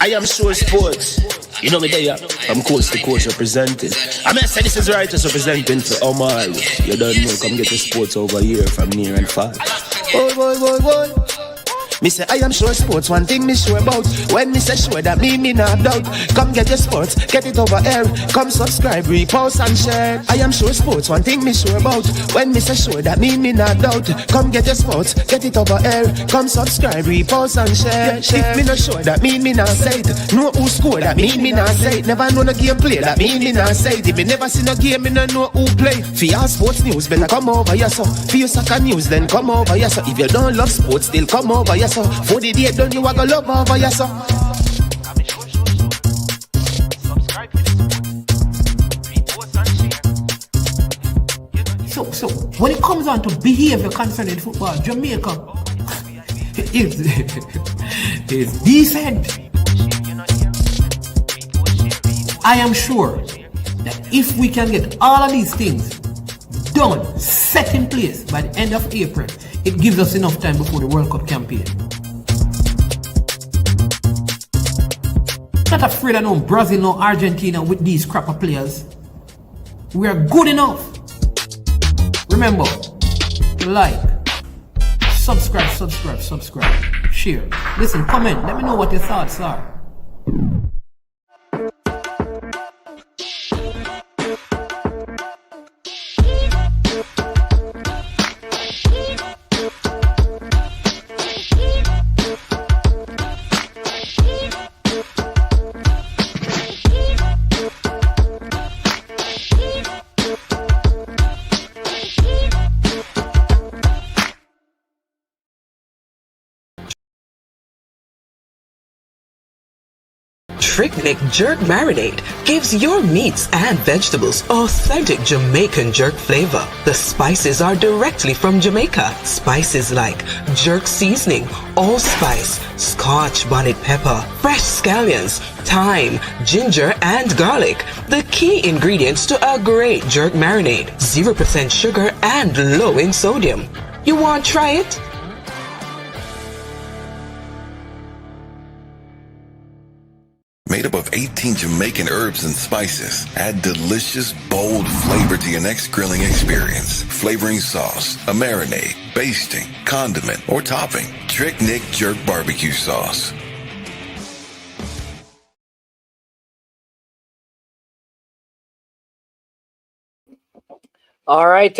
I am sure sports. You know me there, I'm coast to coast representing. I mean, I say this is righteous representing for Omar. You don't know, come get your sports over here from near and far. Boy. Me say I am sure sports, one thing me sure about. When me say sure, that me not doubt. Come get your sports, get it over here. Come subscribe, repost and share. I am sure sports, one thing me sure about. When me say sure, that me not doubt. Come get your sports, get it over here. Come subscribe, repost and share. If me not sure, that me not say it. Know who score, that me not say it. Never know no game play, that me not say it. If me never see no game, me not know who play. For your sports news, better come over here so. For your soccer news, then come over here so. If you don't love sports, still come over here so. For the day done, you are gonna love over your son. So when it comes on to behavior concerning football, Jamaica is decent. I am sure that if we can get all of these things done, set in place by the end of April, it gives us enough time before the World Cup campaign. Not afraid of no Brazil, no Argentina with these crapper players. We are good enough. Remember, like, subscribe, share. Listen, comment, let me know what your thoughts are. Reggae Jerk Marinade gives your meats and vegetables authentic Jamaican jerk flavor. The spices are directly from Jamaica. Spices like jerk seasoning, allspice, Scotch bonnet pepper, fresh scallions, thyme, ginger, and garlic. The key ingredients to a great jerk marinade. 0% sugar and low in sodium. You want to try it? Made up of 18 Jamaican herbs and spices. Add delicious, bold flavor to your next grilling experience. Flavoring sauce, a marinade, basting, condiment, or topping. Trick Nick Jerk Barbecue Sauce. All right.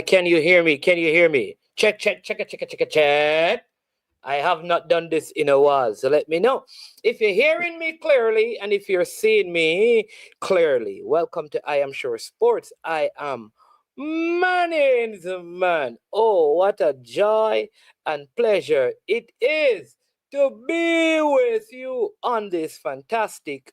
Can you hear me? Check. I have not done this in a while, so let me know if you're hearing me clearly and if you're seeing me clearly. Welcome to I Am Sure Sports. I am Manny's man. Oh, what a joy and pleasure it is to be with you on this fantastic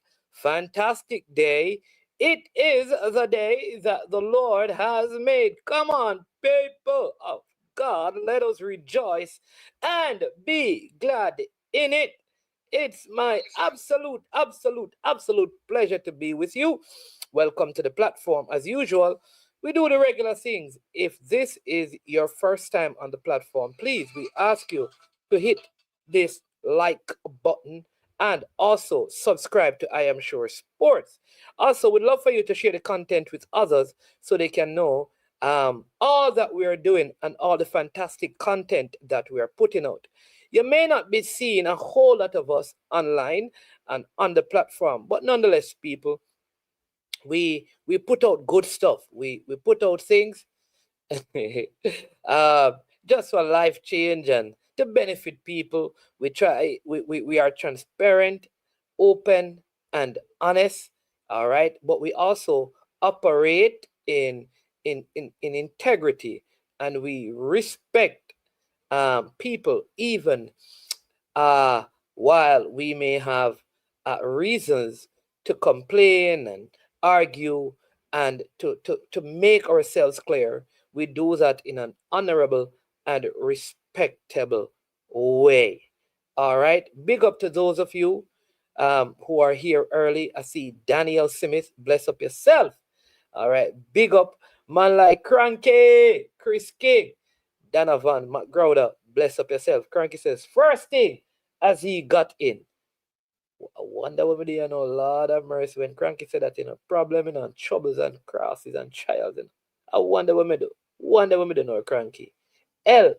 day. It is the day that the Lord has made. Come on, people. Oh, God, let us rejoice and be glad in it. It's my absolute pleasure to be with you. Welcome to the platform. As usual, we do the regular things. If this is your first time on the platform, please, we ask you to hit this like button and also subscribe to I Am Sure Sports. Also, we'd love for you to share the content with others so they can know all that we are doing and all the fantastic content that we are putting out. You may not be seeing a whole lot of us online and on the platform, but nonetheless, people, we put out good stuff. We put out things just for life change and to benefit people. We are transparent, open, and honest. All right, but we also operate in integrity, and we respect people, even while we may have reasons to complain and argue and to make ourselves clear. We do that in an honorable and respectable way. All right, big up to those of you who are here early. I see Daniel Smith, bless up yourself. All right, big up man like Cranky, Chris King, Donovan McGrowder, bless up yourself. Cranky says, first thing, as he got in. I wonder what we do, Lord of mercy, when Cranky said that, problem, and troubles and crosses and trials, I wonder what me do. Wonder what me do, Cranky. Mexi.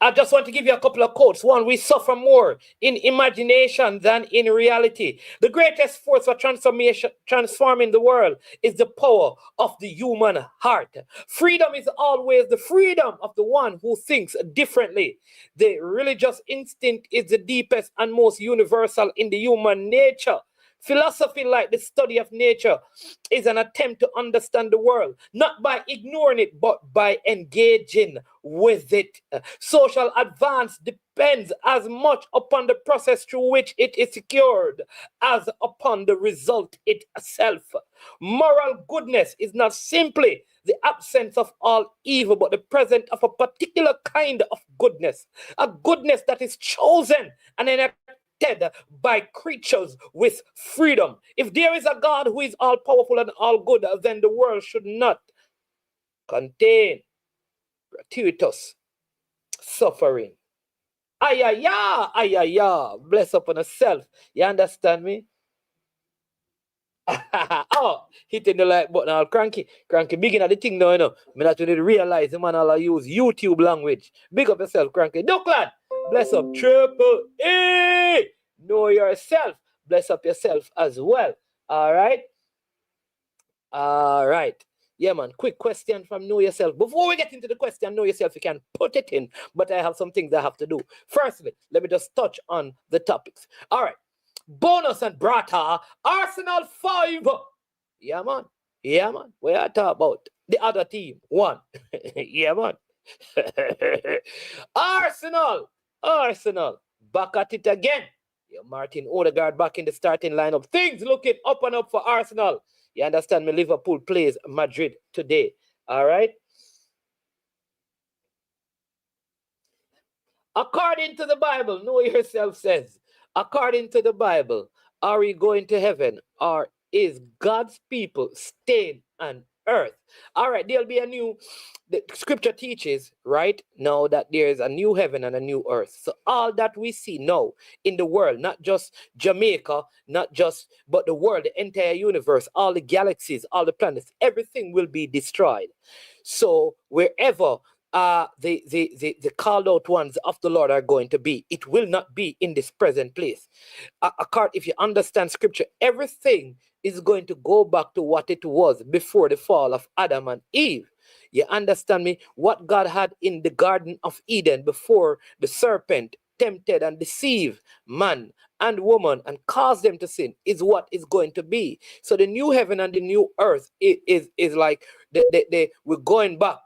I just want to give you a couple of quotes. One, we suffer more in imagination than in reality. The greatest force for transforming the world is the power of the human heart. Freedom is always the freedom of the one who thinks differently. The religious instinct is the deepest and most universal in the human nature. Philosophy, like the study of nature, is an attempt to understand the world, not by ignoring it, but by engaging with it. Social advance depends as much upon the process through which it is secured as upon the result itself. Moral goodness is not simply the absence of all evil, but the presence of a particular kind of goodness, a goodness that is chosen and enacted by creatures with freedom. If there is a God who is all powerful and all good, then the world should not contain gratuitous suffering. Ayaya, bless upon yourself. You understand me? Oh, hitting the like button all cranky. Begin at the thing now, Me not really realize the man all use YouTube language. Big up yourself, cranky. Duck lad, bless up. Triple E. Know yourself. Bless up yourself as well. All right. Yeah, man. Quick question from Know Yourself. Before we get into the question, Know Yourself, you can put it in, but I have some things I have to do. Firstly, let me just touch on the topics. All right. Bonus and Brata, Arsenal 5. Yeah, man. What I talk about? The other team, 1. Yeah, man. Arsenal, back at it again. Yeah, Martin Odegaard back in the starting lineup. Things looking up and up for Arsenal. You understand me? Liverpool plays Madrid today. All right. According to the Bible, Know Yourself says, according to the Bible, are we going to heaven or is God's people staying on earth? All right, there'll be the scripture teaches right now that there is a new heaven and a new earth. So all that we see now in the world, not just Jamaica, but the world, the entire universe, all the galaxies, all the planets, everything will be destroyed. So wherever the called out ones of the Lord are going to be, it will not be in this present place. If you understand scripture, everything is going to go back to what it was before the fall of Adam and Eve. You understand me? What God had in the Garden of Eden before the serpent tempted and deceived man and woman and caused them to sin is what is going to be. So the new heaven and the new earth is like we're going back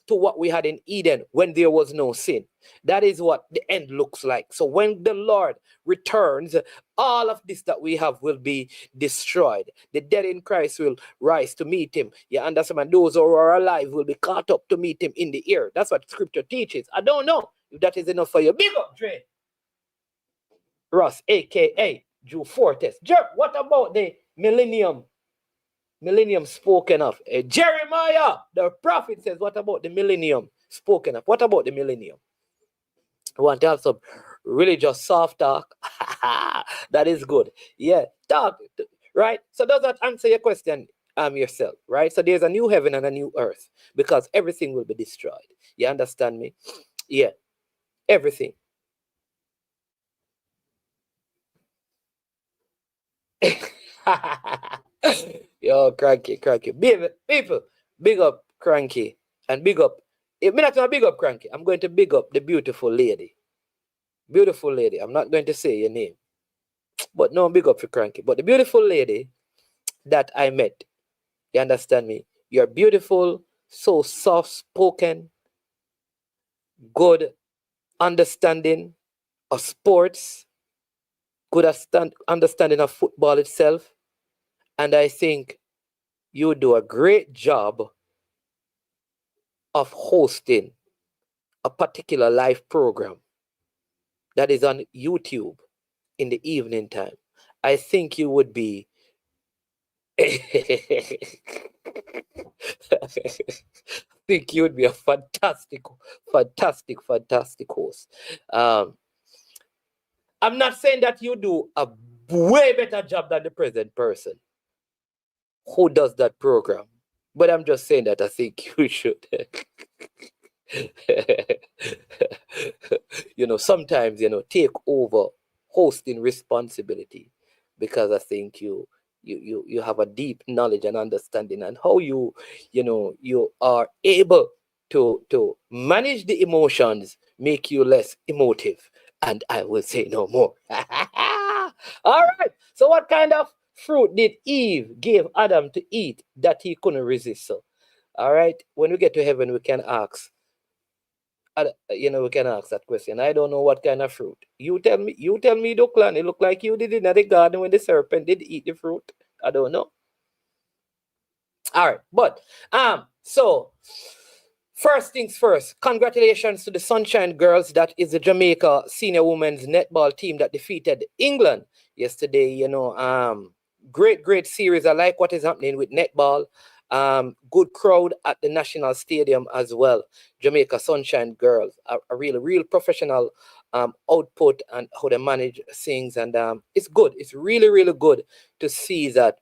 to what we had in Eden when there was no sin. That is what the end looks like. So when the Lord returns, all of this that we have will be destroyed. The dead in Christ will rise to meet him. You understand? And those who are alive will be caught up to meet him in the air. That's what scripture teaches. I don't know if that is enough for you. Big up, Dre. Ross, a.k.a. Drew Fortes. Jerk, what about the millennium spoken of? Jeremiah, the prophet, says, what about the millennium spoken of? What about the millennium? I want to have some religious soft talk. That is good. Yeah, talk, right? So does that answer your question yourself, right? So there's a new heaven and a new earth because everything will be destroyed. You understand me? Yeah, everything. Yo, cranky. People, big up cranky and big up. If me not gonna big up cranky, I'm going to big up the beautiful lady. Beautiful lady. I'm not going to say your name, but no big up for cranky. But the beautiful lady that I met, you understand me? You're beautiful, so soft spoken, good understanding of sports, good understanding of football itself. And I think you do a great job of hosting a particular live program that is on YouTube in the evening time. I think you would be think you would be a fantastic host. I'm not saying that you do a way better job than the present person who does that program, but I'm just saying that I think you should. Sometimes, take over hosting responsibility, because I think you have a deep knowledge and understanding, and how you are able to manage the emotions, make you less emotive. And I will say no more. All right. So what kind of fruit did Eve give Adam to eat that he couldn't resist? So, all right. When we get to heaven, we can ask. We can ask that question. I don't know what kind of fruit. You tell me, Duckland. It looked like you did it in the garden when the serpent did eat the fruit. I don't know. All right, but so first things first, congratulations to the Sunshine Girls. That is the Jamaica senior women's netball team that defeated England yesterday. Great series. I like what is happening with netball. Good crowd at the National Stadium as well. Jamaica Sunshine Girls, a real professional output and how they manage things, and it's good. It's really good to see that.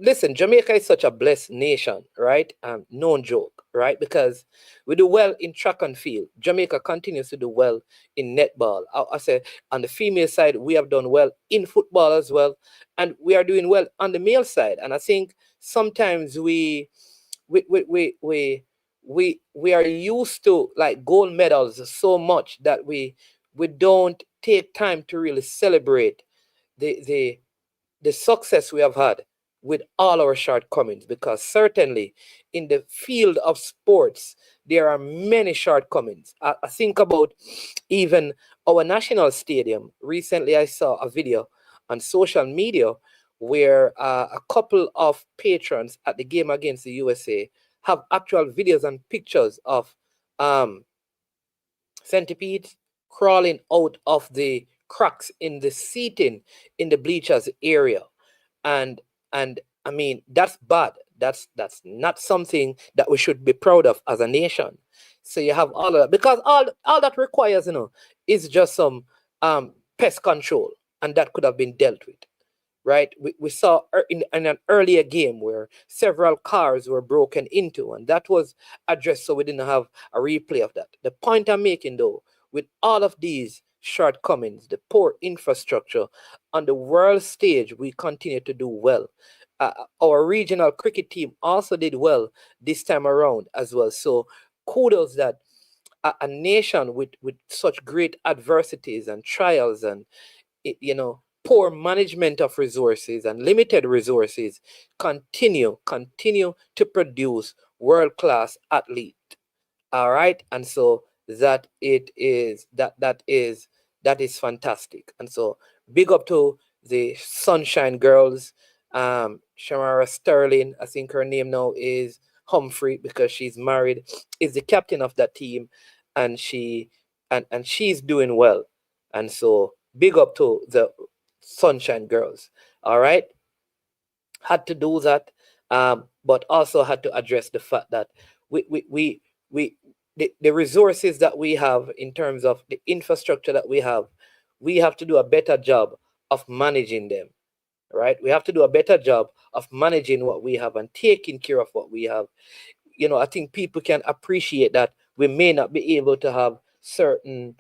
Listen, Jamaica is such a blessed nation, right? No joke, right? Because we do well in track and field. Jamaica continues to do well in netball. I say on the female side, we have done well in football as well, and we are doing well on the male side. And I think sometimes we are used to like gold medals so much that we don't take time to really celebrate the success we have had with all our shortcomings, because certainly in the field of sports there are many shortcomings. I think about even our national stadium. Recently I saw a video on social media where a couple of patrons at the game against the USA have actual videos and pictures of centipedes crawling out of the cracks in the seating in the bleachers area. And I mean, that's bad. That's not something that we should be proud of as a nation. So you have all of that, because all that requires, is just some pest control, and that could have been dealt with. Right, we saw in an earlier game where several cars were broken into, and that was addressed, so we didn't have a replay of that. The point I'm making, though, with all of these shortcomings, the poor infrastructure on the world stage, we continue to do well. Our regional cricket team also did well this time around as well. So kudos that a nation with such great adversities and trials and poor management of resources and limited resources continue to produce world-class athlete. All right, and so that is fantastic. And so big up to the Sunshine Girls. Shamara Sterling, I think her name now is Humphrey, because she's married, is the captain of that team, and she's doing well. And so big up to the Sunshine Girls. All right, had to do that, but also had to address the fact that the resources that we have in terms of the infrastructure that we have to do a better job of managing them. Right, we have to do a better job of managing what we have and taking care of what we have. I think people can appreciate that we may not be able to have certain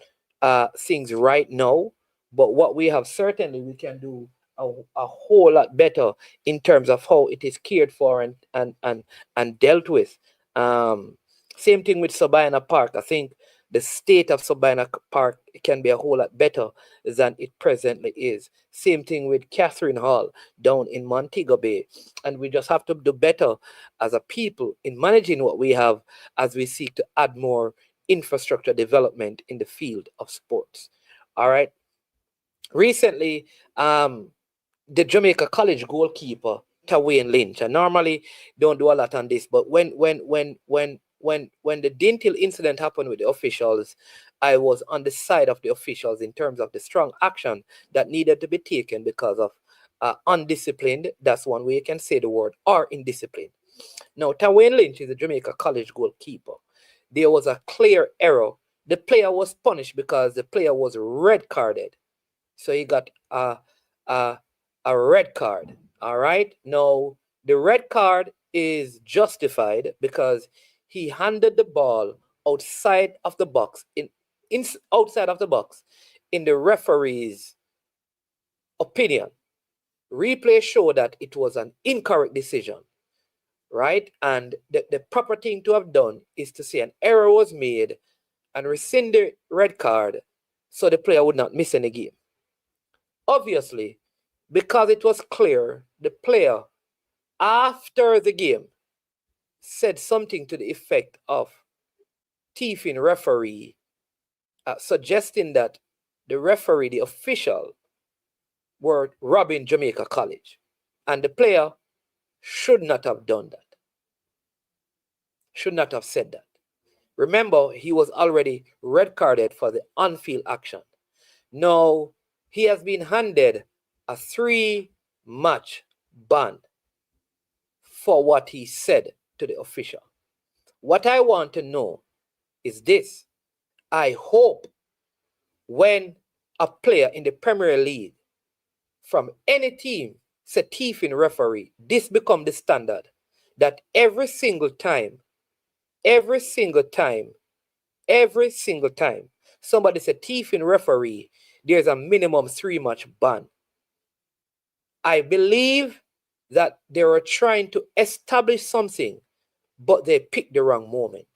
things right now, but what we have, certainly we can do a whole lot better in terms of how it is cared for and dealt with. Same thing with Sabina Park. I think the state of Sabina Park can be a whole lot better than it presently is. Same thing with Catherine Hall down in Montego Bay. And we just have to do better as a people in managing what we have as we seek to add more infrastructure development in the field of sports. All right. Recently, the Jamaica College goalkeeper, Tawayne Lynch, I normally don't do a lot on this, but when the Dintil incident happened with the officials, I was on the side of the officials in terms of the strong action that needed to be taken because of undisciplined. That's one way you can say the word, or indiscipline. Now, Tawayne Lynch is a Jamaica College goalkeeper. There was a clear error. The player was punished because the player was red carded. So he got a red card. All right. Now, the red card is justified because he handed the ball outside of the box, outside of the box, in the referee's opinion. Replay showed that it was an incorrect decision, right? And the proper thing to have done is to say an error was made and rescind the red card so the player would not miss any game. Obviously, because it was clear, the player, after the game, said something to the effect of thieving referee, suggesting that the referee, the official, were robbing Jamaica College. And the player should not have done that. Should not have said that. Remember, he was already red carded for the on-field action. Now, he has been handed a 3-match ban for what he said to the official. What I want to know is this. I hope when a player in the Premier League from any team say thieving referee, this become the standard, that every single time somebody say thieving referee, there's a minimum 3-match ban. I believe that they were trying to establish something, but they picked the wrong moment.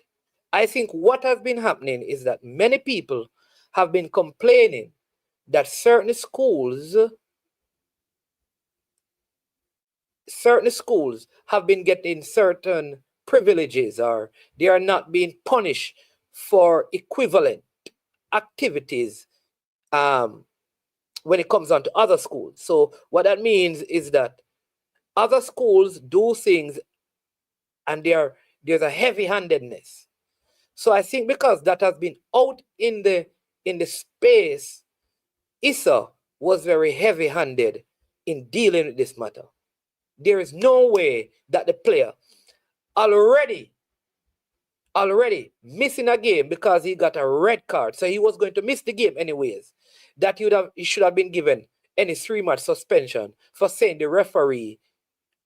I think what has been happening is that many people have been complaining that certain schools have been getting certain privileges, or they are not being punished for equivalent activities when it comes on to other schools. So what that means is that other schools do things and there's a heavy-handedness. So I think because that has been out in the space, ISSA was very heavy-handed in dealing with this matter. There is no way that the player already missing a game because he got a red card, so he was going to miss the game anyways, that he should have been given any 3-match suspension for saying the referee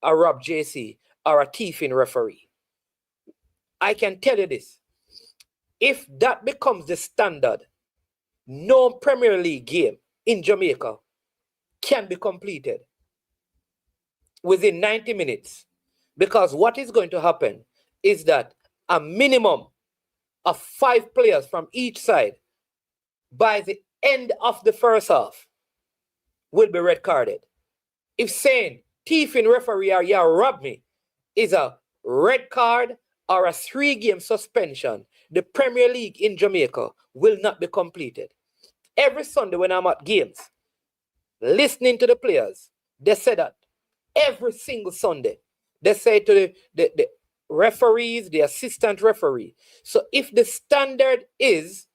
a Rob JC or a thieving referee. I can tell you this. If that becomes the standard, no Premier League game in Jamaica can be completed within 90 minutes. Because what is going to happen is that a minimum of 5 players from each side by the end of the first half will be red carded. If saying thieving referee or you rob me is a red card or a 3-game suspension, the Premier League in Jamaica will not be completed. Every Sunday when I'm at games, listening to the players, they say that every single Sunday. They say to the referees, the assistant referee. So if the standard is,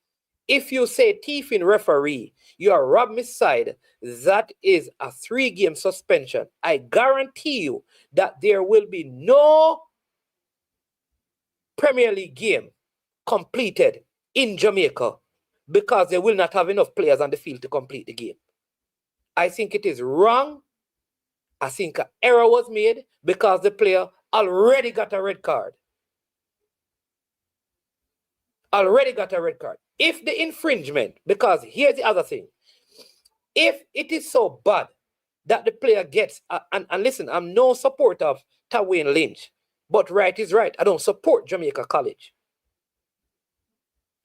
if you say thieving referee, you are rob me side, that is a 3-game suspension. I guarantee you that there will be no Premier League game completed in Jamaica because they will not have enough players on the field to complete the game. I think it is wrong. I think an error was made because the player already got a red card. If the infringement, because here's the other thing, if it is so bad that the player gets, and listen, I'm no supporter of Tawayne Lynch, but right is right. I don't support Jamaica College.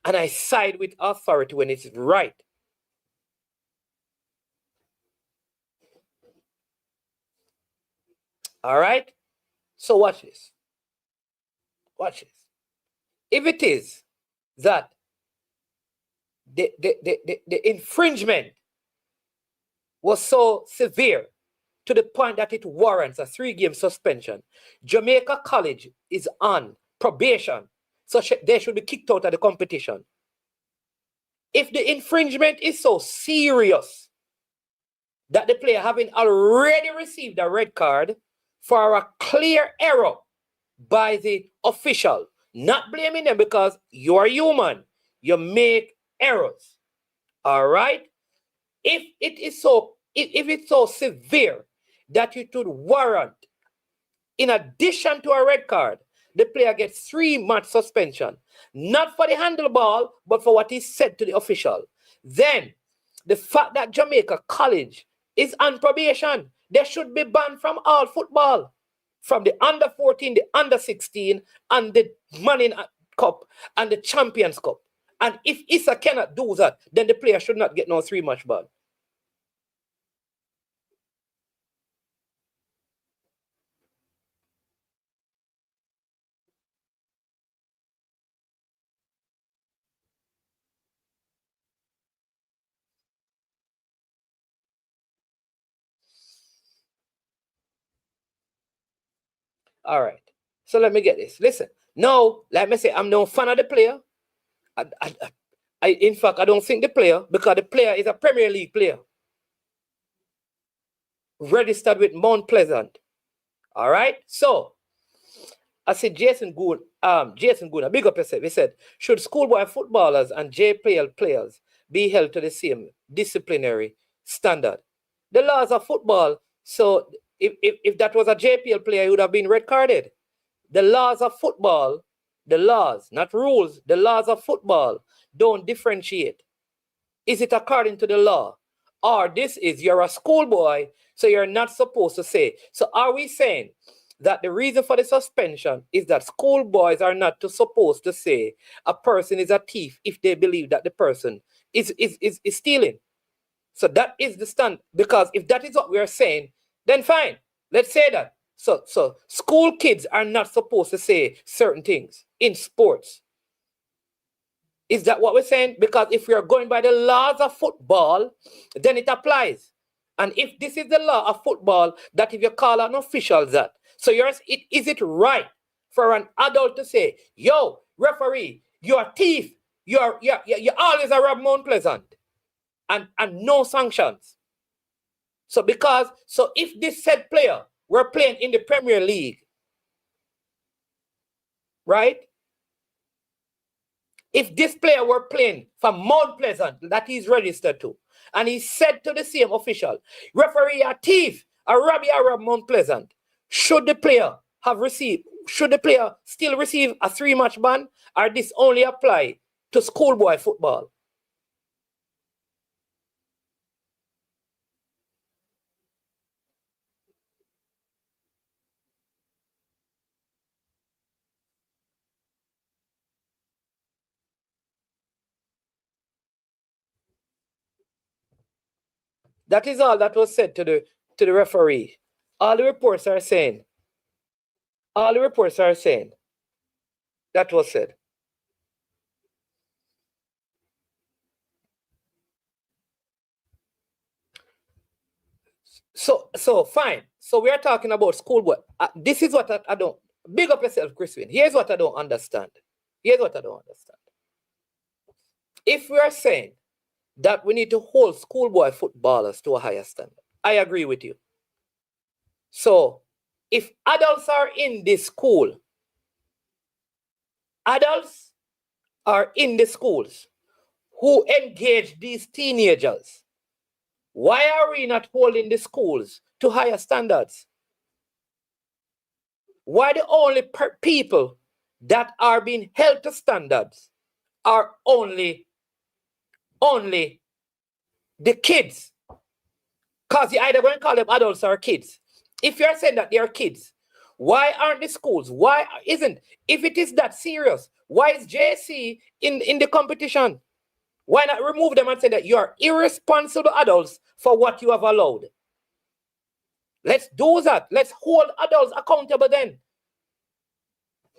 And I side with authority when it's right. All right? So watch this. If it is that the infringement was so severe to the point that it warrants a 3-game suspension, Jamaica College is on probation, so they should be kicked out of the competition. If the infringement is so serious that the player having already received a red card for a clear error by the official. Not blaming them because you're human. You make errors. All right? If it's so severe that it would warrant, in addition to a red card, the player gets 3-match suspension, not for the handleball, but for what he said to the official, then the fact that Jamaica College is on probation, they should be banned from all football, from the under 14, the under 16, and the Manning Cup and the Champions Cup. And if ISSA cannot do that, then the player should not get no 3-match ban. All right. So let me get this. Listen. No, let me say, I'm no fan of the player. In fact, I don't think the player, because the player is a Premier League player, registered with Mount Pleasant. All right. So I said, Jason Goon, big up yourself. He said, should schoolboy footballers and JPL players be held to the same disciplinary standard? The laws of football. So if that was a JPL player, he would have been red carded. The laws of football, the laws, not rules, the laws of football don't differentiate. Is it according to the law? Or this is, you're a schoolboy, so you're not supposed to say. So are we saying that the reason for the suspension is that schoolboys are not supposed to say a person is a thief if they believe that the person is stealing? So that is the stand. Because if that is what we are saying, then fine. Let's say that. So school kids are not supposed to say certain things in sports. Is that what we're saying? Because if we are going by the laws of football, then it applies. And if this is the law of football, that if you call an official that, so is it right for an adult to say, yo, referee, you're a thief, you always a rob Mount Pleasant, and no sanctions? So if this said player were playing in the Premier League, right? If this player were playing for Mount Pleasant that he's registered to, and he said to the same official, referee, a thief, a Robbie Arab Mount Pleasant, should the player still receive a 3-match ban, or this only apply to schoolboy football? That is all that was said to the referee. All the reports are saying that was said. So fine. So we are talking about schoolboy. This is what I don't. Big up yourself, Crispin. Here's what I don't understand. If we are saying that we need to hold schoolboy footballers to a higher standard, I agree with you. So if adults are in the school, adults are in the schools who engage these teenagers, why are we not holding the schools to higher standards? Why the only people that are being held to standards are only the kids? Because you're either going to call them adults or kids. If you're saying that they're kids, why aren't the schools? Why isn't? If it is that serious, why is JC in the competition? Why not remove them and say that you are irresponsible adults for what you have allowed? Let's do that. Let's hold adults accountable then.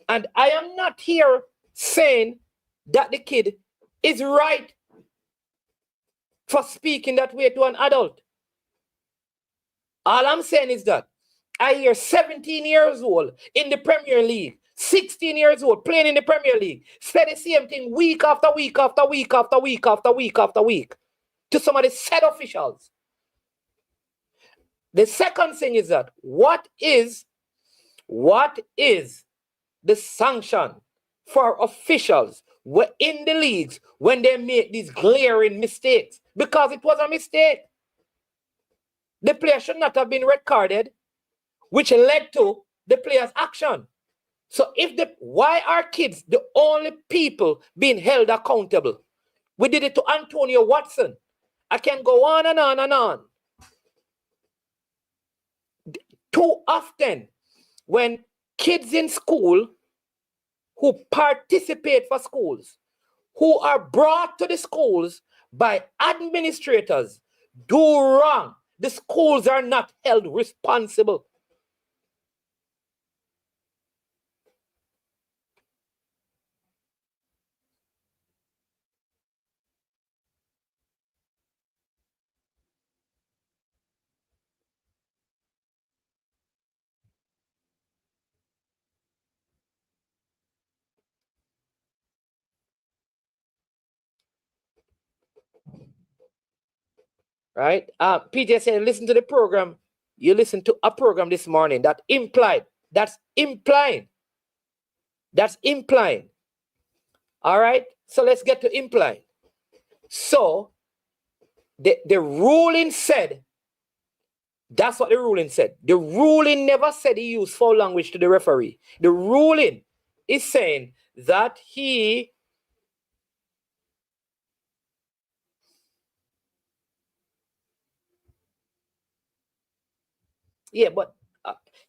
And I am not here saying that the kid is right for speaking that way to an adult. All I'm saying is that I hear 17 years old in the Premier League, 16 years old playing in the Premier League, say the same thing week after week after week after week after week after week to some of the said officials. The second thing is that what is the sanction for officials in the leagues when they make these glaring mistakes, because it was a mistake. The player should not have been recorded, which led to the player's action. So why are kids the only people being held accountable? We did it to Antonio Watson. I can go on and on and on. Too often, when kids in school who participate for schools, who are brought to the schools by administrators, do wrong, the schools are not held responsible. Right? PJ said, listen to the program. You listened to a program this morning that implied. That's implying. That's implying. All right? So let's get to implying. So the ruling said, that's what the ruling said. The ruling never said he used foul language to the referee. The ruling is saying that he but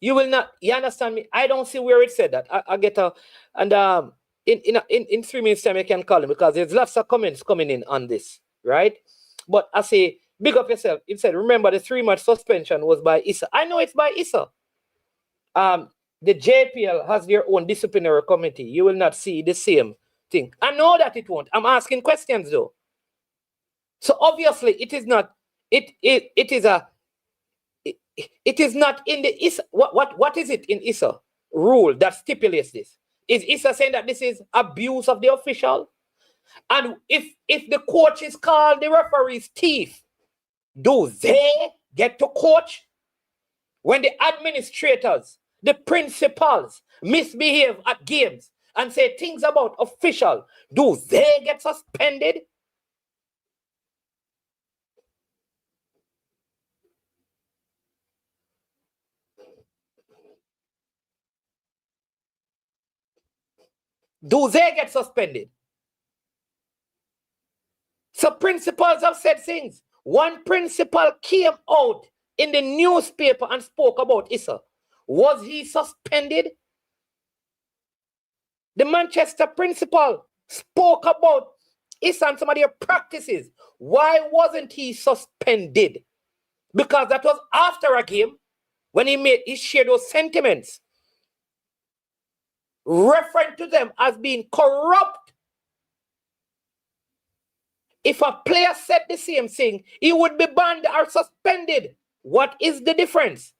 you will not, you understand me? I don't see where it said that. I get a, and in 3 minutes time I can call him, because there's lots of comments coming in on this, right? But I say, big up yourself. It said, remember the 3-match suspension was by ISSA. I know it's by ISSA. The JPL has their own disciplinary committee. You will not see the same thing. I know that it won't. I'm asking questions though. So obviously it is not, it is not in the ISSA. What is it in ISSA rule that stipulates this? Is ISSA saying that this is abuse of the official? And if the coaches call the referees thief, do they get to coach? When the administrators, the principals misbehave at games and say things about official, do they get suspended? Do they get suspended? So principals have said things. One principal came out in the newspaper and spoke about ISSA. Was he suspended? The Manchester principal spoke about ISSA and some of their practices. Why wasn't he suspended? Because that was after a game when he shared those sentiments, referring to them as being corrupt. If a player said the same thing, he would be banned or suspended. What is the difference?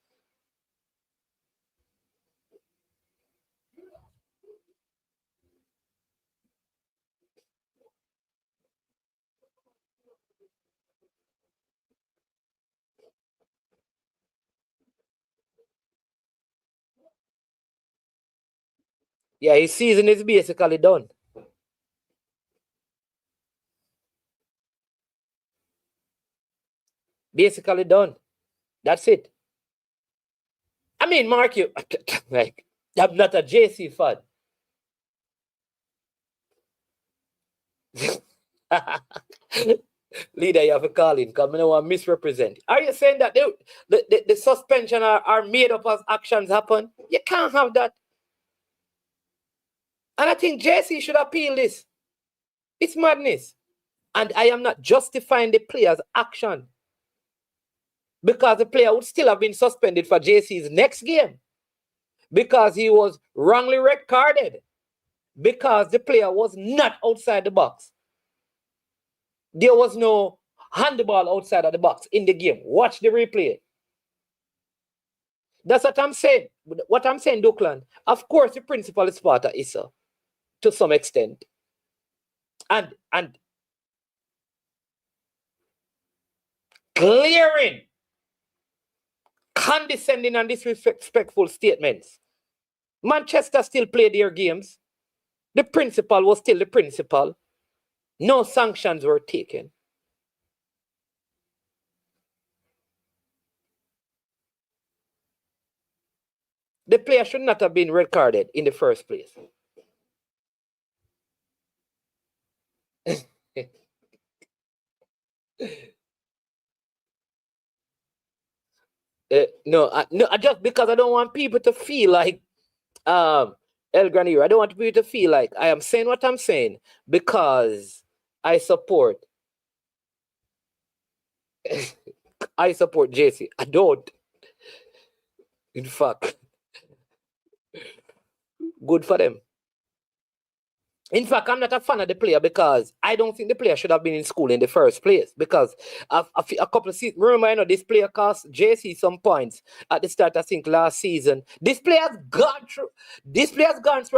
Yeah, his season is basically done. Basically done. That's it. I mean, Mark, you like, I'm not a JC fan. Leader, you have to call in because I don't want to misrepresent. Are you saying that the suspension are made up as actions happen? You can't have that. And I think JC should appeal this. It's madness. And I am not justifying the player's action, because the player would still have been suspended for JC's next game because he was wrongly recorded, because the player was not outside the box. There was no handball outside of the box in the game. Watch the replay. That's what I'm saying. What I'm saying, Duckland, of course, the principal is part of ISSA to some extent. And clearing condescending and disrespectful statements Manchester still played their games. The principal was still the principal. No sanctions were taken. The player should not have been red-carded in the first place. No, just because I don't want people to feel like El Granero. I don't want people to feel like I am saying what I'm saying because I support JC. I don't. In fact, good for them. In fact, I'm not a fan of the player because I don't think the player should have been in school in the first place. Because a couple of seasons, remember, I know this player cost JC some points at the start, I think, last season. This player's gone through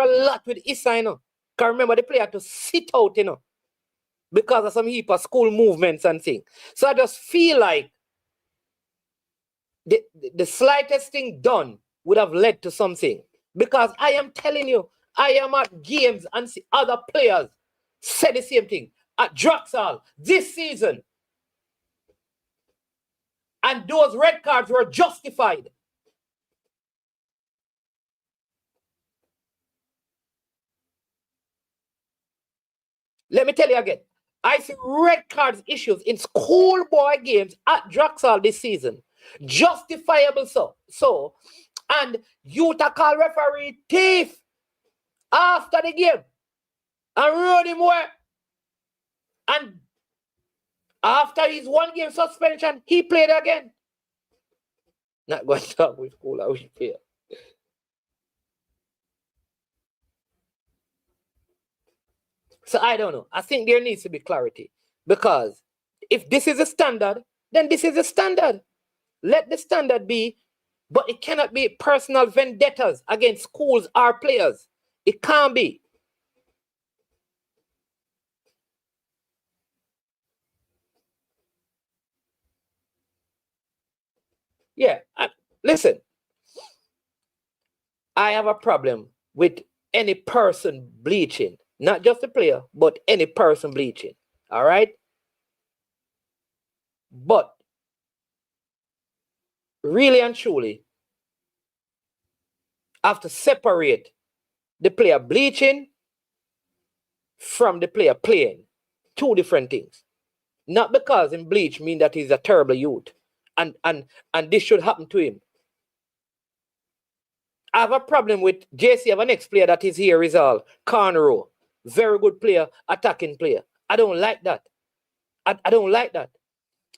a lot with ISSA, you know. Because remember, the player had to sit out, you know, because of some heap of school movements and things. So I just feel like the slightest thing done would have led to something. Because I am telling you, I am at games and see other players say the same thing. At Draxall this season. And those red cards were justified. Let me tell you again. I see red cards issues in schoolboy games at Draxall this season. Justifiable so. And Utah call referee thief after the game and run him away. And after his 1 game suspension, he played again. Not going to talk with school, I wish player. So I don't know. I think there needs to be clarity. Because if this is a standard, then this is a standard. Let the standard be, but it cannot be personal vendettas against schools or players. It can't be. Yeah, listen. I have a problem with any person bleaching. Not just a player, but any person bleaching. All right? But really and truly, I have to separate the player bleaching from the player playing. 2 different things. Not because in bleach mean that he's a terrible youth. And this should happen to him. I have a problem with JC. Have a next player that is here is all Cornrow. Very good player, attacking player. I don't like that. I don't like that.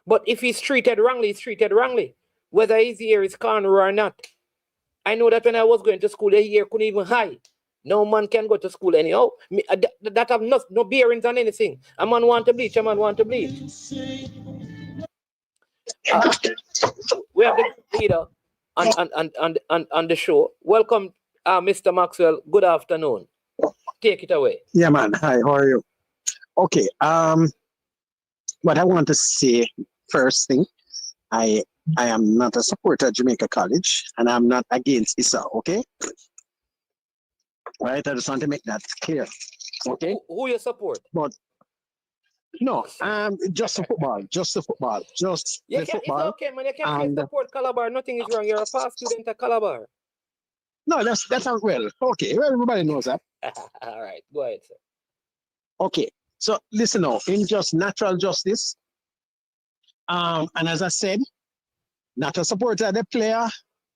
But if he's treated wrongly, he's treated wrongly. Whether his ear is Cornrow or not. I know that when I was going to school, the ear couldn't even hide. No man can go to school anyhow. That have no bearings on anything. A man want to bleach, a man want to bleach. We have the leader on the show. Welcome, Mr. Maxwell. Good afternoon. Take it away. Yeah, man. Hi, how are you? Okay. What I want to say first thing, I am not a supporter of Jamaica College, and I'm not against ISSA. Okay. All right. I just want to make that clear. Okay. Who you support? But no, just the football. Just the football. Just the football. It's okay, man. You can't support Calabar. Nothing is wrong. You're a past student at Calabar. No, that's not well. Okay, well, everybody knows that. All right, go ahead, sir. Okay, so listen now, in just natural justice, and as I said, not a supporter of the player,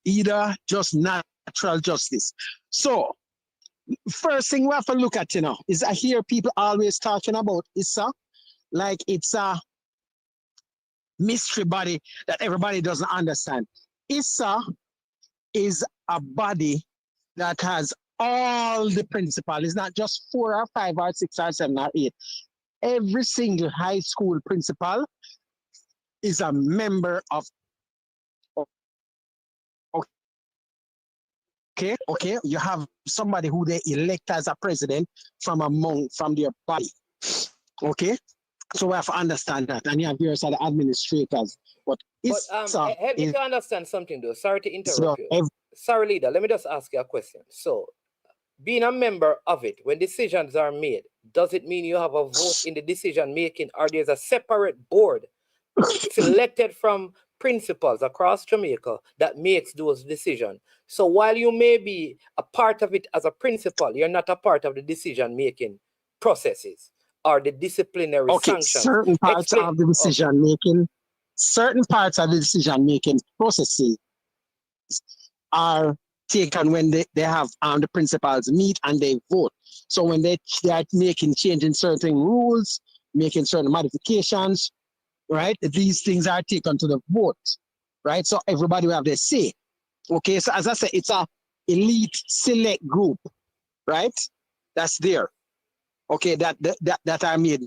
either just natural justice. So, first thing we have to look at, is I hear people always talking about ISSA like it's a mystery body that everybody doesn't understand. ISSA is a body that has all the principal. It's not just 4 or 5 or 6 or 7 or 8. Every single high school principal is a member of. Okay. You have somebody who they elect as a president from their body. Okay. So we have to understand that, and you have various other administrators. But help me to understand something, though. Sorry to interrupt you. sorry, leader, let me just ask you a question. So, being a member of it, when decisions are made, does it mean you have a vote in the decision making, or there's a separate board selected from principals across Jamaica that makes those decisions? So while you may be a part of it as a principal, you're not a part of the decision making processes or the disciplinary Okay, sanctions. certain parts Explain. of the decision making, certain parts of the decision making processes are taken when they have the principals meet and they vote. So when they are changing certain rules, making certain modifications, right? These things are taken to the vote, right? So everybody will have their say. Okay, so as I said, it's a elite select group, right? That's there. Okay, that are made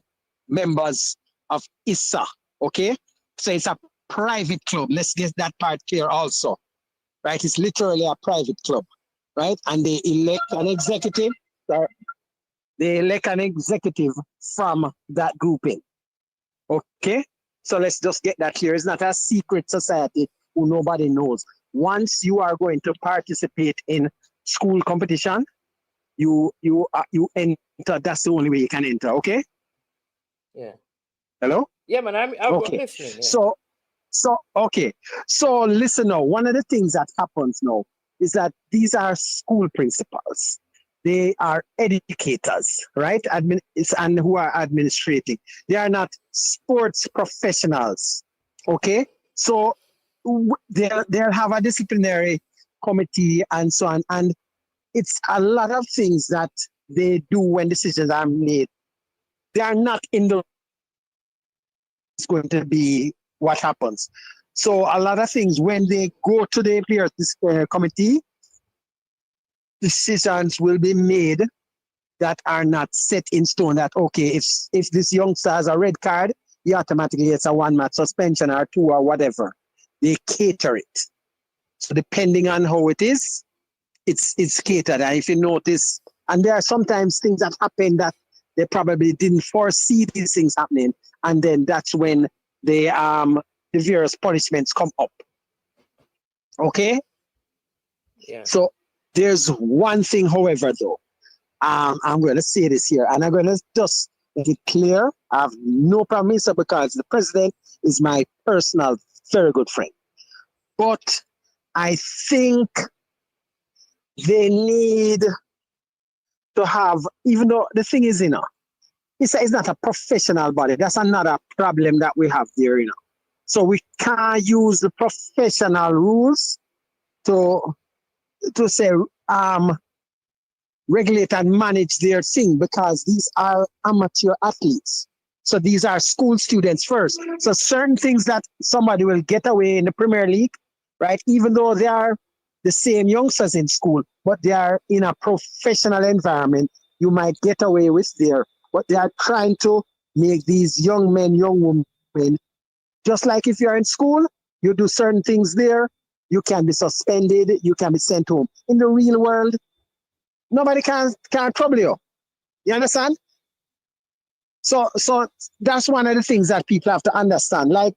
members of ISSA. Okay, so it's a private club. Let's get that part clear also, right? It's literally a private club, right? And they elect an executive. They elect an executive from that grouping. Okay, so let's just get that clear. It's not a secret society who nobody knows. Once you are going to participate in school competition, you enter. That's the only way you can enter. Okay. Yeah. Hello. Yeah, man. I'm Okay. listening. Yeah. So okay. So listen now. One of the things that happens now is that these are school principals. They are educators, right? And who are administrating. They are not sports professionals. Okay. So they'll have a disciplinary committee and so on. And it's a lot of things that they do when decisions are made. They are not in the. It's going to be what happens. So a lot of things when they go to the players committee, decisions will be made that are not set in stone. That okay, if this youngster has a red card, he automatically gets a 1-match suspension or 2 or whatever. They cater it. So depending on how it is, it's catered. And if you notice, and there are sometimes things that happen that they probably didn't foresee these things happening, and then that's when the various punishments come up. Okay. Yeah. So there's one thing, however, though, I'm going to say this here, and I'm going to just make it clear. I have no problem, sir, because the president is my personal, very good friend. But I think they need to have, even though the thing is, it's not a professional body. That's another problem that we have there, So we can't use the professional rules to say regulate and manage their thing, because these are amateur athletes. So these are school students first. So certain things that somebody will get away in the Premier League, right? Even though they are the same youngsters in school, but they are in a professional environment, you might get away with there. But they are trying to make these young men, young women, just like if you're in school, you do certain things there, you can be suspended, you can be sent home. In the real world, nobody can trouble you. You understand? So that's one of the things that people have to understand. Like,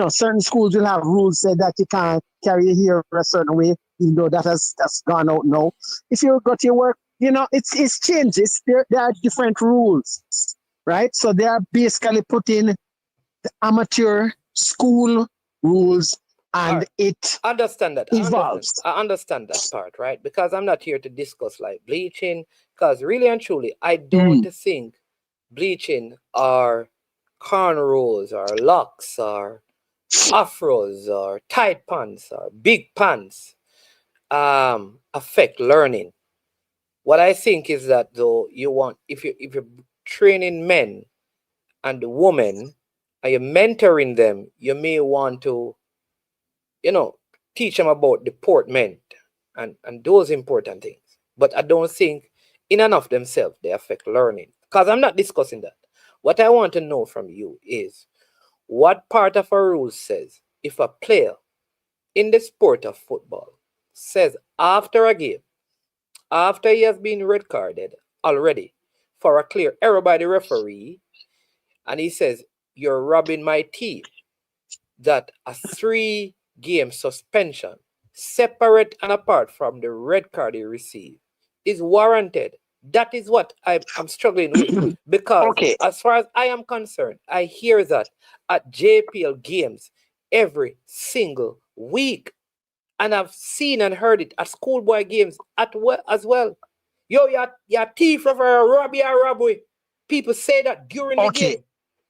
certain schools will have rules say that you can't carry your hair a certain way, even though that's gone out now. If you go to your work, it's changes. There are different rules, right? So they are basically putting the amateur school rules, and right. it understand that evolves. I understand that part, right? Because I'm not here to discuss like bleaching, because really and truly, I don't think bleaching or cornrows or locks or afros or tight pants or big pants affect learning. What I think is that though if you're training men and women and you're mentoring them, you may want to teach them about deportment and those important things. But I don't think in and of themselves they affect learning, because I'm not discussing that. What I want to know from you is what part of a rule says if a player in the sport of football says after a game, after he has been red carded already for a clear error by the referee, and he says, "You're robbing my team," that a 3-game suspension separate and apart from the red card he received, is warranted. That is what I'm struggling with. Because Okay. as far as I am concerned, I hear that at JPL games every single week. And I've seen and heard it at schoolboy games as well. Yo, you're thief of a robbery. People say that during the game.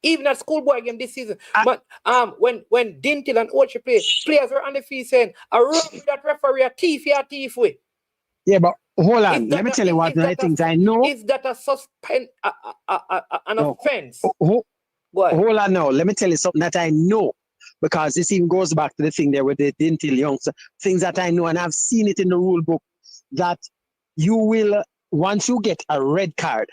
Even at schoolboy game this season. But when Dintil and Ochi play, players were on the field saying, I robbery that referee, a thief, you're a thief with. Yeah, but hold on. Let me tell you what I think I know. Is that an offense? Hold on now. Let me tell you something that I know. Because this even goes back to the thing there with the Dintil youngster. Things that I know, and I've seen it in the rule book, that you will, once you get a red card,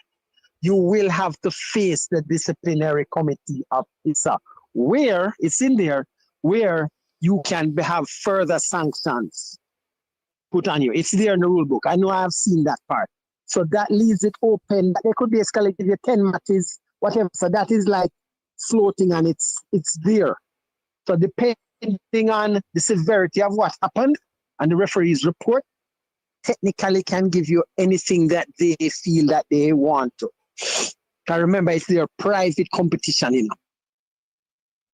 you will have to face the disciplinary committee of ISSA, where it's in there, where you can have further sanctions put on you. It's there in the rule book. I know I've seen that part. So that leaves it open. They could basically give you 10 matches, whatever. So that is like floating and it's there. So depending on the severity of what happened and the referee's report, technically can give you anything that they feel that they want to. Because remember, it's their private competition, you know.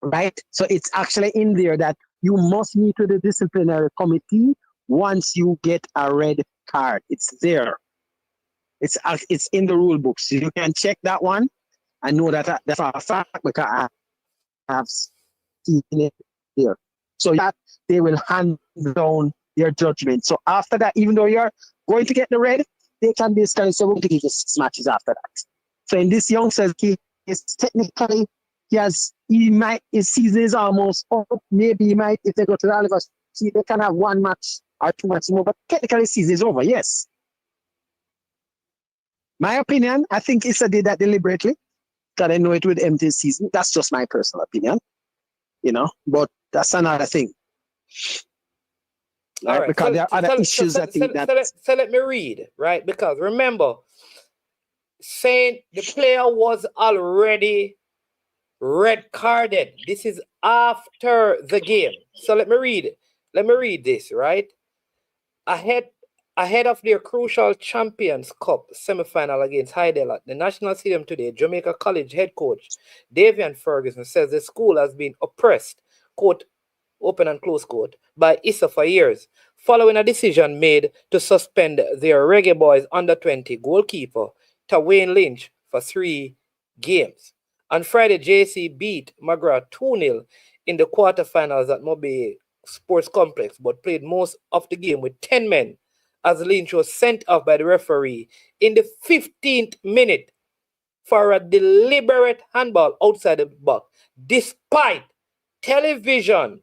Right? So it's actually in there that you must meet with the disciplinary committee once you get a red card. It's there. It's in the rule books. So you can check that one. I know that that's a fact because I have seen it there. So that they will hand down their judgment. So after that, even though you're going to get the red, they can basically say, we're going to give you 6 matches after that. So in this youngster's case, technically, his season is almost up. Maybe he might, if they go to the Oliver, see, they can have 1 match or 2 matches more, but technically season is over, yes. My opinion, I think ISSA did that deliberately, because I know it would empty the season. That's just my personal opinion, you know, but that's another thing. Right? Because there are other issues I think that... So let me read, right? Because remember, saying the player was already red carded. This is after the game. So let me read. Let me read this, right? Ahead of their crucial Champions Cup semi-final against Hydel at the National Stadium today, Jamaica College head coach Davian Ferguson says the school has been oppressed, quote, open and close quote, by ISSA for years, following a decision made to suspend their Reggae Boys under-20 goalkeeper Wayne Lynch for 3 games. On Friday, JC beat McGrath 2-0 in the quarterfinals at Mobile Sports Complex, but played most of the game with 10 men as Lynch was sent off by the referee in the 15th minute for a deliberate handball outside the box, despite television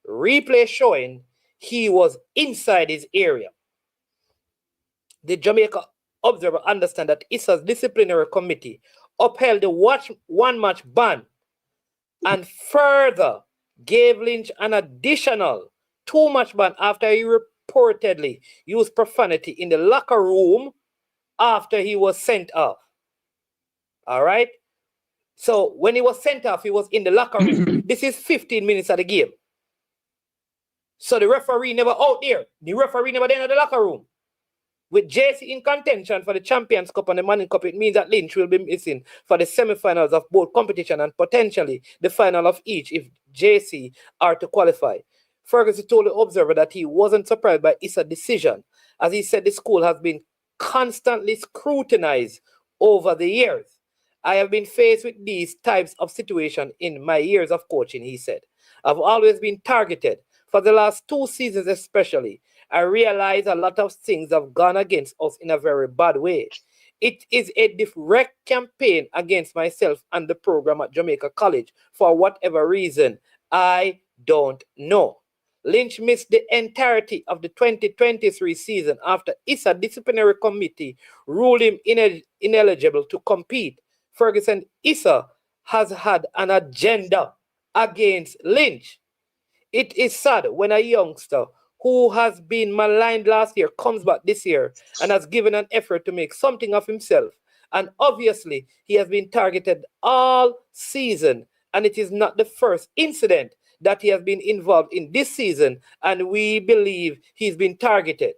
replay showing he was inside his area. The Jamaica Observer understand that ISSA's disciplinary committee upheld the 1-match ban and further gave Lynch an additional 2-match ban after he reportedly used profanity in the locker room after he was sent off. All right? So when he was sent off, he was in the locker room. This is 15 minutes of the game. So the referee never out there. The referee never there in the locker room. With JC in contention for the Champions Cup and the Manning Cup, it means that Lynch will be missing for the semifinals of both competition and potentially the final of each if JC are to qualify. Ferguson told the Observer that he wasn't surprised by ISSA's decision, as he said the school has been constantly scrutinized over the years. I have been faced with these types of situations in my years of coaching, he said. I've always been targeted. For the last 2 seasons especially, I realize a lot of things have gone against us in a very bad way. It is a direct campaign against myself and the program at Jamaica College for whatever reason. I don't know. Lynch missed the entirety of the 2023 season after ISSA disciplinary committee ruled him ineligible to compete. Ferguson ISSA has had an agenda against Lynch. It is sad when a youngster who has been maligned last year comes back this year and has given an effort to make something of himself. And obviously, he has been targeted all season, and it is not the first incident that he has been involved in this season, and we believe he's been targeted.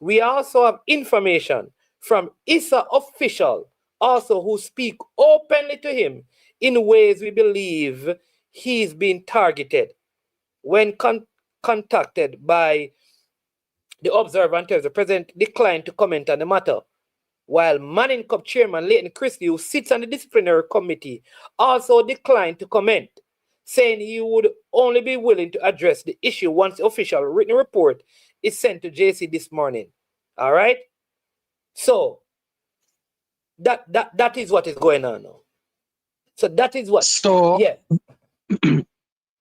We also have information from ISSA official also who speak openly to him in ways we believe he's been targeted. When contacted by the Observer, the president declined to comment on the matter, while Manning Cup chairman Leighton Christie, who sits on the disciplinary committee, also declined to comment, saying he would only be willing to address the issue once the official written report is sent to JC this morning. All right? So, that is what is going on now. So that is what. So, yeah.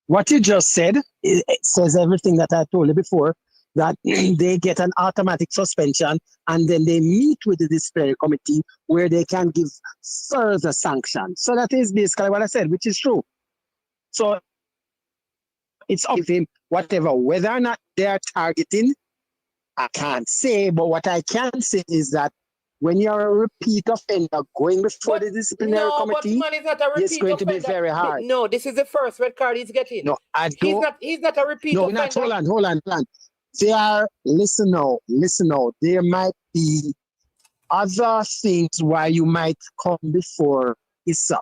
What you just said, it says everything that I told you before, that they get an automatic suspension and then they meet with the disciplinary committee where they can give further sanctions. So that is basically what I said, which is true. So it's up to him, whatever, whether or not they are targeting, I can't say, but what I can say is that when you're a repeat offender going before the disciplinary committee, but man is not a repeat it's going offender. to be very hard. No, this is the first red card he's getting. No, I don't. He's not a repeat offender. No, hold on. They are, listen now. There might be other things why you might come before ISSA.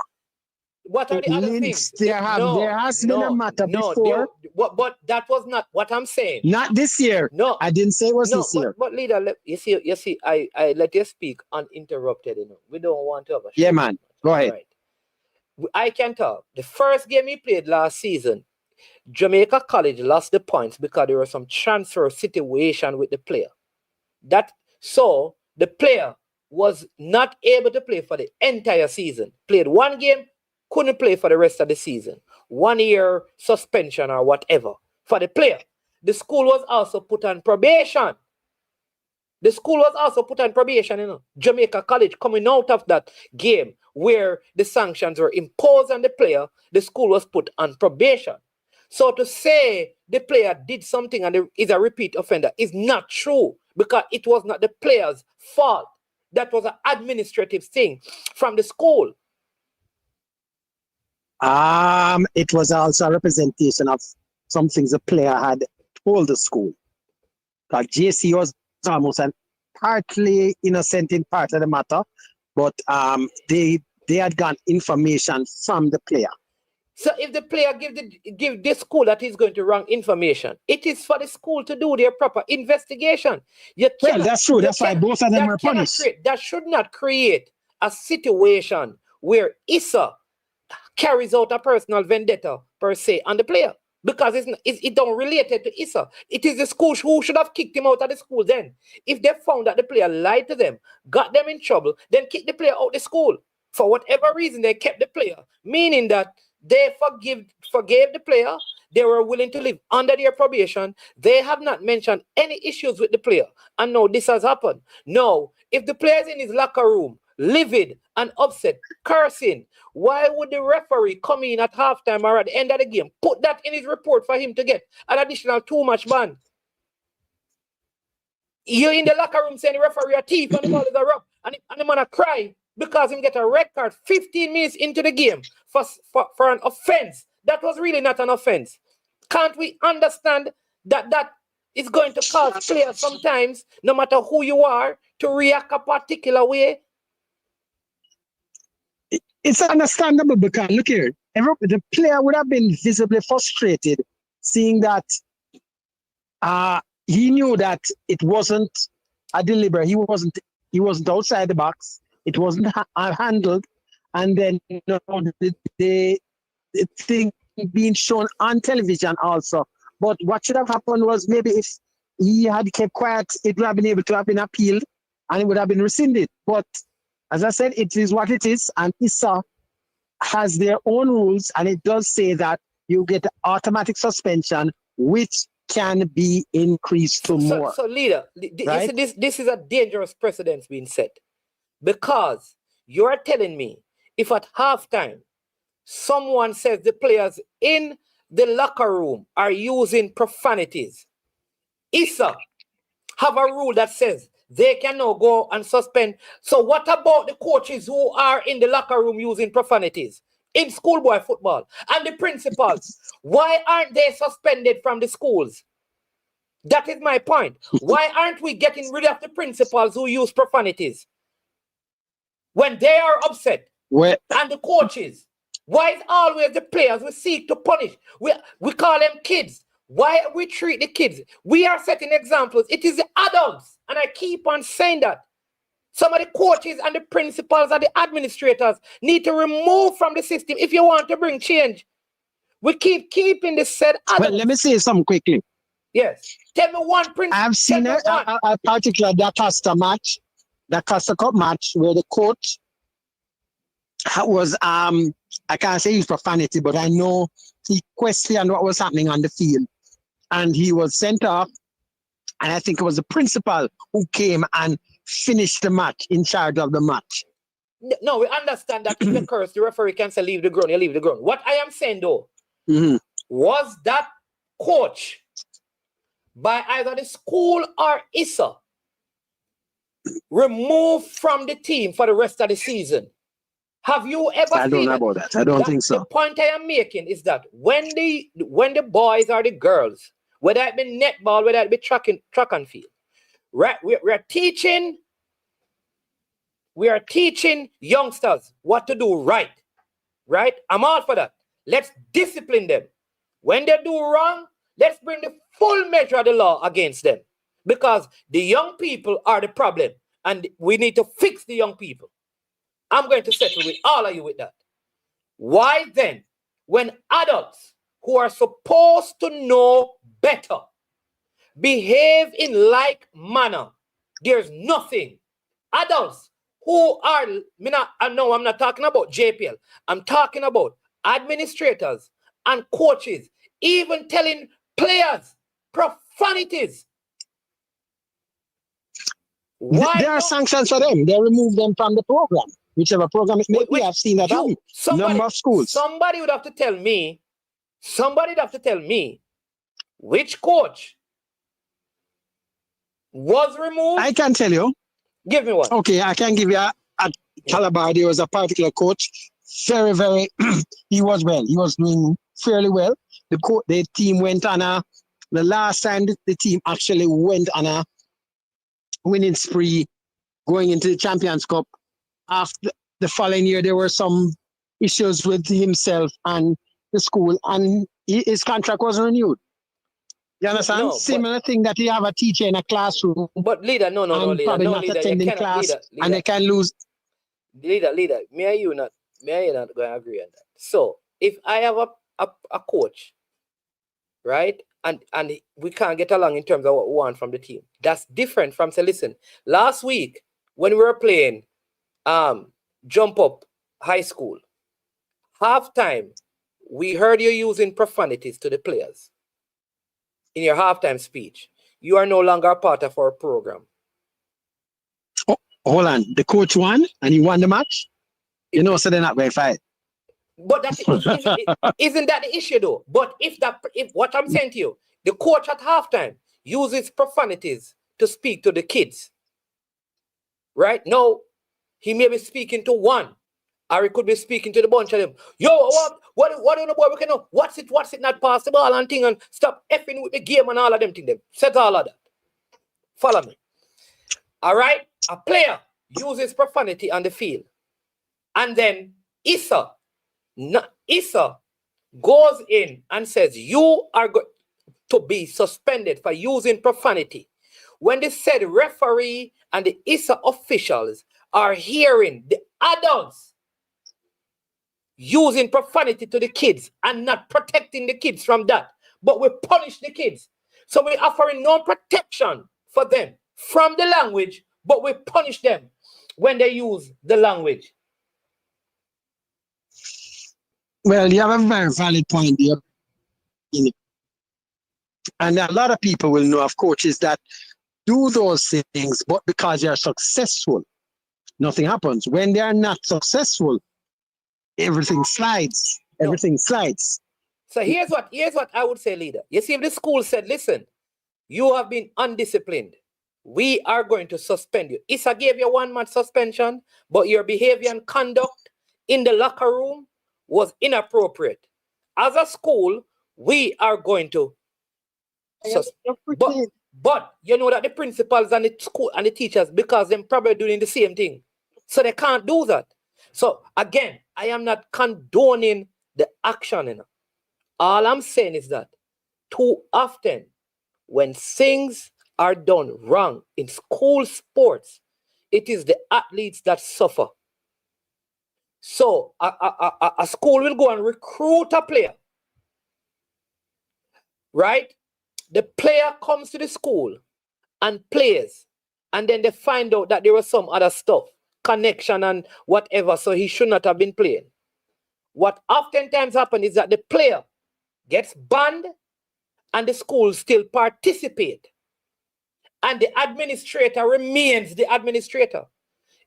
What are the other things? There has been a matter before. But that was not what I'm saying. Not this year. No. I didn't say it was this year. But leader, you see, I let you speak uninterrupted, We don't want to have a yeah, man. Go ahead. Right. I can talk. The first game he played last season, Jamaica College lost the points because there was some transfer situation with the player. So the player was not able to play for the entire season. Played one game, couldn't play for the rest of the season. 1 year suspension or whatever for the player. The school was also put on probation. Jamaica College coming out of that game where the sanctions were imposed on the player, the school was put on probation. So to say the player did something and is a repeat offender is not true because it was not the player's fault. That was an administrative thing from the school. It was also a representation of some things the player had told the school. Like JC was almost an partly innocent in part of the matter, but they had gotten information from the player. So if the player give the school that he's going to wrong information, it is for the school to do their proper investigation. Well, that's true. That's why both of them were punished. That should not create a situation where ISSA carries out a personal vendetta per se on the player because it don't relate to ISSA. It is the school who should have kicked him out of the school then. If they found that the player lied to them, got them in trouble, then kick the player out of the school. For whatever reason, they kept the player, meaning that they forgave the player. They were willing to live under their probation. They have not mentioned any issues with the player. And now this has happened. Now, if the player is in his locker room, livid and upset, cursing, why would the referee come in at halftime or at the end of the game, put that in his report for him to get an additional 2-match ban? You're in the locker room saying the referee a thief and the ball is a rough, and the man a cry because him get a red card 15 minutes into the game for an offense. That was really not an offense. Can't we understand that is going to cause players sometimes, no matter who you are, to react a particular way? It's understandable because, look here, the player would have been visibly frustrated seeing that he knew that it wasn't a deliberate, he wasn't outside the box, it wasn't handled, and then the thing being shown on television also. But what should have happened was maybe if he had kept quiet, it would have been able to have been appealed and it would have been rescinded. But as I said, it is what it is, and ISSA has their own rules, and it does say that you get automatic suspension, which can be increased to more. So leader, right? this is a dangerous precedent being set, because you're telling me if at halftime someone says the players in the locker room are using profanities, ISSA have a rule that says they can now go and suspend. So what about the coaches who are in the locker room using profanities? in schoolboy football. And the principals, why aren't they suspended from the schools? That is my point. Why aren't we getting rid of the principals who use profanities when they are upset? And the coaches? Why is always the players we seek to punish? We call them kids. Why we treat the kids? We are setting examples. It is the adults. And I keep on saying that. Some of the coaches and the principals and the administrators need to remove from the system if you want to bring change. We keep keeping the said adults. Well, let me say something quickly. Yes. Tell me one principle. I've seen a particular that Costa match, that Costa Cup match, where the coach was, I can't say he's profanity, but I know he questioned what was happening on the field. And he was sent off. And I think it was the principal who came and finished the match, in charge of the match. No, we understand that if you curse, the referee can say leave the ground, you leave the ground. What I am saying though, was that coach by either the school or ISSA removed from the team for the rest of the season? Have you ever I don't know about that. I don't think so. The point I am making is that when the boys or the girls, whether it be netball, whether it be track and field, right? We are teaching youngsters what to do right? I'm all for that. Let's discipline them. When they do wrong, let's bring the full measure of the law against them. Because the young people are the problem. And we need to fix the young people. I'm going to settle with all of you with that. Why then, when adults who are supposed to know better behave in like manner, there's nothing. Adults who are, I'm not talking about JPL. I'm talking about administrators and coaches, even telling players profanities. Why there are sanctions for them. They remove them from the program. Whichever program it may be, I've seen that happen. Number of schools. Somebody would have to tell me, which coach was removed. I can tell you. Give me one. Okay, I can give you a Calabar. There was a particular coach. Very, very, he was well. He was doing fairly well. The team went on the last time the team actually went on a winning spree going into the Champions Cup. After the following year, there were some issues with himself and the school, and his contract wasn't renewed. You understand? No, Similar thing that you have a teacher in a classroom. But leader, no, leader, probably no, not leader, attending cannot, class, leader, and they can lose. Leader, may I you not going to agree on that? So if I have a coach, right, and we can't get along in terms of what we want from the team, that's different from say, listen, last week when we were playing Jump Up High School, halftime, we heard you using profanities to the players in your halftime speech. You are no longer a part of our program. Oh, hold on. The coach won and he won the match? You know, so they're not going to fight. But isn't that the issue though? But if what I'm saying to you, the coach at halftime uses profanities to speak to the kids, right? No, he may be speaking to one, or he could be speaking to the bunch of them. Yo, what on the boy we can know? What's it not pass the ball and thing and stop effing with the game and all of them thing them. Set all of that. Follow me. All right? A player uses profanity on the field. And then ISSA goes in and says, you are going to be suspended for using profanity. When the said referee and the ISSA officials are hearing the adults using profanity to the kids and not protecting the kids from that, but we punish the kids. So we're offering no protection for them from the language, but we punish them when they use the language. Well, you have a very valid point there. And a lot of people will know of coaches that do those things, but because they are successful, nothing happens. When they are not successful, everything slides. Everything slides. So here's what I would say, leader. You see, if the school said, listen, you have been undisciplined, we are going to suspend you. ISSA gave you 1 month suspension, but your behavior and conduct in the locker room was inappropriate. As a school, we are going to but you know that the principals and the school and the teachers, because they're probably doing the same thing. So they can't do that. So again, I am not condoning the action. You know. All I'm saying is that too often when things are done wrong in school sports, it is the athletes that suffer. So a school will go and recruit a player, right? The player comes to the school and plays, and then they find out that there was some other stuff, connection and whatever, so he should not have been playing. What oftentimes happens is that the player gets banned and the school still participate. And the administrator remains the administrator.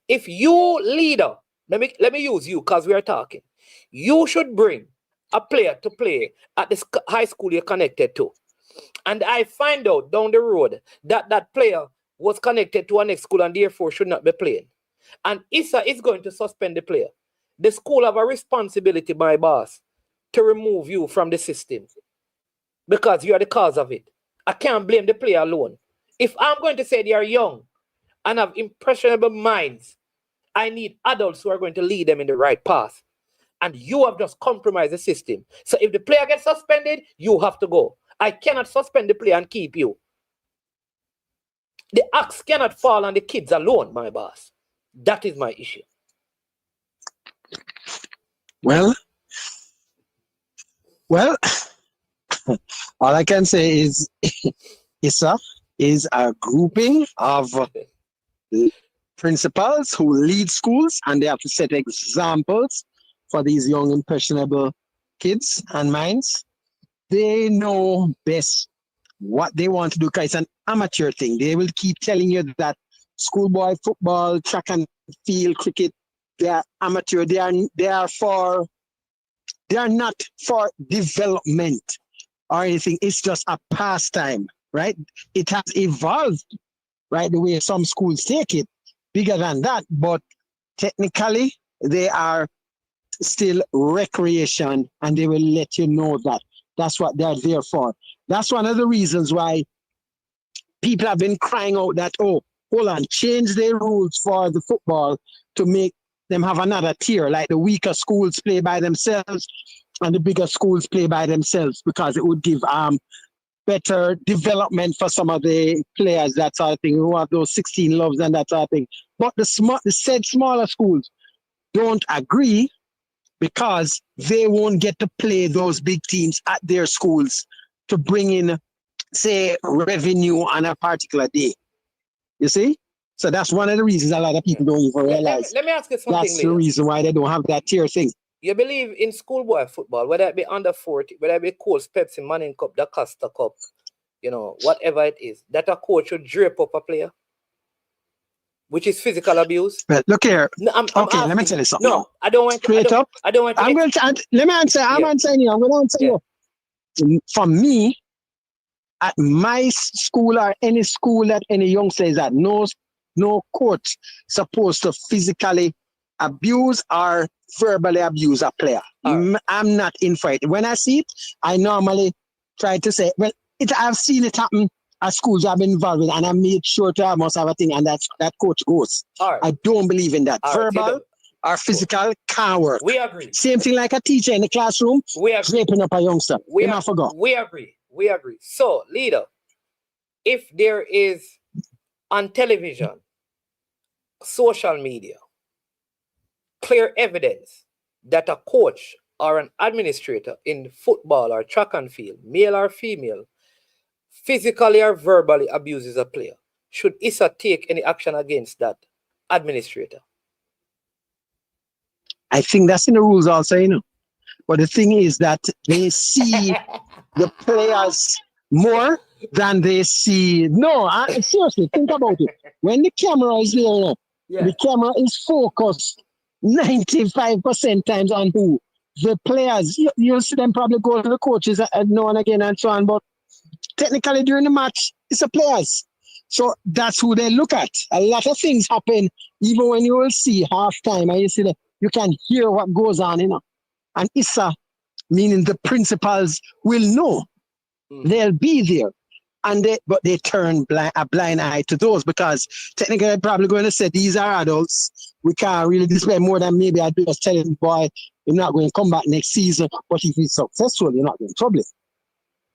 If you leader, let me use you because we are talking. You should bring a player to play at the high school you're connected to. And I find out down the road that that player was connected to a next school and therefore should not be playing. And ISSA is going to suspend the player. The school have a responsibility, my boss, to remove you from the system because you are the cause of it. I can't blame the player alone. If I'm going to say they are young and have impressionable minds, I need adults who are going to lead them in the right path. And you have just compromised the system. So if the player gets suspended, you have to go. I cannot suspend the player and keep you. The axe cannot fall on the kids alone, my boss. That is my issue. Well, all I can say is ISSA is a grouping of principals who lead schools, and they have to set examples for these young, impressionable kids and minds. They know best what they want to do because it's an amateur thing. They will keep telling you that schoolboy football, track and field, cricket, they are amateur. They are not for development or anything. It's just a pastime, right? It has evolved, right? The way some schools take it, bigger than that, but technically they are still recreation, and they will let you know that. That's what they're there for. That's one of the reasons why people have been crying out that, oh, hold on, change the rules for the football to make them have another tier, like the weaker schools play by themselves and the bigger schools play by themselves, because it would give better development for some of the players, that sort of thing, who have those 16 loves and that sort of thing. But the said smaller schools don't agree because they won't get to play those big teams at their schools to bring in, say, revenue on a particular day. You see? So that's one of the reasons a lot of people don't even realize. Let me ask you something. That's the reason why they don't have that tier thing. You believe in schoolboy football, whether it be under 40, whether it be Coles, Pepsi, Manning Cup, the Costa Cup, you know, whatever it is, that a coach should drape up a player, which is physical abuse? But look here. No, okay, let me tell you something. No, I don't want to. Straight up. I don't want to. I'm going to let me answer. I'm answering you. I'm going to answer you. For me, at my school or any school that any youngster is at, no coach supposed to physically abuse or verbally abuse a player. Right. I'm not in for it. When I see it, I normally try to say, well, I've seen it happen at schools I've been involved in, and I made sure to almost have a thing, and that coach goes. Right. I don't believe in that. Verbal or physical can't work. We agree. Same thing like a teacher in the classroom, raping up a youngster. We agree. So, leader, if there is on television, social media, clear evidence that a coach or an administrator in football or track and field, male or female, physically or verbally abuses a player, should ISSA take any action against that administrator? I think that's in the rules also, you know. But the thing is that they see the players more than they see. No, seriously, think about it. When the camera is there, the camera is focused 95% times on who? The players. You'll see them probably go to the coaches now and again and so on, but technically during the match, it's the players. So that's who they look at. A lot of things happen, even when you will see halftime and you see that you can hear what goes on, you know. And ISSA, meaning the principals, will know. They'll be there. But they turn a blind eye to those because technically they're probably going to say these are adults. We can't really display more than maybe I do just telling the boy, you're not going to come back next season, but if he's successful, you're not going to trouble it.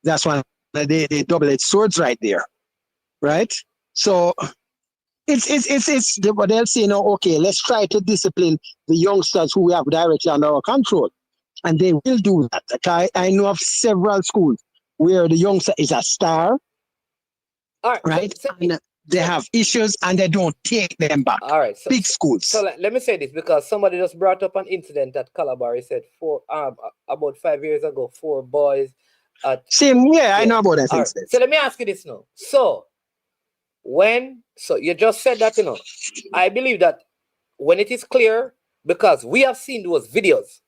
That's why they double-edged swords right there. Right? So it's what they'll say, okay, let's try to discipline the youngsters who we have directly under our control. And they will do that. Okay? I know of several schools where the youngster is a star. All right, right? And they have issues and they don't take them back. All right. Big schools. So let me say this because somebody just brought up an incident at Calabar. He said about 5 years ago, 4 boys at I know about that incident. Right. So let me ask you this now. So you just said that, I believe that when it is clear, because we have seen those videos,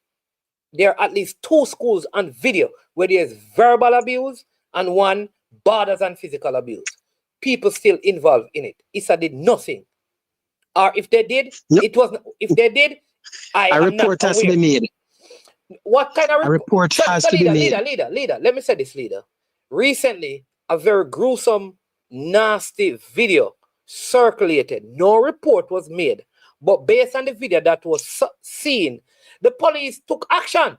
there are at least 2 schools on video where there's verbal abuse and 1 borders on physical abuse. People still involved in it. ISSA did nothing. Or if they did, it was. If they did, a report has to be made. What kind of report has to be made? Leader. Let me say this, leader. Recently, a very gruesome, nasty video circulated. No report was made, but based on the video that was seen, the police took action.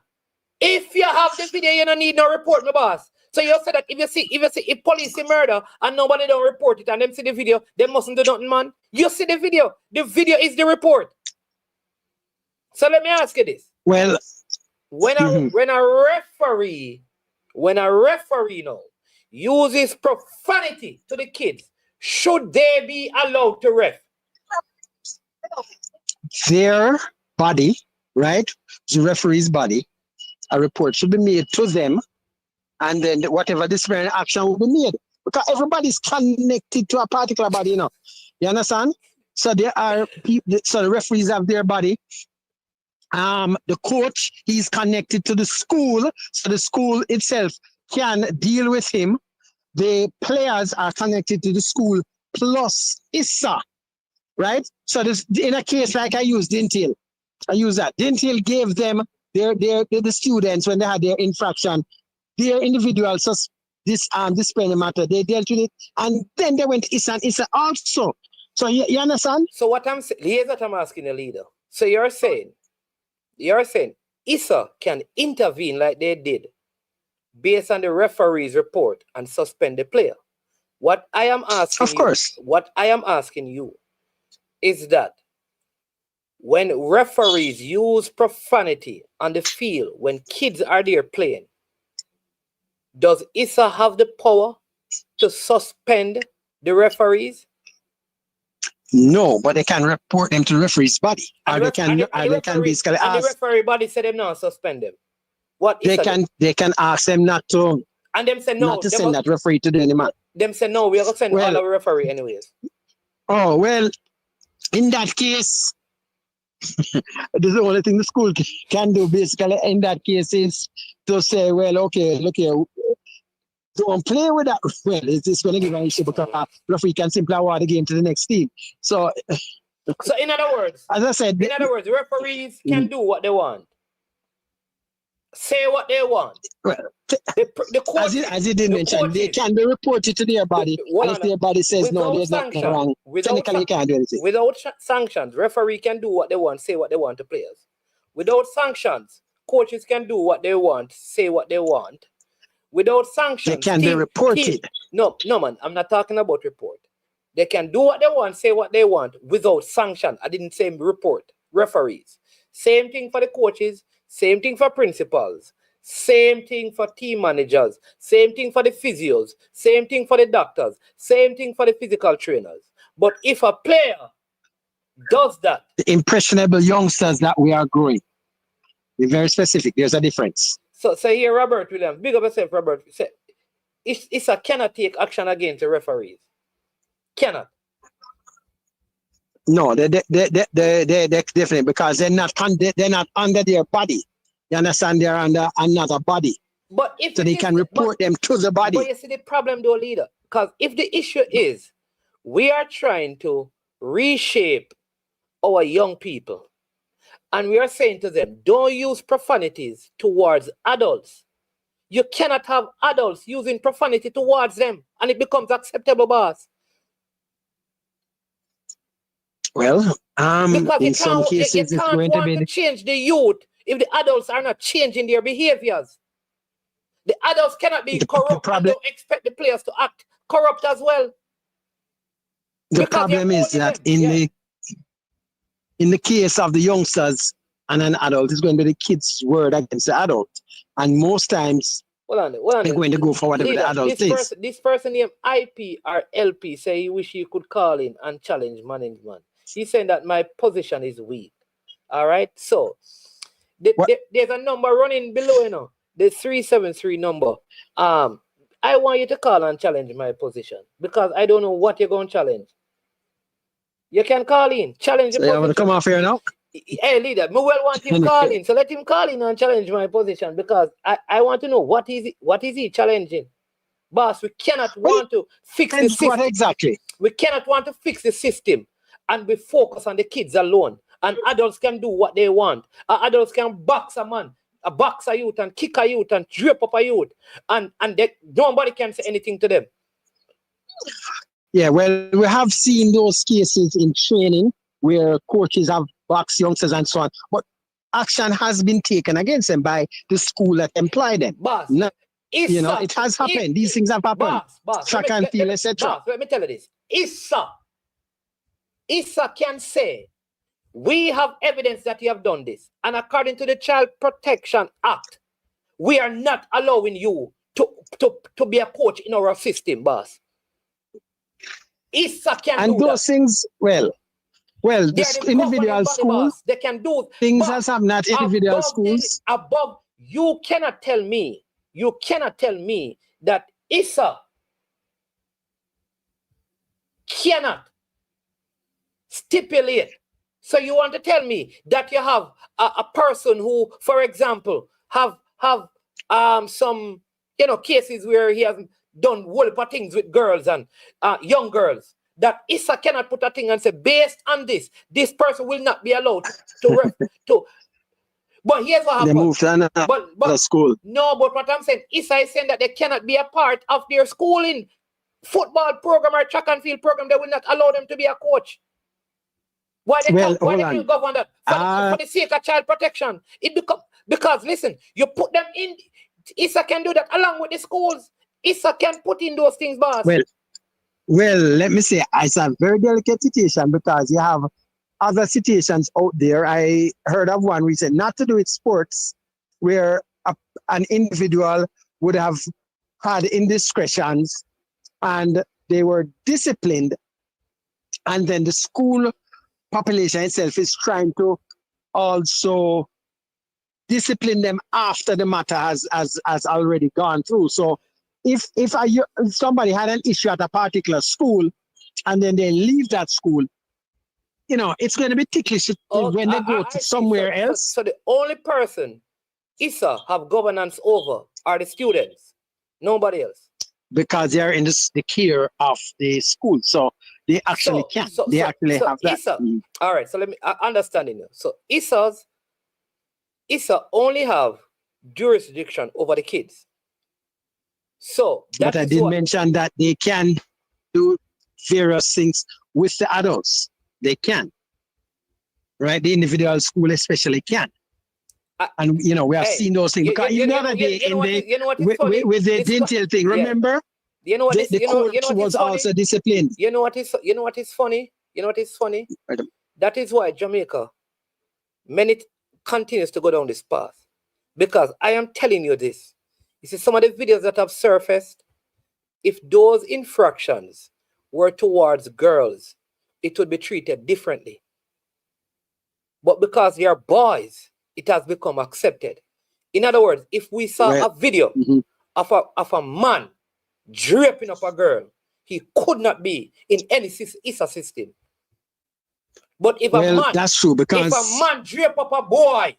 If you have the video, you don't need no report, my boss. So you said that if police see murder and nobody don't report it and them see the video, they mustn't do nothing, man. You see the video. The video is the report. So let me ask you this. Well, when a referee now uses profanity to the kids, should they be allowed to ref? Their body, right? The referee's body, a report should be made to them. And then whatever disciplinary action will be made. Because everybody's connected to a particular body, You understand? So there are people, so the referees have their body. The coach, he's connected to the school. So the school itself can deal with him. The players are connected to the school plus ISSA. Right? So this, in a case like I use Dintil, Dintil gave them the students when they had their infraction. Their individual disciplinary matter, they dealt with it, and then they went to ISSA also. So you understand? So what I'm saying, here's what I'm asking the leader. So you're saying ISSA can intervene like they did based on the referee's report and suspend the player. What I am asking you is that when referees use profanity on the field, when kids are there playing, does ISSA have the power to suspend the referees? No, but they can report them to the referee's body. Or they can basically ask. And the referee body said them not suspend them. What they can ask them not to. And them say no. Not to send that referee to do any man. Them say no, we are going to send all our referee anyways. Oh, well, in that case, the only thing the school can do basically in that case is to say, well, okay, look here, don't play with that. Well, it's going to give an issue because referee can simply award the game to the next team. So in other words, as I said, referees can do what they want, say what they want. Well, the coach, as you did mention, they can be reported to their body. And if their body says no, there's nothing wrong. Technically, you can't do anything. Without sanctions, referee can do what they want, say what they want to players. Without sanctions, coaches can do what they want, say what they want. Without sanctions, they can be reported. No, man, I'm not talking about report. They can do what they want, say what they want without sanction. I didn't say report. Referees. Same thing for the coaches, same thing for principals, same thing for team managers, same thing for the physios, same thing for the doctors, same thing for the physical trainers. But if a player does that, the impressionable youngsters that we are growing, be very specific. There's a difference. So here, Robert Williams, big up yourself, Robert. Say, ISSA cannot take action against the referees. Cannot. No, they definitely, because they're not under their body. You understand? They're under another body. But if so they can report them to the body. But you see the problem, though, leader, because if the issue is we are trying to reshape our young people, And we are saying to them, don't use profanities towards adults. You cannot have adults using profanity towards them, and it becomes acceptable, boss. Well, Because in some cases, you it's can't going to want be to change the youth if the adults are not changing their behaviors. The adults cannot be corrupt and don't expect the players to act corrupt as well. The problem is that in the case of the youngsters and an adult, it's going to be the kid's word against the adult. And most times, they're going to go for whatever the adult is. This person named IP or LP say he wish he could call in and challenge management. He's saying that my position is weak. All right. So there's a number running below, you know, the 373 number. I want you to call and challenge my position because I don't know what you're going to challenge. You can call in, challenge the position. You want to come off here now? Hey, leader, me well want him calling, so let him call in and challenge my position because I want to know what is he challenging. Boss, we cannot want to fix the system. What exactly? We cannot want to fix the system and we focus on the kids alone. And adults can do what they want. Adults can box a man, box a youth and kick a youth and drape up a youth. And nobody can say anything to them. Yeah, well, we have seen those cases in training where coaches have boxed youngsters and so on. But action has been taken against them by the school that employed them. Boss, you know, it has happened. These things have happened. Track and field, etc. Let me tell you this. ISSA can say, we have evidence that you have done this. And according to the Child Protection Act, we are not allowing you to be a coach in our system, boss. ISSA can and do those that. Things, well, the individual schools, they can do things as have not individual schools. Above, you cannot tell me that ISSA cannot stipulate. So you want to tell me that you have a person who, for example, have some cases where he has done whole heap of things with girls and young girls, that ISSA cannot put a thing and say, based on this person will not be allowed to. But here's what happened. They moved to another school. No, but what I'm saying, ISSA is saying that they cannot be a part of their schooling football program or track and field program. They will not allow them to be a coach. Why they feel govern that? For the sake of child protection. Because listen, you put them in. ISSA can do that along with the schools. ISSA can put in those things, boss. Well, let me say, it's a very delicate situation because you have other situations out there. I heard of one recent, not to do with sports, where an individual would have had indiscretions and they were disciplined, and then the school population itself is trying to also discipline them after the matter has already gone through. So if somebody had an issue at a particular school and then they leave that school, it's going to be ticklish when they go to somewhere else. So the only person ISSA have governance over are the students, nobody else. Because they are in the care of the school, so they actually have that. ISSA, all right, so let me understand it now. So ISSA only have jurisdiction over the kids. So but I did mention that they can do various things with the adults. They can, right? The individual school especially can. And we have seen those things because the other day with the dental thing, remember? You know what the coach was also disciplined. You know what is funny? That is why Jamaica continues to go down this path. Because I am telling you this. You see some of the videos that have surfaced, if those infractions were towards girls, it would be treated differently. But because they are boys, it has become accepted. In other words, if we saw a video of a man draping up a girl, he could not be in any ISSA system. But if that's true, because if a man drape up a boy,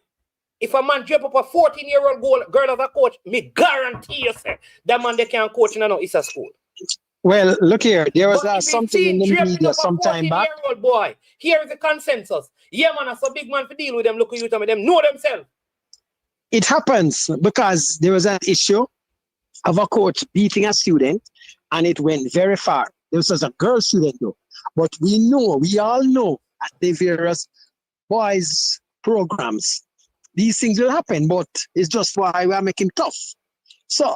if a man drape up a 14-year-old girl as a coach, me guarantee you, sir, that man they can't coach in no ISSA school. Well, look here. There was But if it's something in seen the draping media up a some time back. 14-year-old boy, here is the consensus. Yeah, man, that's a big man to deal with them. Look at you, tell me them know themselves. It happens because there was an issue of a coach beating a student, and it went very far. This was a girl student, though. But we all know at the various boys' programs, these things will happen, but it's just why we are making tough. So,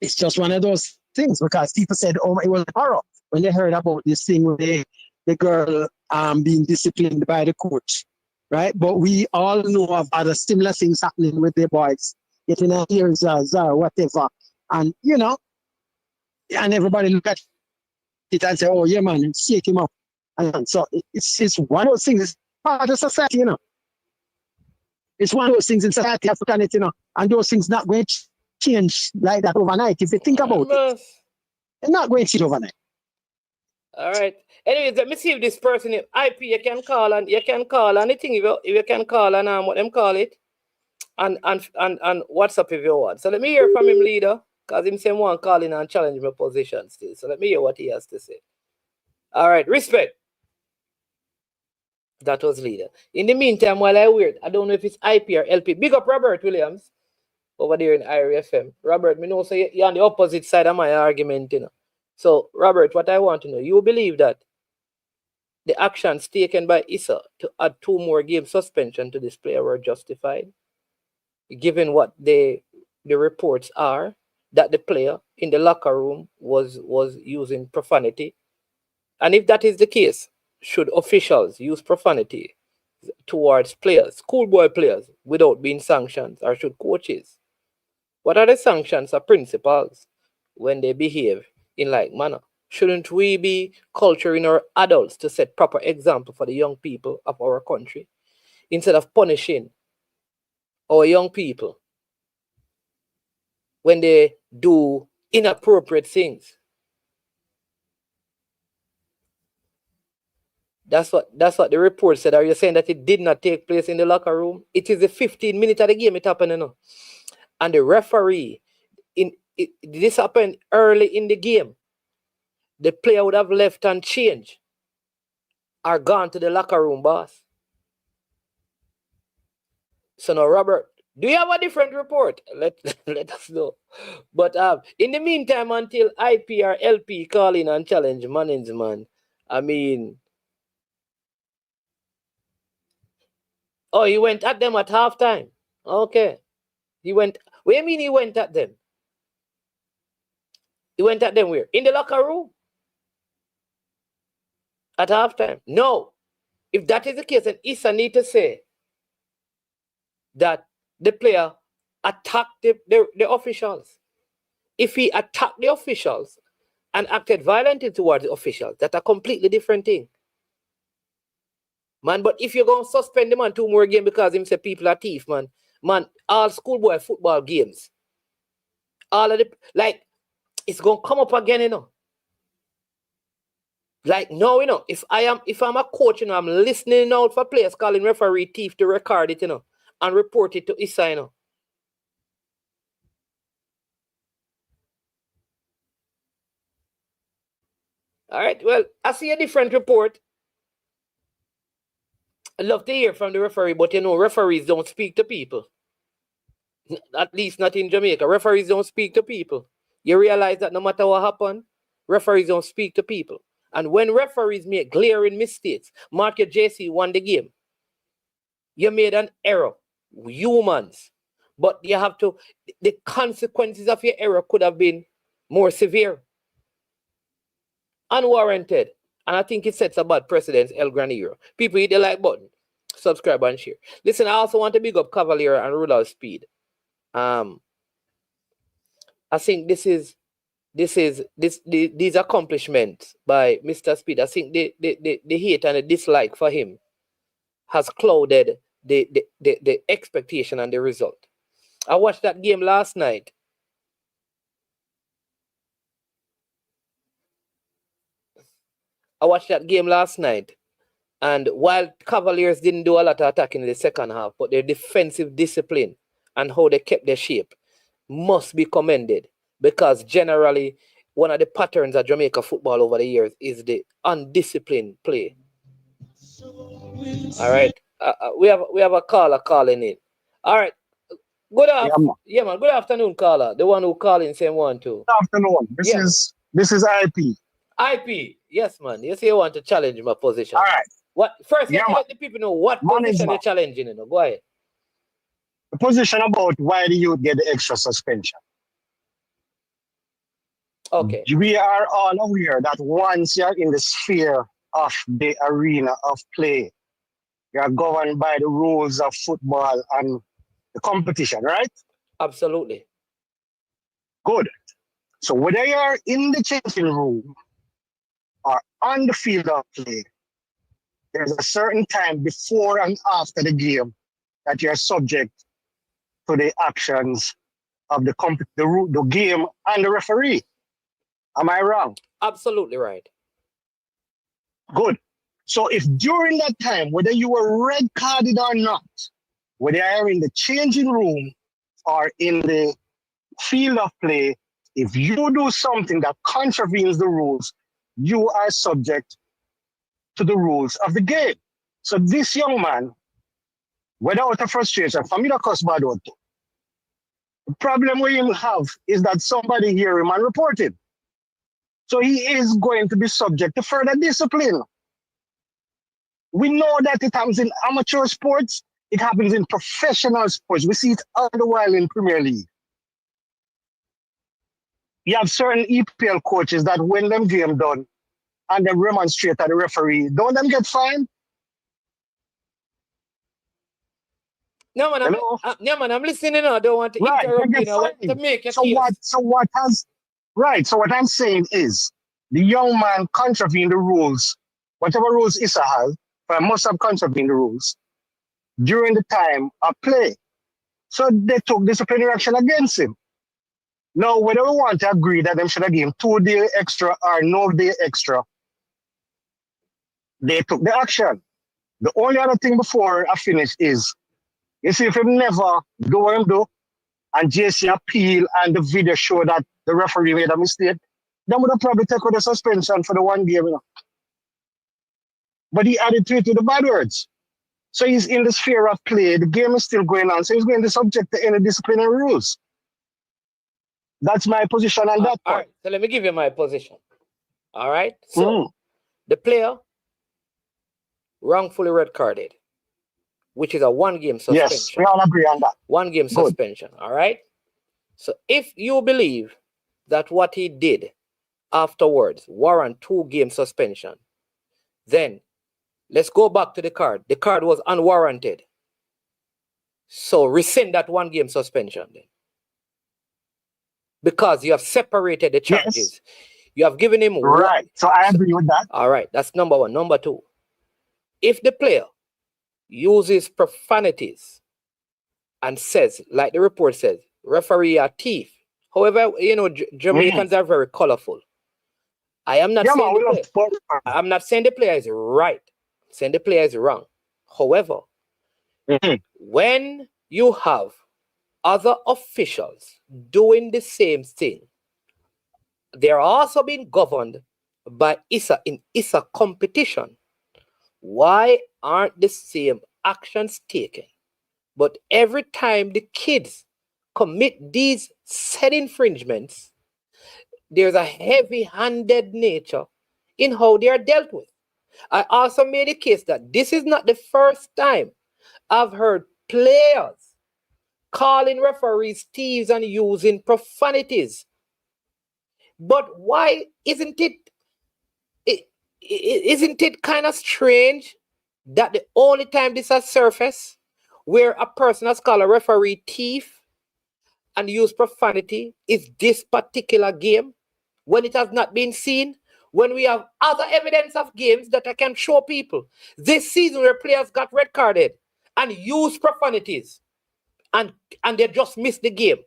it's just one of those things because people said, oh, it was horror when they heard about this thing with the girl being disciplined by the coach, right? But we all know of other similar things happening with the boys, getting a ears or whatever. And, and everybody look at it and say, oh, yeah, man, shake him up. And so it's one of those things, it's part of society, It's one of those things in society, African, and those things not going to change like that overnight. If you think about it, it's not going to change overnight. All right. Anyways, let me see if this person IP you can call anything if you can call and what them call it, and WhatsApp if you want. So let me hear from him, leader, because him saying one calling and challenge my position still. So let me hear what he has to say. All right, respect. That was leader. In the meantime, while I wait, I don't know if it's IP or LP. Big up Robert Williams over there in IRA FM. Robert, me know so you're on the opposite side of my argument, So, Robert, what I want to know, you believe that the actions taken by ISSA to add 2 more game suspension to this player were justified, given what the reports are, that the player in the locker room was using profanity? And if that is the case, should officials use profanity towards players, schoolboy players, without being sanctioned, or should coaches? What are the sanctions or principles when they behave in like manner? Shouldn't we be culturing our adults to set proper example for the young people of our country instead of punishing our young people when they do inappropriate things? That's what the report said. Are you saying that it did not take place in the locker room? It is the 15 minutes of the game it happened, And the referee, this happened early in the game. The player would have left and changed or gone to the locker room, boss. So now, Robert, do you have a different report? Let us know. But in the meantime, until IP or LP call in and challenge management, I mean, oh, he went at them at halftime. Okay. What do you mean he went at them? He went at them where? In the locker room? At halftime? No. If that is the case, then ISSA need to say that the player attacked the officials. If he attacked the officials and acted violently towards the officials, that's a completely different thing. Man, but if you're going to suspend the man 2 more games because him say people are thief, man, all schoolboy football games, all of the, like, it's going to come up again, Like, no, if I'm a coach, I'm listening out for players calling referee thief to record it, and report it to ISSA, All right, well, I see a different report. I'd love to hear from the referee, but referees don't speak to people. At least not in Jamaica. Referees don't speak to people. You realize that no matter what happened, referees don't speak to people. And when referees make glaring mistakes, Market JC won the game. You made an error. Humans. But you have to, the consequences of your error could have been more severe. Unwarranted. And I think it sets a bad precedence, El Granero. People hit the like button, subscribe and share. Listen, I also want to big up Cavalier and Speid. I think these accomplishments by Mr. Speid, I think the hate and the dislike for him has clouded the expectation and the result. I watched that game last night. And while Cavaliers didn't do a lot of attacking in the second half, but their defensive discipline and how they kept their shape must be commended. because generally one of the patterns of Jamaica football over the years is the undisciplined play. All right, we have a caller calling in. All right, good man. Good afternoon, caller. The one who called in same one too. Good afternoon. This is IP. IP, yes, man. You say you want to challenge my position. All right. What first? Let the people know what position you're challenging. Go ahead. The position about why the youth get the extra suspension. Okay. We are all aware that once you're in the sphere of the arena of play, you're governed by the rules of football and the competition, right? Absolutely. Good. So whether you're in the changing room or on the field of play, there's a certain time before and after the game that you're subject to the actions of the game and the referee. Am I wrong? Absolutely right. Good. So if during that time, whether you were red carded or not, whether you're in the changing room or in the field of play, if you do something that contravenes the rules, you are subject to the rules of the game. So this young man, whether out of frustration, for me, that costs bad out. The problem we have is that somebody hear him and report it. So he is going to be subject to further discipline. We know that it happens in amateur sports. It happens in professional sports. We see it all the while in Premier League. You have certain EPL coaches that when them game done and they remonstrate at the referee, don't them get fined? No, man, I'm listening. I don't want to interrupt you. I want to make a case. So what I'm saying is the young man contravened the rules, whatever rules ISSA has, but must have contravened the rules during the time of play. So they took disciplinary action against him. Now, whether we want to agree that them should have given 2 days extra or no day extra, they took the action. The only other thing before I finish is, you see, if him never do what him do, and JC appeal and the video show that the referee made a mistake, then would have probably taken the suspension for the 1 game. You know? But he added to it with the bad words. So he's in the sphere of play. The game is still going on. So he's going to be subject to any disciplinary rules. That's my position on that point. All right. So let me give you my position. All right. So the player wrongfully red carded, which is a 1 game suspension. Yes, we all agree on that. 1 game suspension. All right. So if you believe that what he did afterwards warrant 2 game suspension, then let's go back to the card. The card was unwarranted. So rescind that 1 game suspension then. Because you have separated the charges. Yes. You have given him right. So I agree with that. All right. That's number 1. Number 2, if the player uses profanities and says, like the report says, referee are thief. However, you know, Jamaicans are very colorful. I am not saying I'm not saying the player is right. I'm saying the player is wrong. However, when you have other officials doing the same thing, they're also being governed by ISSA in ISSA competition. Why aren't the same actions taken? But every time the kids commit these said infringements, there's a heavy-handed nature in how they are dealt with. I also made a case that this is not the first time I've heard players calling referees thieves and using profanities. But why isn't it kind of strange that the only time this has surfaced where a person has called a referee thief and used profanity is this particular game, when it has not been seen, when we have other evidence of games that I can show people this season where players got red carded and used profanities and they just missed the game.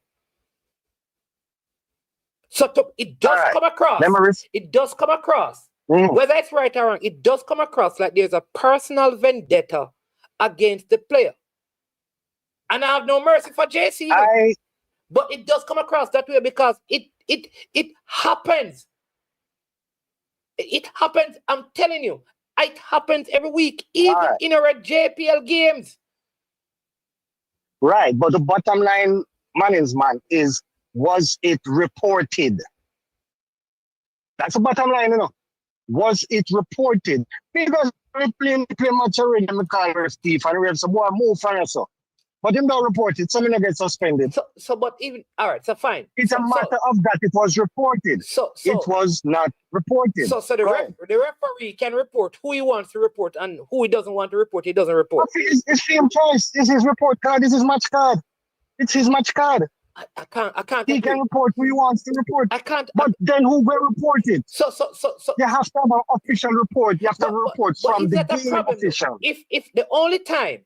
So it does come across. It does come across. Whether it's right or wrong, it does come across like there's a personal vendetta against the player. And I have no mercy for JC. But it does come across that way because it happens. It happens. I'm telling you, it happens every week, even in our JPL games. Right, but the bottom line, Mannings, man, is was it reported? That's the bottom line, you know. Was it reported? Because we play match already, and we call her Steve, and we have some more move for us. But him don't report it, so we don't get suspended. So, but even, all right, so fine. It's a matter of that it was reported. It was not reported. So the referee can report who he wants to report, and who he doesn't want to report, he doesn't report. It's same choice. This is his report card. This is match card. It's his match card. I can't. He can report who he wants to report. I can't. But then who will report it? So you have to have an official report. You have to have a report from the game official. If the only time,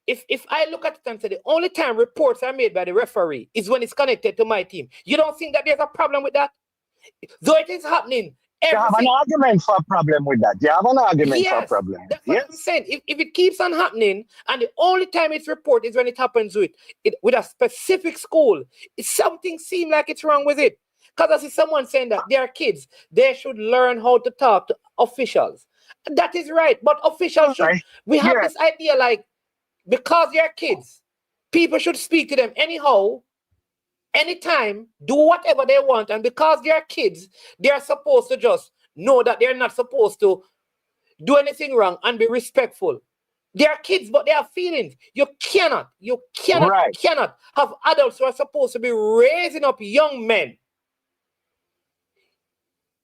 if I look at it and say the only time reports are made by the referee is when it's connected to my team, you don't think that there's a problem with that? Though it is happening. You have an argument for a problem with that. You have an argument for a problem. That's what I'm saying. If it keeps on happening, and the only time it's reported is when it happens with a specific school, something seems like it's wrong with it. Because I see someone saying that they are kids, they should learn how to talk to officials. That is right, but officials should. We have this idea like, because they are kids, people should speak to them anyhow, anytime, do whatever they want, and because they are kids, they are supposed to just know that they're not supposed to do anything wrong and be respectful. They are kids, but they have feelings. You cannot have adults who are supposed to be raising up young men,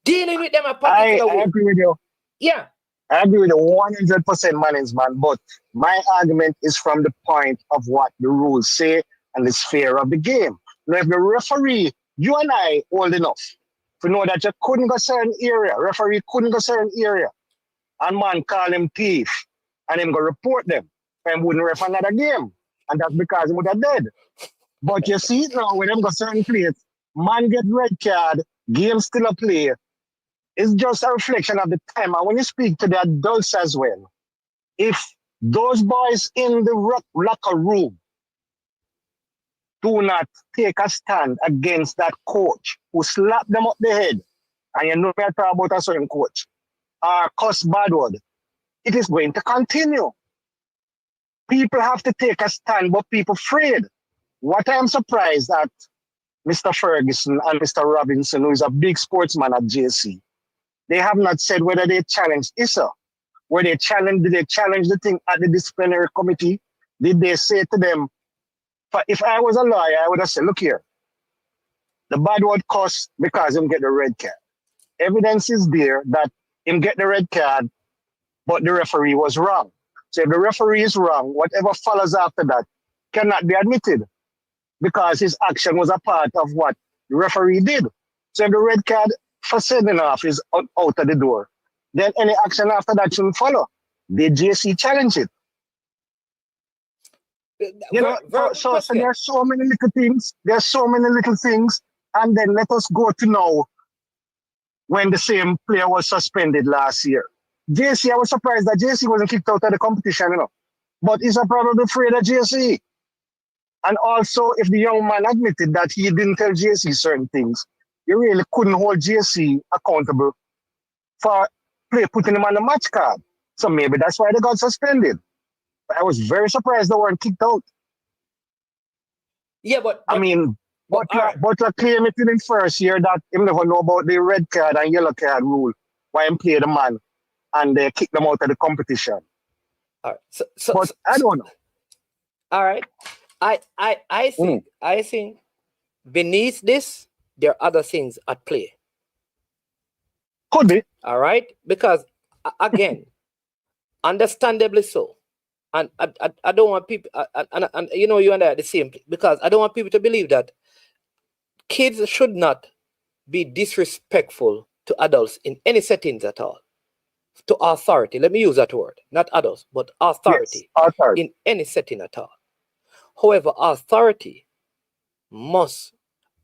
dealing with them a particular way. I agree with you. Yeah. I agree with you 100%, Mannings, man. But my argument is from the point of what the rules say and the sphere of the game. Now, if the referee, you and I old enough to know that you couldn't go certain area, referee couldn't go certain area, and man call him thief, and him go report them, and wouldn't ref another game. And that's because he would have dead. But you see it now, when them go certain place, man get red card, game still a play. It's just a reflection of the time. And when you speak to the adults as well, if those boys in the locker room do not take a stand against that coach who slapped them up the head, and you know me talk about a certain coach, or cuss bad word, it is going to continue. People have to take a stand, but people afraid. What I am surprised at Mr. Ferguson and Mr. Robinson, who is a big sportsman at JC, they have not said whether they challenged ISSA. Did they challenge the thing at the disciplinary committee? Did they say to them, if I was a lawyer, I would have said, look here, the bad word cost because him get the red card. Evidence is there that him get the red card, but the referee was wrong. So if the referee is wrong, whatever follows after that cannot be admitted because his action was a part of what the referee did. So if the red card for sending off is out of the door, then any action after that shouldn't follow. Did JC challenge it? You know, so there are so many little things. There are so many little things. And then let us go to now when the same player was suspended last year. JC, I was surprised that JC wasn't kicked out of the competition, you know. But he's probably afraid of JC. And also, if the young man admitted that he didn't tell JC certain things, you really couldn't hold JC accountable for putting him on the match card. So maybe that's why they got suspended. I was very surprised they weren't kicked out. Yeah, but I mean, Butler claimed it in his first year that he never know about the red card and yellow card rule. Why him play the man and they kick them out of the competition. All right. But I don't know. All right. I think beneath this, there are other things at play. Could be. All right? Because, again, understandably so. And I don't want people, and you know, you and I are the same, because I don't want people to believe that kids should not be disrespectful to adults in any settings at all. To authority, let me use that word, not adults, but authority, yes, authority. In any setting at all. However, authority must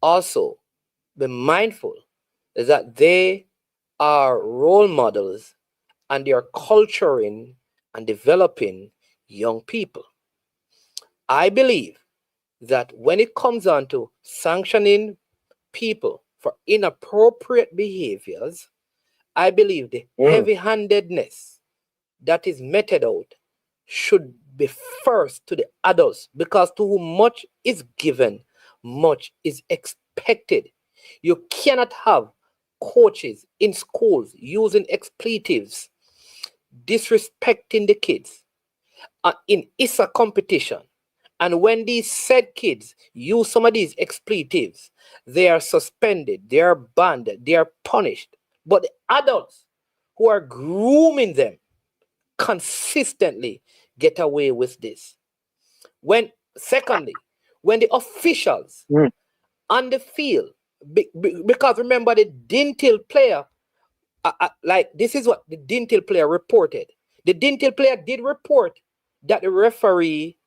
also be mindful that they are role models and they are culturing and developing young people. I believe that when it comes on to sanctioning people for inappropriate behaviors, I believe the heavy-handedness that is meted out should be first to the adults, because to whom much is given, much is expected. You cannot have coaches in schools using expletives, disrespecting the kids in ISSA competition. And when these said kids use some of these expletives, they are suspended, they are banned, they are punished. But the adults who are grooming them consistently get away with this. Secondly, when the officials on the field, because remember the Dintil player, like this is what the Dintil player reported. The Dintil player did report that the referee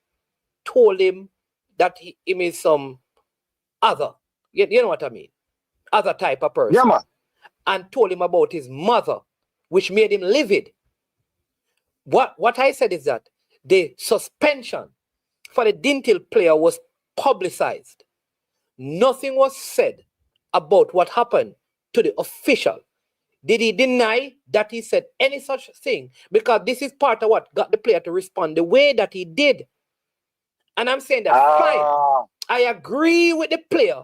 told him that he is some other, you know what I mean, other type of person. Yeah, man. And told him about his mother, which made him livid. What I said is that the suspension for the Dintil player was publicized. Nothing was said about what happened to the official. Did he deny that he said any such thing? Because this is part of what got the player to respond the way that he did. And I'm saying that fine. I agree with the player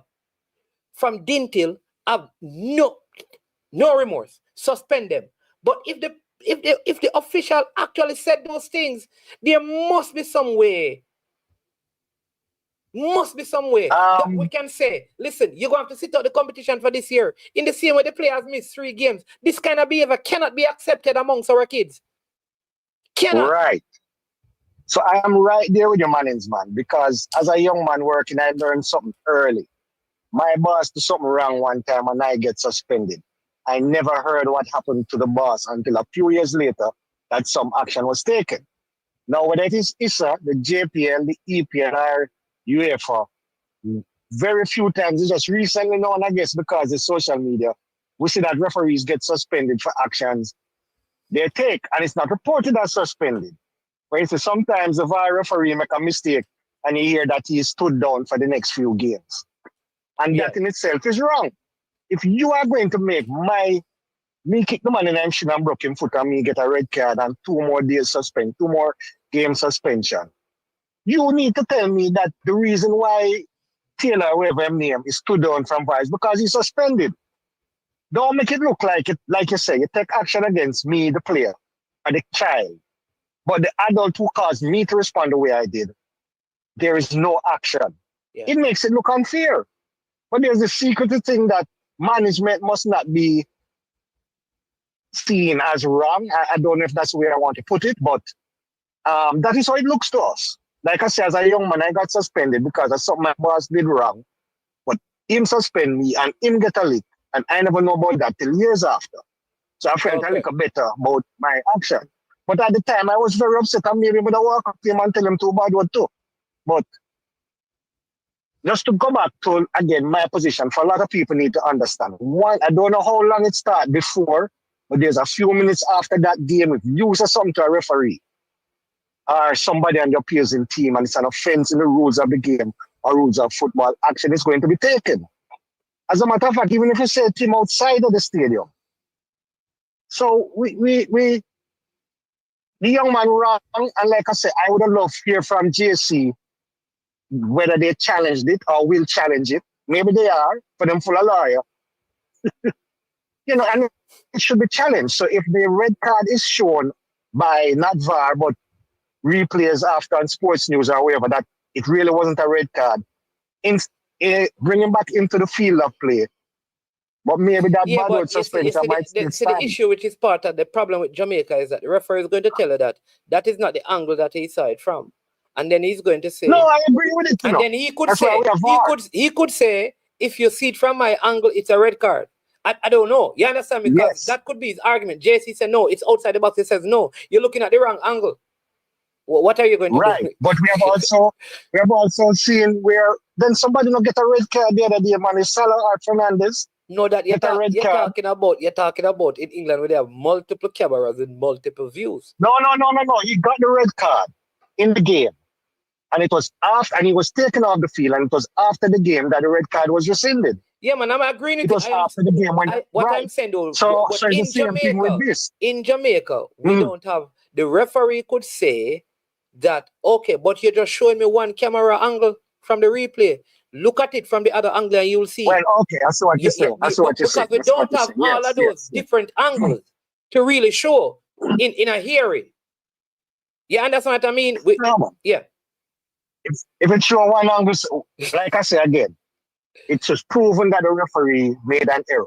from Dintil. Have no remorse. Suspend them. But if the official actually said those things, there must be some way. That we can say, listen, you're going to have to sit out the competition for this year. In the same way the players missed 3 games. This kind of behavior cannot be accepted amongst our kids. Cannot. Right. So I am right there with your manins, man, because as a young man working, I learned something early. My boss did something wrong one time and I get suspended. I never heard what happened to the boss until a few years later that some action was taken. Now, whether it is ISSA, the JPL, the EPL, or UEFA, very few times, it's just recently known, I guess, because of social media, we see that referees get suspended for actions they take, and it's not reported as suspended. For instance, sometimes the VAR referee make a mistake and you hear that he stood down for the next few games. And that in itself is wrong. If you are going to make me kick the man in the shin and broke him foot and me get a red card and 2 more days suspend, 2 more game suspension, you need to tell me that the reason why Taylor, whatever his name, is stood down from VAR is because he's suspended. Don't make it look like it, like you say, you take action against me, the player, or the child. But the adult who caused me to respond the way I did, there is no action. Yeah. It makes it look unfair. But there's a secret thing that management must not be seen as wrong. I don't know if that's the way I want to put it, but that is how it looks to us. Like I said, as a young man, I got suspended because of something my boss did wrong. But him suspend me and him get a lick, and I never know about that till years after. So I felt a little better about my action. But at the time, I was very upset and maybe would have walk up to him and tell him too bad what too. But just to go back to, again, my position, for a lot of people need to understand. One, I don't know how long it started before, but there's a few minutes after that game, if you say something to a referee or somebody on your opposing team and it's an offense in the rules of the game or rules of football, action is going to be taken. As a matter of fact, even if you say a team outside of the stadium. So the young man wrong, and like I said, I would have loved to hear from JC whether they challenged it or will challenge it. Maybe they are, for them full of lawyer. And it should be challenged. So if the red card is shown by not VAR, but replays after on sports news or whatever, that it really wasn't a red card, bring him back into the field of play. But maybe that bad word suspension might still stand. The issue which is part of the problem with Jamaica is that the referee is going to tell you that is not the angle that he saw it from. And then he's going to say... No, I agree with it. And then he could say, if you see it from my angle, it's a red card. I don't know. You understand? Because that could be his argument. JC said, no, it's outside the box. He says, no, you're looking at the wrong angle. Well, what are you going to do? Right. But we have also seen where then somebody not get a red card the other day, man. Is Salah or Fernandez? No, that you're talking about in England where they have multiple cameras and multiple views. No. He got the red card in the game. And it was after, and he was taken off the field, and it was after the game that the red card was rescinded. Yeah, man, I'm agreeing with It was after the game when what right. I'm saying though, So, but so it's the in same thing with Jamaica, this. in Jamaica, we don't have the referee could say that okay, but you're just showing me one camera angle from the replay. Look at it from the other angle and you'll see. Well, okay, I see what you're saying. I see what you're saying. Because we don't have all of those different angles to really show in a hearing. You understand what I mean? Yeah. If it's shown one angle, so, like I say again, it's just proven that the referee made an error.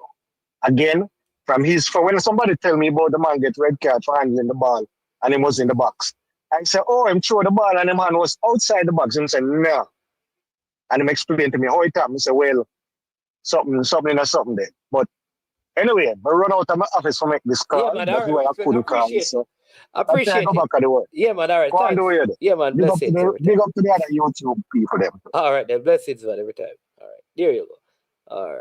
Again, for when somebody tell me about the man get red card for handling the ball and he was in the box, I say, oh, him throw the ball and the man was outside the box. And he said, no. And he explained to me how it happened. He said, well, something there. But anyway, I run out of my office to make this call. Yeah, man, that's why I couldn't call. So I appreciate it. Go back to the work. Yeah, man, all right. Go on, do it. Yeah, man, Big bless it. Big up to the other YouTube people them. All right, then bless it, man, every time. All right, there you go. All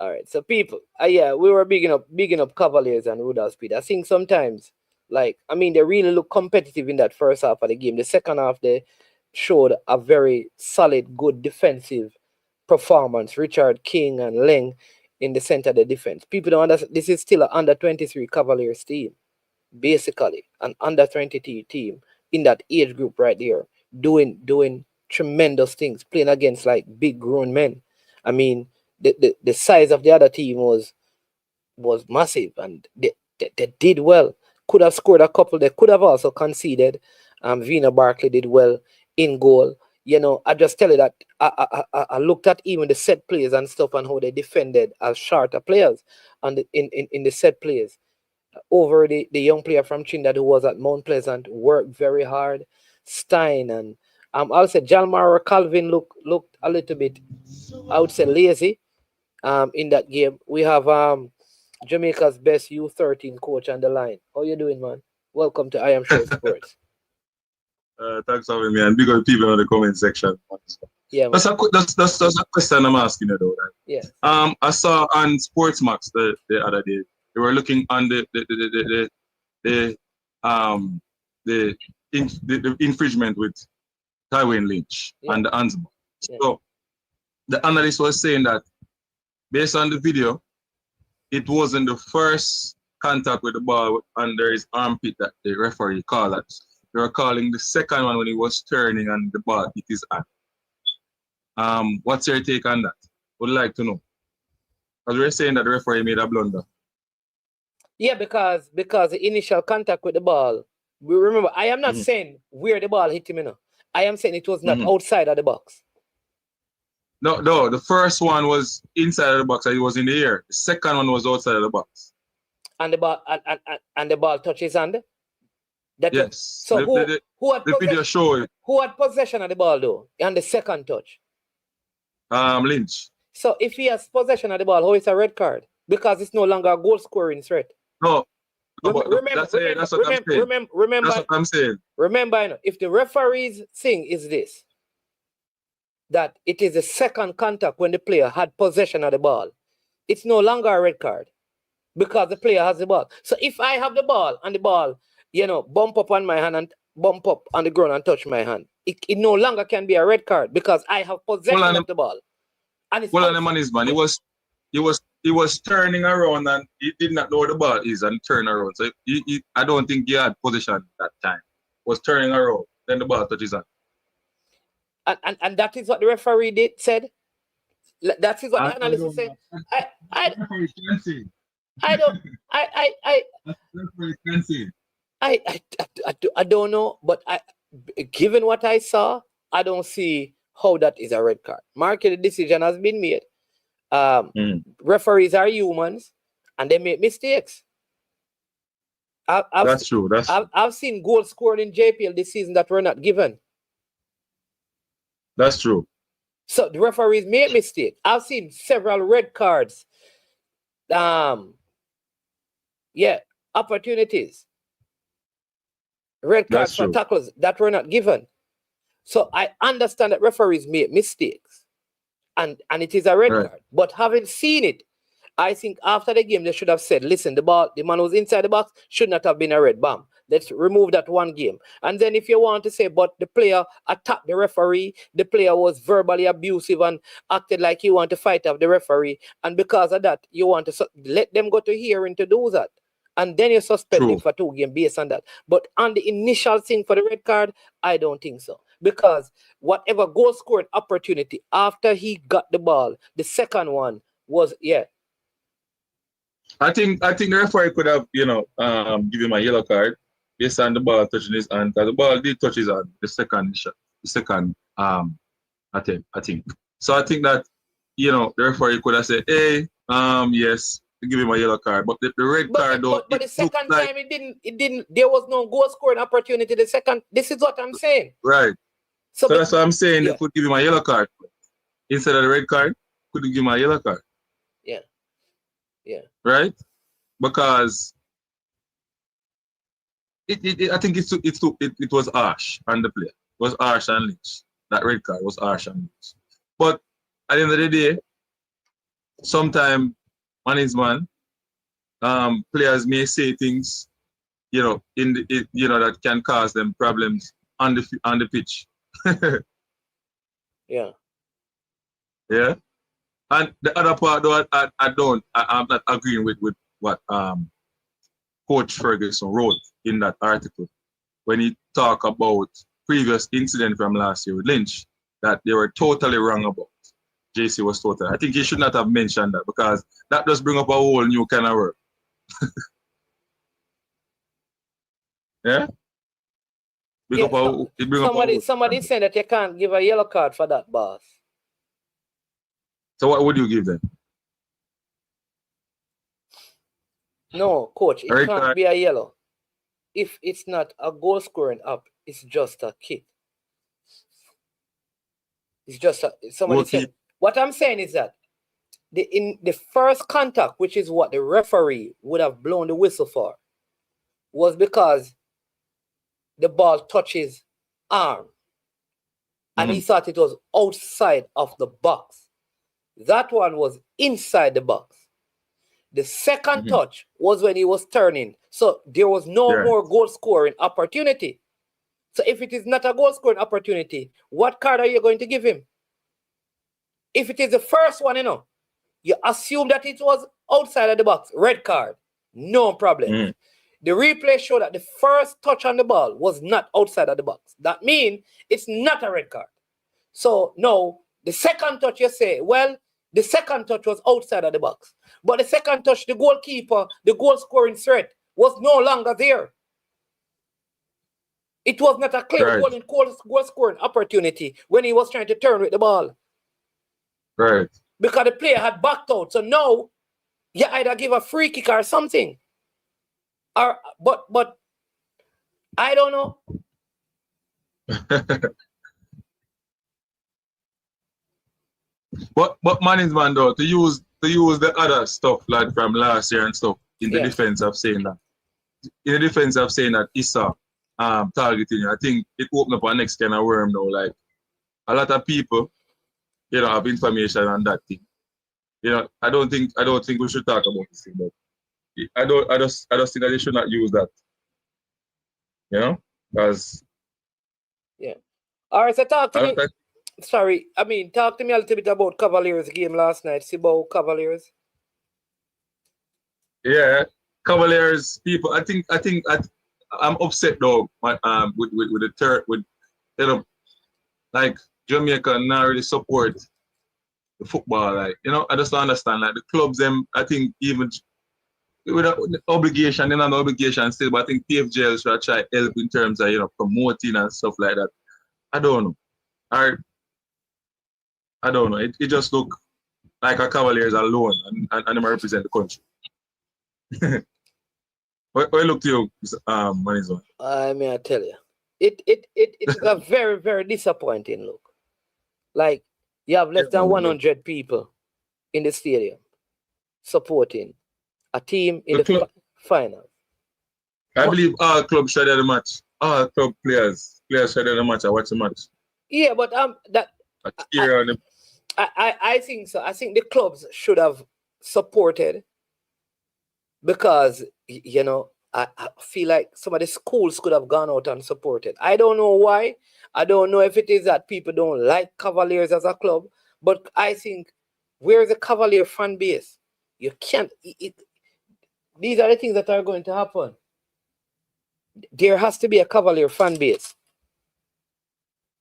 right. So people, yeah, we were bigging up Cavaliers and Reggae Speid. I think sometimes, like, I mean, they really look competitive in that first half of the game. The second half, they showed a very solid, good defensive performance. Richard King and Lynch in the center of the defense. People don't understand. This is still an under 23 Cavaliers team, basically an under 23 team in that age group right there, doing tremendous things, playing against like big grown men. I mean, the size of the other team was massive, and they did well. Could have scored a couple. They could have also conceded. Vina Barkley did well in goal. You know, I just tell you that I looked at even the set plays and stuff and how they defended as shorter players and in the set plays over the young player from Trinidad who was at Mount Pleasant, worked very hard. Stein and also Jalmar Calvin looked a little bit, I would say, lazy in that game. We have Jamaica's best U13 coach on the line. How you doing, man? Welcome to I Am Sure Sports. Thanks for having me, and big up people in the comment section. Yeah, that's a question I'm asking you though. Yeah. I saw on Sportsmax the other day they were looking on the infringement with Tywin Lynch and the Ansma. So the analyst was saying that based on the video, it wasn't the first contact with the ball under his armpit that the referee called it. They were calling the second one when he was turning and the ball hit his hand. What's your take on that? Would like to know. Because we're saying that the referee made a blunder. Yeah, because the initial contact with the ball, we remember, I am not saying where the ball hit him, you know. I am saying it was not outside of the box. No, the first one was inside of the box and it was in the air. The second one was outside of the box. And the ball and the ball touched his hand? Yes. So who had the video show it. Who had possession of the ball though? And the second touch? Lynch. So if he has possession of the ball, how is a red card? Because it's no longer a goal scoring threat. No. Remember, that's what I'm saying. Remember, that's what I'm saying. Remember, you know, if the referee's thing is this, that it is the second contact when the player had possession of the ball, it's no longer a red card because the player has the ball. So if I have the ball and the ball, you know, bump up on my hand and bump up on the ground and touch my hand, it no longer can be a red card because I have possession of the ball. And it's the man is, man. He was turning around and he did not know where the ball is and turn around. So I don't think he had possession that time. He was turning around, then the ball touches hand. And that is what the referee said. That is what the analyst said. I don't know, but given what I saw, I don't see how that is a red card. The decision has been made. Referees are humans and they make mistakes. That's true. I've seen goals scored in JPL this season that were not given. That's true. So the referees made mistakes. I've seen several red cards. Opportunities. Red cards for tackles that were not given. So I understand that referees make mistakes. And it is a red card. But having seen it, I think after the game they should have said, listen, the man who's inside the box should not have been a red bomb. Let's remove that one game. And then if you want to say, but the player attacked the referee, the player was verbally abusive and acted like he want to fight off the referee, and because of that, you want to let them go to hearing to do that. And then you suspend him for 2 games based on that. But on the initial thing for the red card, I don't think so. Because whatever goal scoring opportunity after he got the ball, the second one was, I think the referee could have, give him a yellow card based on the ball touching his hand. Because the ball did touch his hand, the second attempt, I think. So I think that, the referee could have said, hey, yes, give him a yellow card. But the red card though. But the second time it didn't there was no goal scoring opportunity. The second, this is what I'm saying. Right. So that's what I'm saying. They could give him a yellow card. Instead of the red card, could give him a yellow card. Yeah. Right? Because I think it was harsh on the player. It was harsh on Lynch. That red card was harsh on Lynch. But at the end of the day, sometimes man is man. Players may say things, that can cause them problems on the pitch. Yeah. Yeah. And the other part, though, I'm not agreeing with what Coach Ferguson wrote in that article when he talked about previous incident from last year with Lynch that they were totally wrong about. JC was total. I think he should not have mentioned that because that does bring up a whole new kind of work. Yeah? Somebody said that you can't give a yellow card for that, boss. So what would you give them? No, coach, it can't be a yellow. If it's not a goal scoring up, it's just a kick. It's just somebody said. What I'm saying is that in the first contact, which is what the referee would have blown the whistle for, was because the ball touches arm. And he thought it was outside of the box. That one was inside the box. The second touch was when he was turning. So there was no more goal scoring opportunity. So if it is not a goal scoring opportunity, what card are you going to give him? If it is the first one, you assume that it was outside of the box, red card, no problem. The replay showed that the first touch on the ball was not outside of the box. That means it's not a red card. So no, the second touch you say, well, the second touch was outside of the box. But the second touch, the goalkeeper, the goal scoring threat was no longer there. It was not a clear goal scoring opportunity when he was trying to turn with the ball. Right. Because the player had backed out. So now you either give a free kick or something. Or but I don't know. But management though, to use the other stuff like from last year and stuff in the defense of saying that. In the defense of saying that ISSA targeting, I think it opened up a next kind of worm now. Like a lot of people, have information on that thing. I don't think we should talk about this thing, but I just think that they should not use that. Because all right, so talk to me. Sorry, talk to me a little bit about Cavaliers game last night. Cibao Cavaliers. Yeah, Cavaliers people. I think I'm upset though. With the third like Jamaica not really support the football. Like I just don't understand. Like the clubs, I think even with the obligation, they're not an obligation still. But I think PFJL should try help in terms of promoting and stuff like that. I don't know. I don't know. It just look like a Cavaliers alone and them represent the country. What look to you, Manizon? I tell you, it's a very, very disappointing look. Like you have less than 100 people in the stadium supporting a team in the final. I believe all clubs should have the match. All club players should have the match. I watch the match. Yeah, but I think so. I think the clubs should have supported because I feel like some of the schools could have gone out and supported. I don't know why. I don't know if it is that people don't like Cavaliers as a club, but I think where's the Cavalier fan base? You can't. These are the things that are going to happen. There has to be a Cavalier fan base.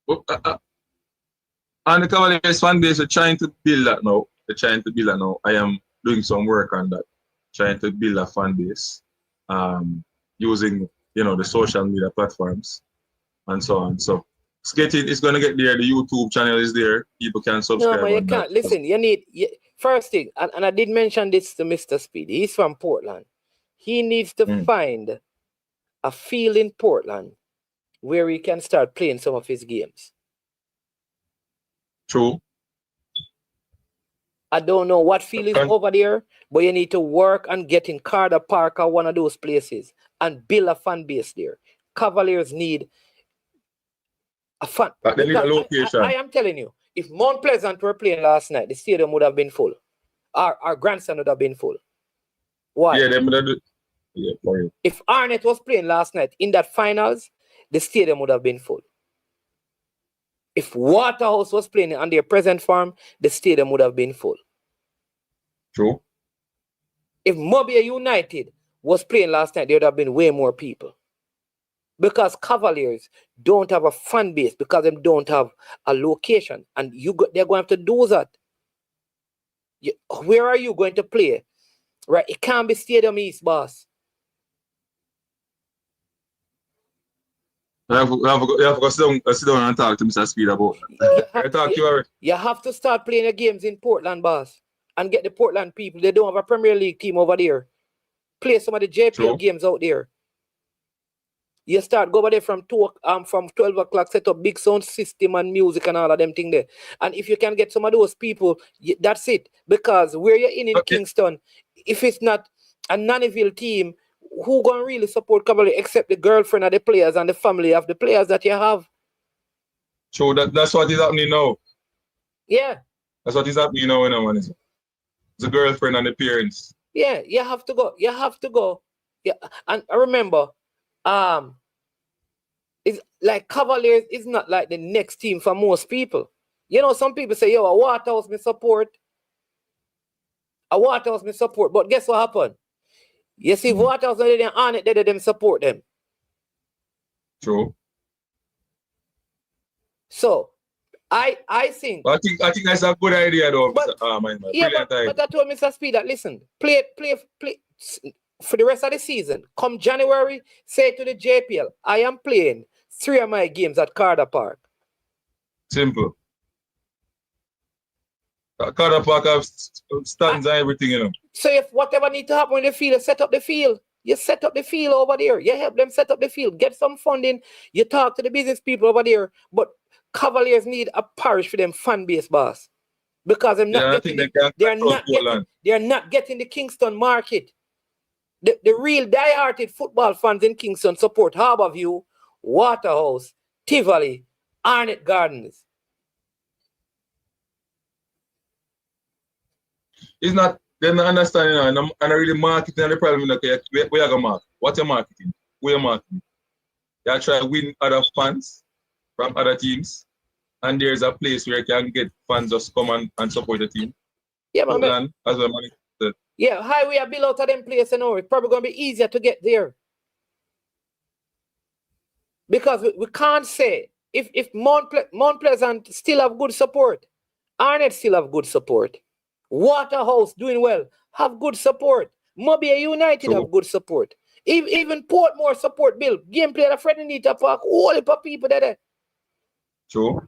And the Cavaliers fan base are trying to build that now. They're trying to build that now. I am doing some work on that, trying to build a fan base, using the social media platforms and so on. So it's gonna get there. The YouTube channel is there. People can subscribe. No, man, you can't. Listen, you need first thing, and I did mention this to Mr. Speed. He's from Portland. He needs to find a field in Portland where he can start playing some of his games. True. I don't know what field is over there, but you need to work on getting Carter Park or one of those places and build a fan base there. Cavaliers need a fan. They need a location. I am telling you, if Mount Pleasant were playing last night, the stadium would have been full. Our grandson would have been full. Why? Yeah, they would have. Yeah, sorry. If Arnett was playing last night in that finals, the stadium would have been full. If Waterhouse was playing on their present form, the stadium would have been full. True. If Mobile United was playing last night, there would have been way more people. Because Cavaliers don't have a fan base, because they don't have a location. And they're going to have to do that. Where are you going to play? Right? It can't be Stadium East, boss. You have to go sit down and talk to Mr. Speed about that. You have to start playing the games in Portland, boss. And get the Portland people. They don't have a Premier League team over there. Play some of the JPL games out there. You start go over there from 12 o'clock, set up big sound system and music and all of them things there. And if you can get some of those people, that's it. Because where you're in Kingston, if it's not a Nannyville team, who gonna really support Cavalier except the girlfriend of the players and the family of the players that you have? So that's what is happening now. Yeah. That's what is happening now, man. It's the girlfriend and the parents. Yeah, you have to go. You have to go. Yeah. And remember, it's like Cavaliers is not like the next team for most people. Some people say, yo, a Waterhouse me support. But guess what happened? You see, Waterhouse they didn't on it, they didn't support them. True. So I think I think that's a good idea though. But I told Mr. Speed that listen, play for the rest of the season. Come January, say to the JPL, I am playing 3 of my games at Carter Park. Simple. Carter Park have stands and everything, So if whatever need to happen in the field, set up the field. You set up the field over there. You help them set up the field. Get some funding. You talk to the business people over there. But Cavaliers need a parish for them fan base, boss. Because they're not getting the Kingston market. The real die-hearted football fans in Kingston support Harborview, Waterhouse, Tivoli, Arnett Gardens. It's not, they're not understanding, and I really marketing the problem. Okay, where you going to market? What you marketing? Where you marketing? You try to win other fans from other teams, and there's a place where you can get fans just come and support the team. Yeah, man. As well, yeah, highway I build out of them places, it's probably going to be easier to get there. Because we can't say, if Mount Pleasant still have good support, Arnett still have good support, Waterhouse doing well, have good support, Mobile United have good support, even Portmore support Bill, gameplay at Freddie Nita Park, all the people there. True.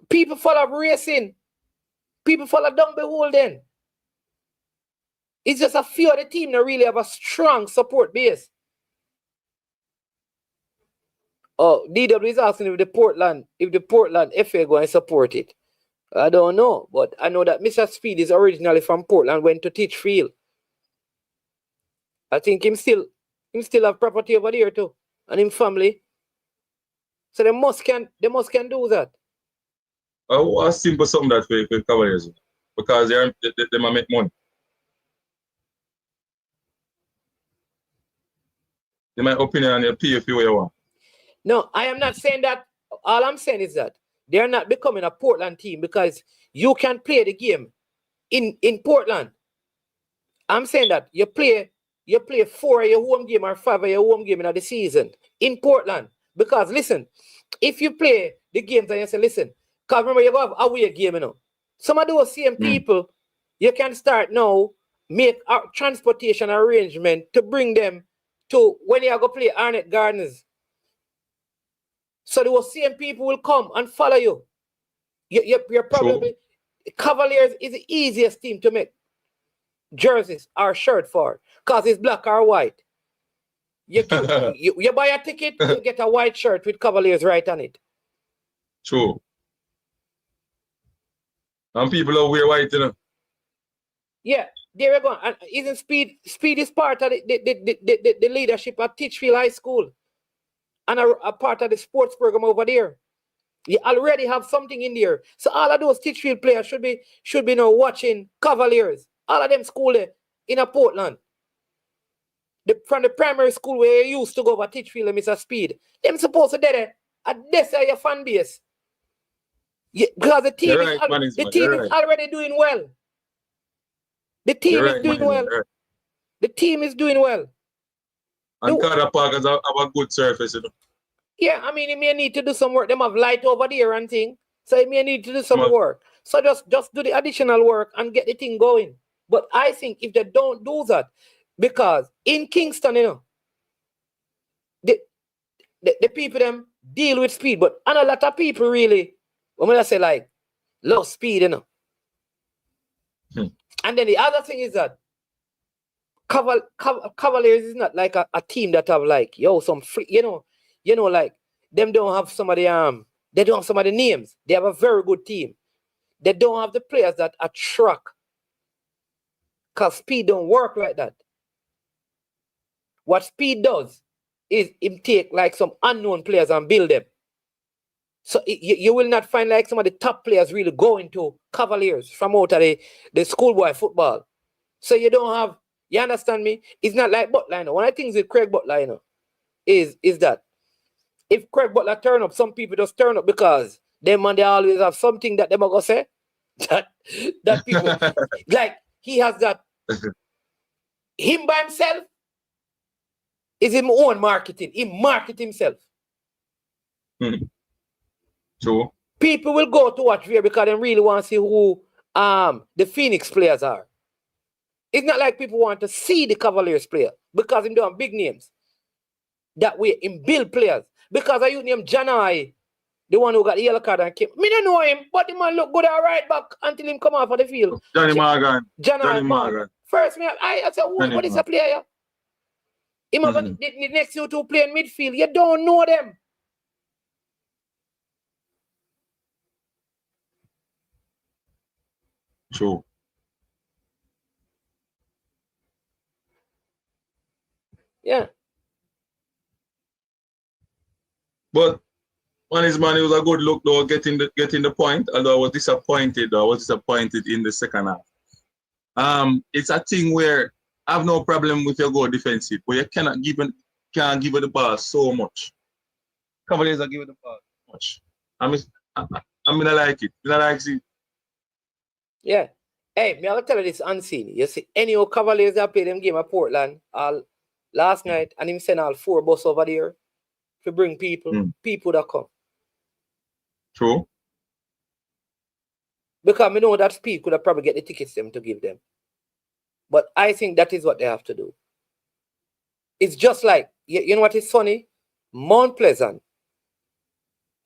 People follow racing. People follow down the hole then. It's just a few of the team that really have a strong support base. Oh, DW is asking if the Portland FA going to support it. I don't know, but I know that Mr. Speed is originally from Portland, went to Titchfield. I think him still have property over there too, and him family. So they must can do that. A simple something that for Cavaliers, because they might make money. In my opinion, and you pay if you want. No, I am not saying that. All I'm saying is that they're not becoming a Portland team because you can play the game in Portland. I'm saying that you play 4 of your home game or 5 of your home game in the season in Portland. Because listen, if you play the games and you say, listen, because remember you have away game, you know. Some of those same people, you can start now, make a transportation arrangement to bring them to when you go play Arnett Gardens. So those same people will come and follow you. You're probably Cavaliers is the easiest team to make jerseys or shirt for because it's black or white. You buy a ticket, you get a white shirt with Cavaliers right on it. True. And people are wear white, you know. Yeah, there you go. And isn't Speid is part of the leadership at Titchfield High School and a part of the sports program over there. You already have something in there. So all of those Titchfield players should be now watching Cavaliers. All of them school there in a Portland. From the primary school where you used to go over Titchfield and Mr. Speid. Them supposed to be there. And that's your fan base. Because the team is already doing well. The team is doing well. The team is doing well. And Carter Park has a good surface, you know. Yeah, I mean, you may need to do some work. Them have light over there and thing. So you may need to do some work. So just do the additional work and get the thing going. But I think if they don't do that, because in Kingston, you know, the people them deal with Speid, but and a lot of people really, when I say like, love Speid, you know. And then the other thing is that Cavaliers is not like a team that have like, some free, you know, like them don't have some of the they don't have some of the names. They have a very good team. They don't have the players that attract. Because Speid don't work like that. What Speid does is him take like some unknown players and build them. So you will not find like some of the top players really going to Cavaliers from out of the schoolboy football. So you don't have, you understand me? It's not like Butler. One of the things with Craig Butler is that if Craig Butler turn up, some people just turn up because they always have something that they are going to say. That people, like he has that, him by himself is his own marketing. He market himself. True. People will go to watch here because they really want to see who the Phoenix players are. It's not like people want to see the Cavaliers player because him doing big names. That way, him build players. Because I use him Janai, the one who got the yellow card and came. Me don't know him, but the man look good all right back until him come off of the field. Johnny Morgan. Johnny Morgan. First, I said, what is a player? Him the next you two play in midfield. You don't know them. True. Yeah. But man, it was a good look though, getting the point, although I was disappointed in the second half. It's a thing where I have no problem with your goal defensive, but you can't give it the ball so much. Cavaliers are giving the ball so much. I'm gonna like it. I like it. Yeah. Hey, me I'll tell you this unseen. You see, any of Cavaliers that play them game at Portland last night, and him send all 4 buses over there to bring people that come. True. Because I know that Speid could have probably get the tickets them to give them. But I think that is what they have to do. It's just like, you know what is funny? Mount Pleasant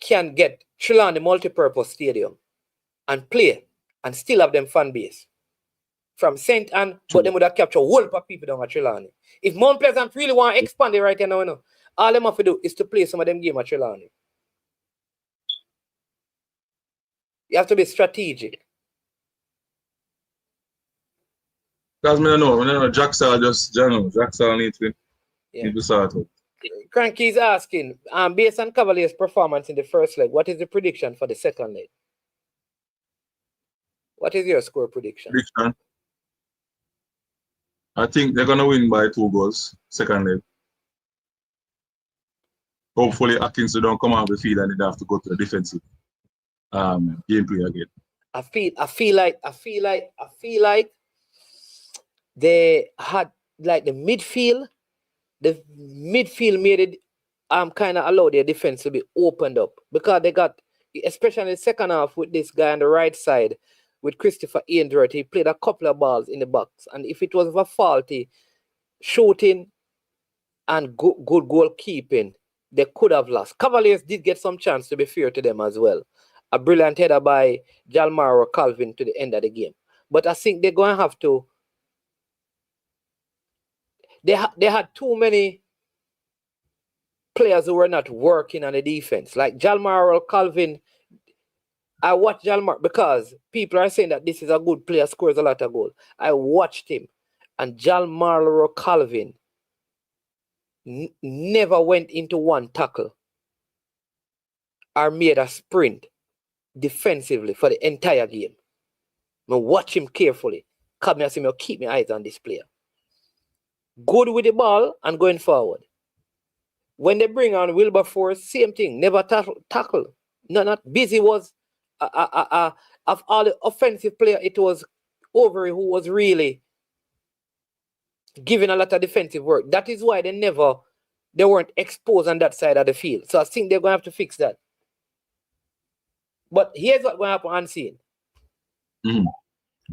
can get Trelawney Multipurpose Stadium and play and still have them fan base. From St. Anne, but they would have captured a whole lot of people down at Trelawney. If Mount Pleasant really want to expand it right now, all them have to do is to play some of them games at Trelawney. You have to be strategic. Because I don't know, Jackson needs to sort out. Cranky is asking, based on Cavaliers' performance in the first leg, what is the prediction for the second leg? What is your score prediction? I think they're going to win by 2 goals, second leg. hopefully Atkinson don't come off the field and they have to go to the defensive gameplay again. I feel like they had like the midfield made it kind of allowed their defense to be opened up because they got, especially in the second half with this guy on the right side with Christopher Ainsworth, he played a couple of balls in the box, and if it was for faulty shooting and good goalkeeping, they could have lost. Cavaliers did get some chance, to be fair to them as well. A brilliant header by Jalmaro Calvin to the end of the game. But I think they're going to have to... They had too many players who were not working on the defense. Like Jalmaro Calvin, I watched Jalmaro because people are saying that this is a good player, scores a lot of goals. I watched him, and Jalmaro Calvin never went into one tackle or made a sprint defensively for the entire game. I watch him carefully. Come and see me, keep my eyes on this player. Good with the ball and going forward. When they bring on Wilberforce, same thing. Never tackle. Not busy was of all the offensive player, it was Overy who was really giving a lot of defensive work. That is why they weren't exposed on that side of the field. So I think they're going to have to fix that. But here's what's going to happen unseen. Mm-hmm.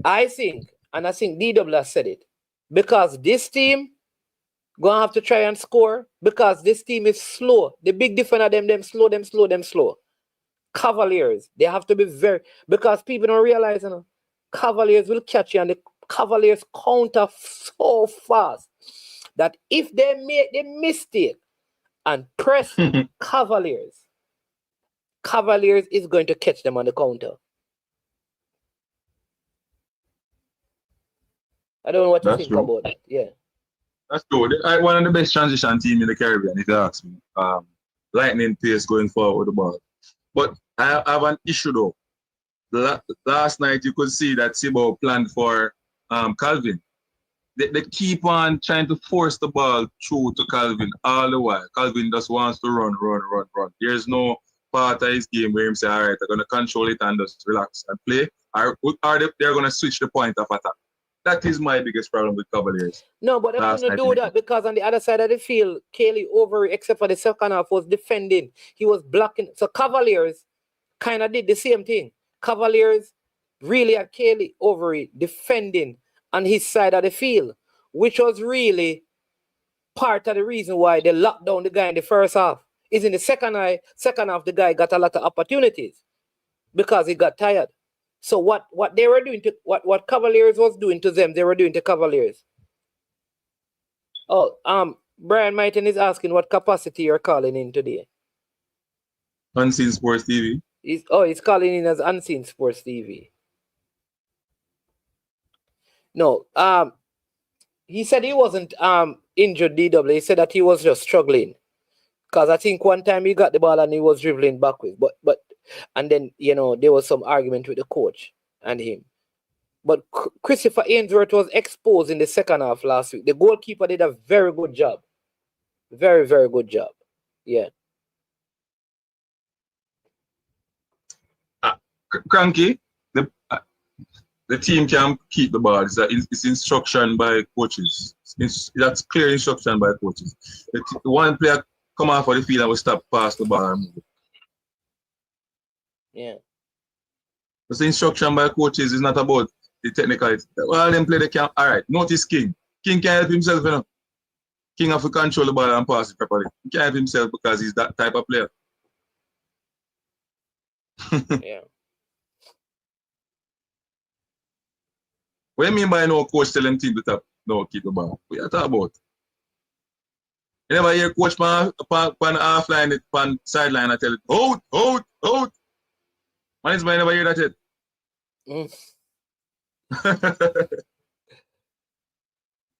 I think DW has said it, because this team going to have to try and score, because this team is slow. The big difference of them slow. Cavaliers, they have to be very, because people don't realize, Cavaliers will catch you, and the Cavaliers counter so fast that if they make the mistake and press Cavaliers is going to catch them on the counter. I don't know what you think about that. Yeah. That's true. One of the best transition teams in the Caribbean, if you ask me. Lightning pace going forward with the ball. But I have an issue though. Last night you could see that Sibo planned for Calvin. They keep on trying to force the ball through to Calvin all the while. Calvin just wants to run. There's no part of his game where he say, all right, I'm going to control it and just relax and play. Or they're going to switch the point of attack. That is my biggest problem with Cavaliers. No, but they're going to do that because on the other side of the field, Kelly Overy, except for the second half, was defending. He was blocking. So Cavaliers kind of did the same thing. Cavaliers really had Kelly Overy defending on his side of the field, which was really part of the reason why they locked down the guy in the first half. Is in the second half, the guy got a lot of opportunities because he got tired. So what they were doing what Cavaliers was doing to them, they were doing to Cavaliers. Oh, Brian Mighton is asking what capacity you're calling in today. Unseen Sports TV. He's calling in as Unseen Sports TV. No, he said he wasn't injured, DW. He said that he was just struggling. Because I think one time he got the ball and he was dribbling backwards. But and then, there was some argument with the coach and him. But Christopher Ainsworth was exposed in the second half last week. The goalkeeper did a very good job. Very, very good job. Yeah. Cranky, the team can keep the ball. It's instruction by coaches. That's clear instruction by coaches. One player come off of the field and will stop past the ball and move. Yeah. It's the instruction by coaches. It's not about the technicality. Well, them play the camp. All right. Notice King. King can't help himself, King have to control the ball and pass it properly. He can't help himself because he's that type of player. Yeah. What do you mean by no coach telling team to tap? No, keep the ball. What are you talking about? You never hear coach on half line, on sideline, and tell it, out. Man, I never hear that yet.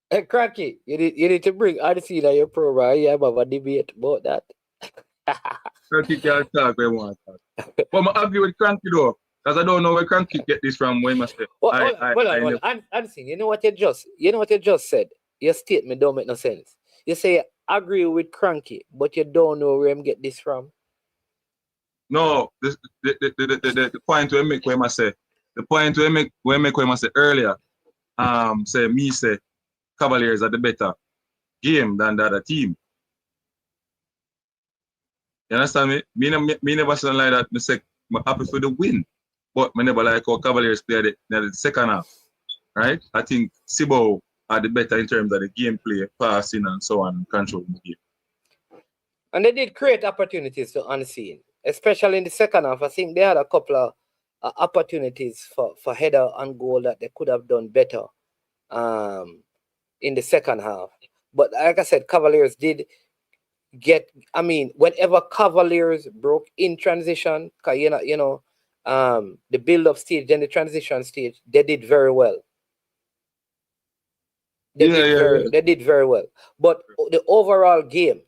Hey, Cracky, you need to bring RC to your program. You have a debate about that. Cranky can't talk when he wants to talk. But I agree with Cranky though, because I don't know where Cranky get this from. When he must say, hold on. Anderson, you know what you just said? Your statement don't make no sense. You say agree with Cranky, but you don't know where him get this from. No, the point we make when I say earlier, say Cavaliers are the better game than the other team. You understand me? Me never say like that. Me say I'm happy for the win, but me never like how Cavaliers play the second half. Right? I think Cibo are the better in terms of the gameplay, passing and so on, controlling the game. And they did create opportunities to unseen, especially in the second half. I think they had a couple of opportunities for header and goal that they could have done better in the second half. But like I said, Cavaliers did get, I mean, whenever Cavaliers broke in transition, the build-up stage, then the transition stage, they did very well. They did very well. But the overall game,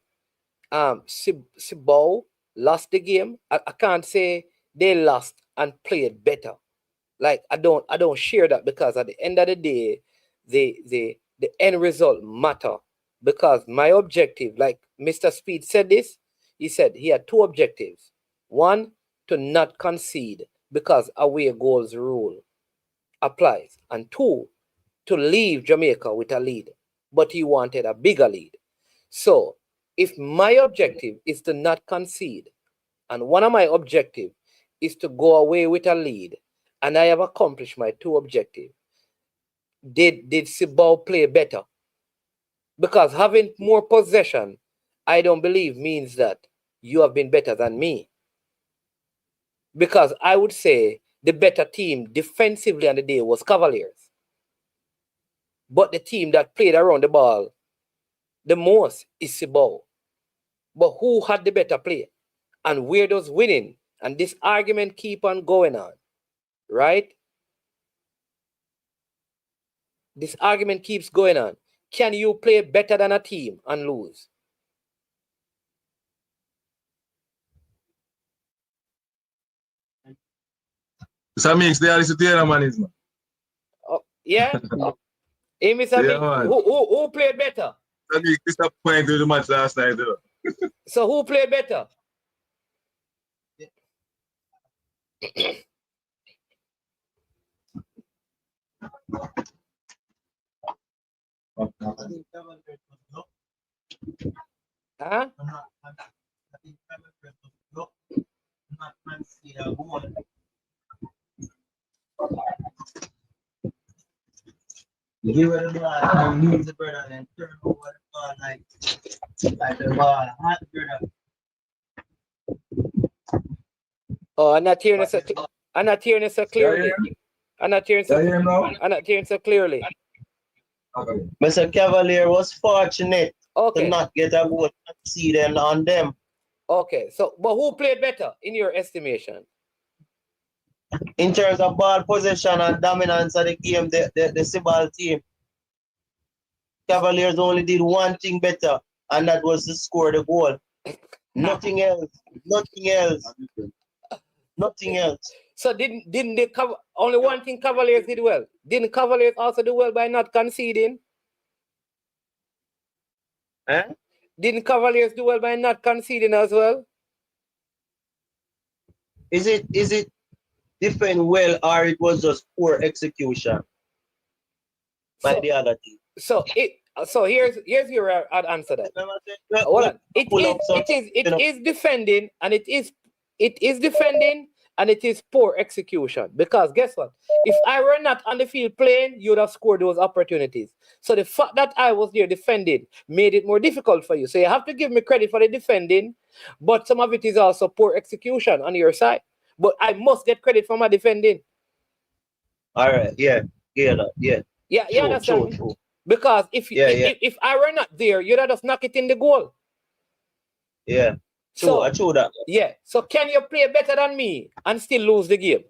Cibo lost the game. I can't say they lost and played better. Like I don't share that, because at the end of the day, the end result matter. Because my objective, like Mr. Speid said this, he said he had two objectives. One, to not concede because away goals rule applies. And two, to leave Jamaica with a lead. But he wanted a bigger lead. So if my objective is to not concede, and one of my objectives is to go away with a lead, and I have accomplished my two objectives, did Cibo play better? Because having more possession, I don't believe means that you have been better than me. Because I would say the better team defensively on the day was Cavaliers. But the team that played around the ball the most is Cibo. But who had the better play? And where does winning? And this argument keep on going on, right? This argument keeps going on. Can you play better than a team and lose? So makes the Alice man. Oh, yeah? Hey, Mr. Yeah, who played better? So makes disappointed with the match last night, though. So who played better? Huh? Give it the ball and lose the brother and turn over the ball like the ball hot brother. Oh, I'm not hearing it so clearly. I'm not hearing it so clearly. Mr. Cavalier was fortunate to not get a goal conceded on them. Okay, so but who played better in your estimation? In terms of ball possession and dominance of the game, the Cibal team, Cavaliers only did one thing better, and that was to score the goal. Nothing else. Nothing else. Nothing else. So didn't they cover only one thing Cavaliers did well? Didn't Cavaliers also do well by not conceding? Didn't Cavaliers do well by not conceding as well? Is it defend well, or it was just poor execution by the other team? So here's your answer that. Hold on. It is defending, and it is defending, and it is poor execution. Because guess what? If I were not on the field playing, you would have scored those opportunities. So the fact that I was there defending made it more difficult for you. So you have to give me credit for the defending, but some of it is also poor execution on your side. But I must get credit for my defending. All right, yeah. Yeah, you understand? True. Because if I were not there, you'd have just knock it in the goal. Yeah. True that. Yeah. So can you play better than me and still lose the game?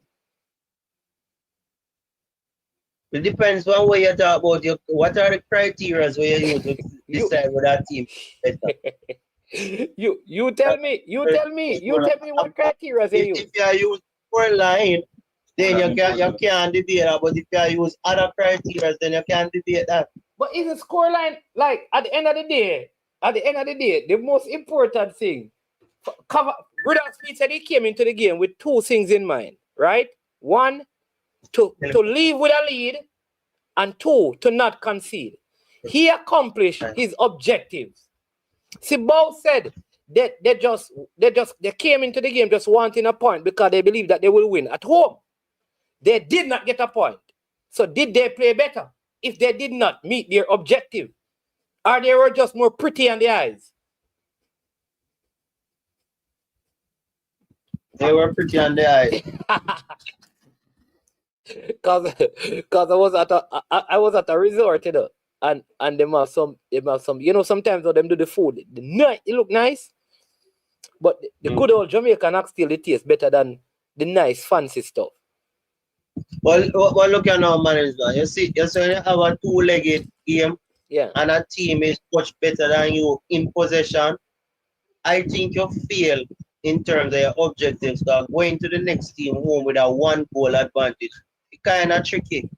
It depends on what you talk about. What are the criteria where you use to decide what that team is better? You tell me what criteria they use. If you use score line, then you can't debate that. But if you use other criteria, then you can't debate that. But is the score line, like at the end of the day, at the end of the day, the most important thing, Reggae Speid said he came into the game with two things in mind, right? One, to leave with a lead, and two, to not concede. He accomplished his objectives. See, both said that they came into the game just wanting a point because they believe that they will win at home. They did not get a point. So did they play better? If they did not meet their objective, or they were just more pretty on the eyes? They were pretty on the eye. Cause I was at a resort, you know, and them have some, you know, sometimes when them do the food, it look nice, but the good old Jamaican act still it tastes better than the nice fancy stuff. Well, look at now, man. You see when you have a two-legged game, yeah, and a team is much better than you in possession, I think you fail in terms of your objectives. Going to the next team home with a 1-goal advantage, it's kind of tricky.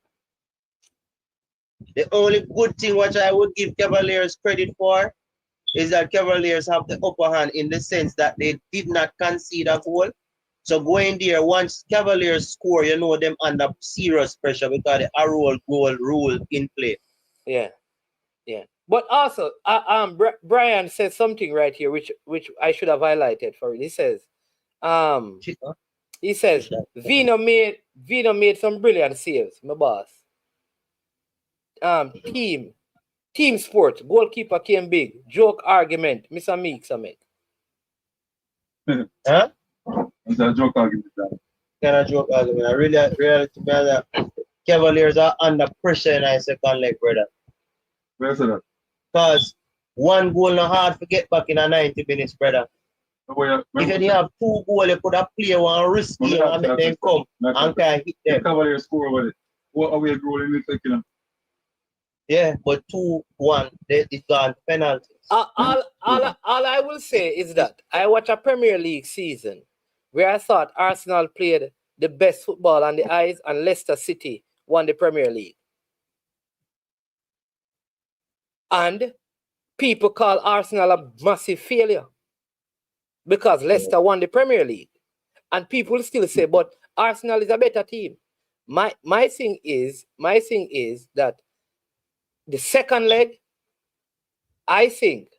The only good thing which I would give Cavaliers credit for is that Cavaliers have the upper hand in the sense that they did not concede a goal. So going there, once Cavaliers score, you know them under serious pressure because the arrow goal rule in play. Yeah, yeah. But also, Brian says something right here, which I should have highlighted for you. He says, Vino made some brilliant saves, my boss. Team sport, goalkeeper came big. Joke argument, Mr. Meeks, Huh? It's a joke argument. Kind of joke argument. I really to me that Cavaliers are under pressure in our second leg, brother. Where's that? Because 1 goal not hard to get back in a 90 minutes, brother. If you have 2 goals, you could have played one risky and make them come and can hit them. Cavaliers score with it. What away goal in the second? Yeah, but 2-1, it's gone penalties. All I will say is that I watched a Premier League season where I thought Arsenal played the best football on the eyes and Leicester City won the Premier League. And people call Arsenal a massive failure because Leicester won the Premier League. And people still say, but Arsenal is a better team. My thing is that the second leg, I think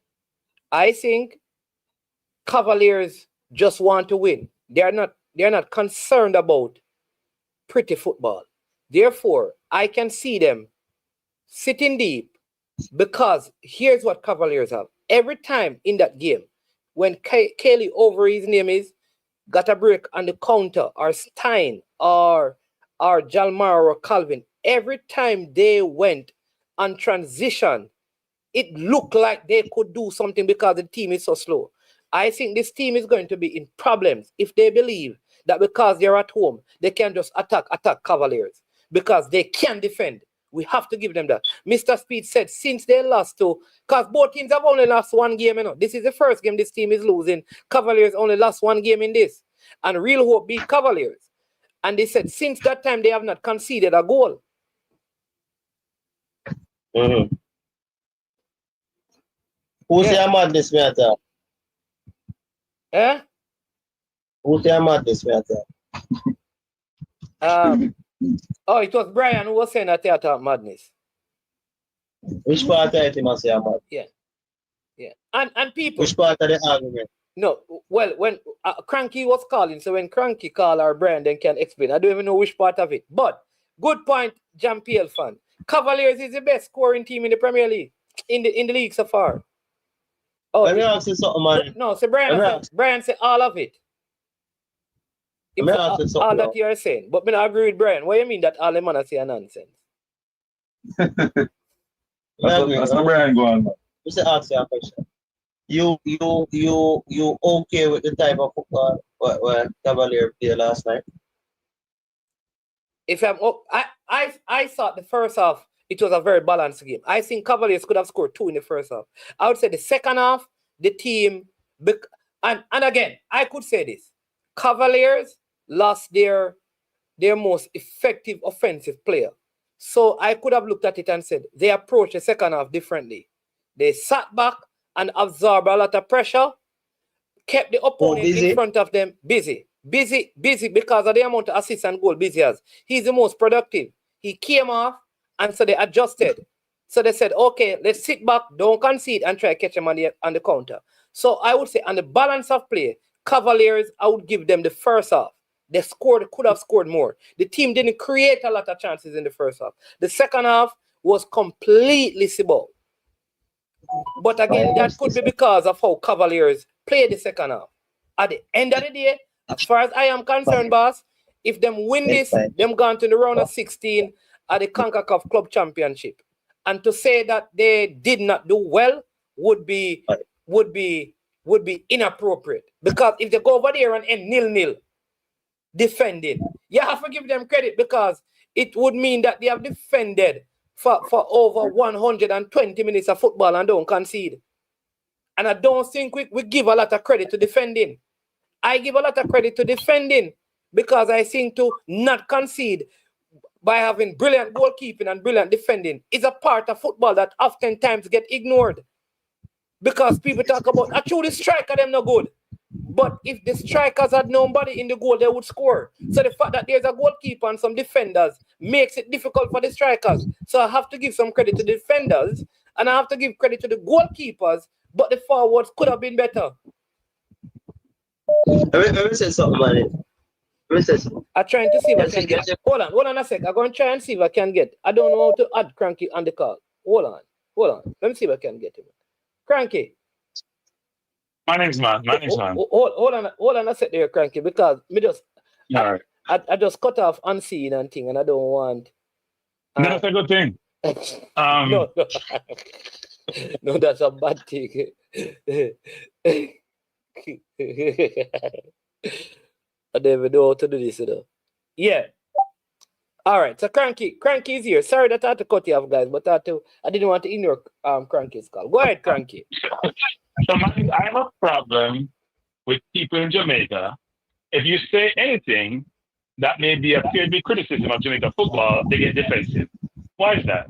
Cavaliers just want to win. They're not concerned about pretty football. Therefore, I can see them sitting deep because here's what Cavaliers have. Every time in that game, when Kelly, over his name is, got a break on the counter, or Stein, or Jalmar or Calvin, every time they went on transition, it looked like they could do something because the team is so slow. I think this team is going to be in problems if they believe that because they're at home, they can just attack Cavaliers because they can defend. We have to give them that. Mr. Speid said since they lost to, because both teams have only lost 1 game, you know. This is the first game this team is losing. Cavaliers only lost 1 game in this. And Real Hope beat Cavaliers. And they said since that time, they have not conceded a goal. Mm-hmm. Who's your madness, matter? Eh? Who's your madness, matter? It was Brian who was saying that they attack madness. Which part of it must say about? Yeah. And people. Which part of the argument? No, well, when Cranky was calling, so when Cranky call our Brian, then can explain. I don't even know which part of it. But good point, Jean-Pierre fan. Cavaliers is the best scoring team in the Premier League, in the league so far. Oh, let me ask you something, man. No, so Brian said all of it. All that you are saying. But I agree with Brian. What do you mean that all the man say nonsense? That's the Brian go on. Just ask you a question. You okay with the type of football what Cavalier played last night? If I thought the first half it was a very balanced game. I think Cavaliers could have scored 2 in the first half. I would say the second half, the team, and again, I could say this. Cavaliers lost their most effective offensive player. So I could have looked at it and said they approached the second half differently. They sat back and absorb a lot of pressure, kept the opponent in front of them busy because of the amount of assists and goal busy as. He's the most productive. He came off, and so they adjusted. So they said, okay, let's sit back, don't concede, and try to catch him on the counter. So I would say on the balance of play, Cavaliers, I would give them the first half. They could have scored more. The team didn't create a lot of chances in the first half. The second half was completely Cibao. But again, that could be because of how Cavaliers played the second half. At the end of the day, as far as I am concerned, boss, if them win this, them gone to the round of 16 at the CONCACAF Club Championship. And to say that they did not do well would be inappropriate. Because if they go over there and end 0-0 defending, you have to give them credit because it would mean that they have defended for over 120 minutes of football and don't concede. And I don't think we give a lot of credit to defending. I give a lot of credit to defending because I think to not concede by having brilliant goalkeeping and brilliant defending is a part of football that oftentimes get ignored. Because people talk about, actually the striker them no good. But if the strikers had nobody in the goal, they would score. So the fact that there's a goalkeeper and some defenders makes it difficult for the strikers. So I have to give some credit to the defenders and I have to give credit to the goalkeepers, but the forwards could have been better. Let me say something about it. I'm trying to see if I can get. Hold on a sec. I'm going to try and see if I can get. I don't know how to add Cranky on the call. Hold on. Let me see if I can get him. Cranky. My name's man. Hold on a sec there, Cranky, because I just cut off unseen and thing, and I don't want. That's a good thing. No, that's a bad thing. I don't even know how to do this, you know. Yeah. All right. So Cranky is here. Sorry that I had to cut you off, guys, but I didn't want to ignore Cranky's call. Go ahead, Cranky. So I have a problem with people in Jamaica. If you say anything that may be appear to be criticism of Jamaica football, they get defensive. Why is that?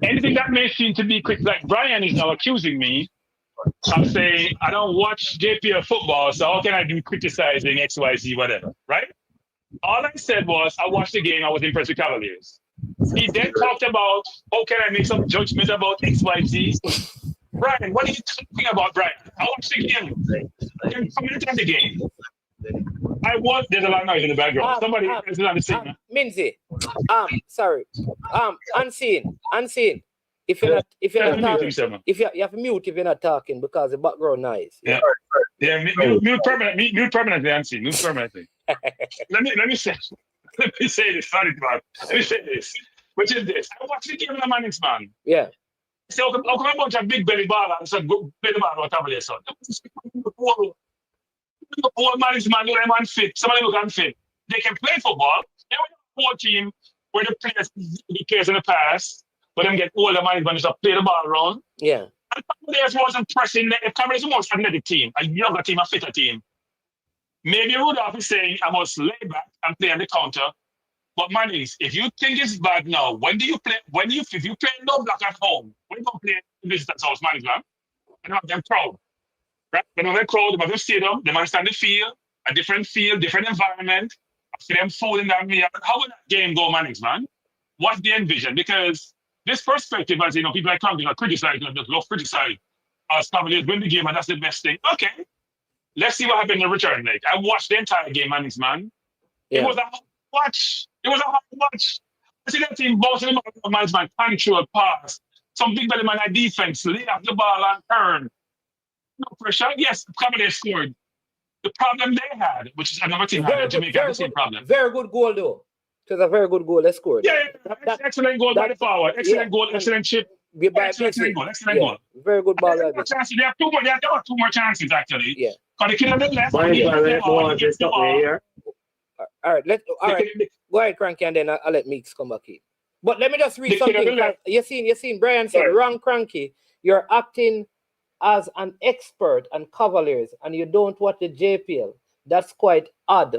Anything that may seem to be like Brian is now accusing me of saying I don't watch JPL football, so how can I be criticizing XYZ, whatever, right? All I said was I watched the game, I was impressed with Cavaliers. He then talked about how can I make some judgment about XYZ. Brian, what are you talking about, Brian? I watched the game. Comment on the game. There's a lot of noise in the background. Somebody is on the signal. Minzy, sorry. Unseen. If you're not talking, you have to mute if you're not talking because the background noise. Yeah. Mute permanently, Unseen. Mute permanently. Let me say this. Sorry, man. Let me say this. Which is this. I watched the game in the Mannings, man. Yeah. So how come a bunch of big belly ball and some belly ball or Cavaliers son? Poor Mannings, man, look unfit. Somebody look unfit. They can play football. They were a poor team where the players in the past, but them get older management just play the ball around. Yeah. And Cavaliers wasn't pressing. Cavaliers was a more athletic team, a younger team, a fitter team. Maybe Rudolph is saying I must lay back and play on the counter. But Mannings, if you think it's bad now, when do you play? If you play no block at home, when you go play in visitors' house, Mannings, man, and have them crowd. Right? When they crowd, they have to stadium, they understand the field, a different field, different environment. See them folding down me. How would that game go, Mannings, man? What's the envision? Because this perspective, as you know, people like Cranky are criticizing, just love criticize us Cavaliers win the game, and that's the best thing. Okay. Let's see what happened in return. Like I watched the entire game, Mannings, man. Yeah. It was a hard watch. I see that team bouncing the ball, management, control, pass. Some big belly man at defense, lay off the ball and turn. No pressure. Yes, Cavaliers scored. The problem they had, which is another team had in Jamaica, had the same problem. Very good goal, though. It was a very good goal. They scored. Yeah, excellent goal by the forward. Excellent goal, excellent chip. Excellent goal. Very good ball. They have two more chances, actually. Yeah. Because the kid on the left, all right. Go ahead, Cranky, and then I'll let Meeks come back in. But let me just read something. You seen Brian said, wrong, Cranky. You're acting as an expert on Cavaliers and you don't watch the JPL. That's quite odd,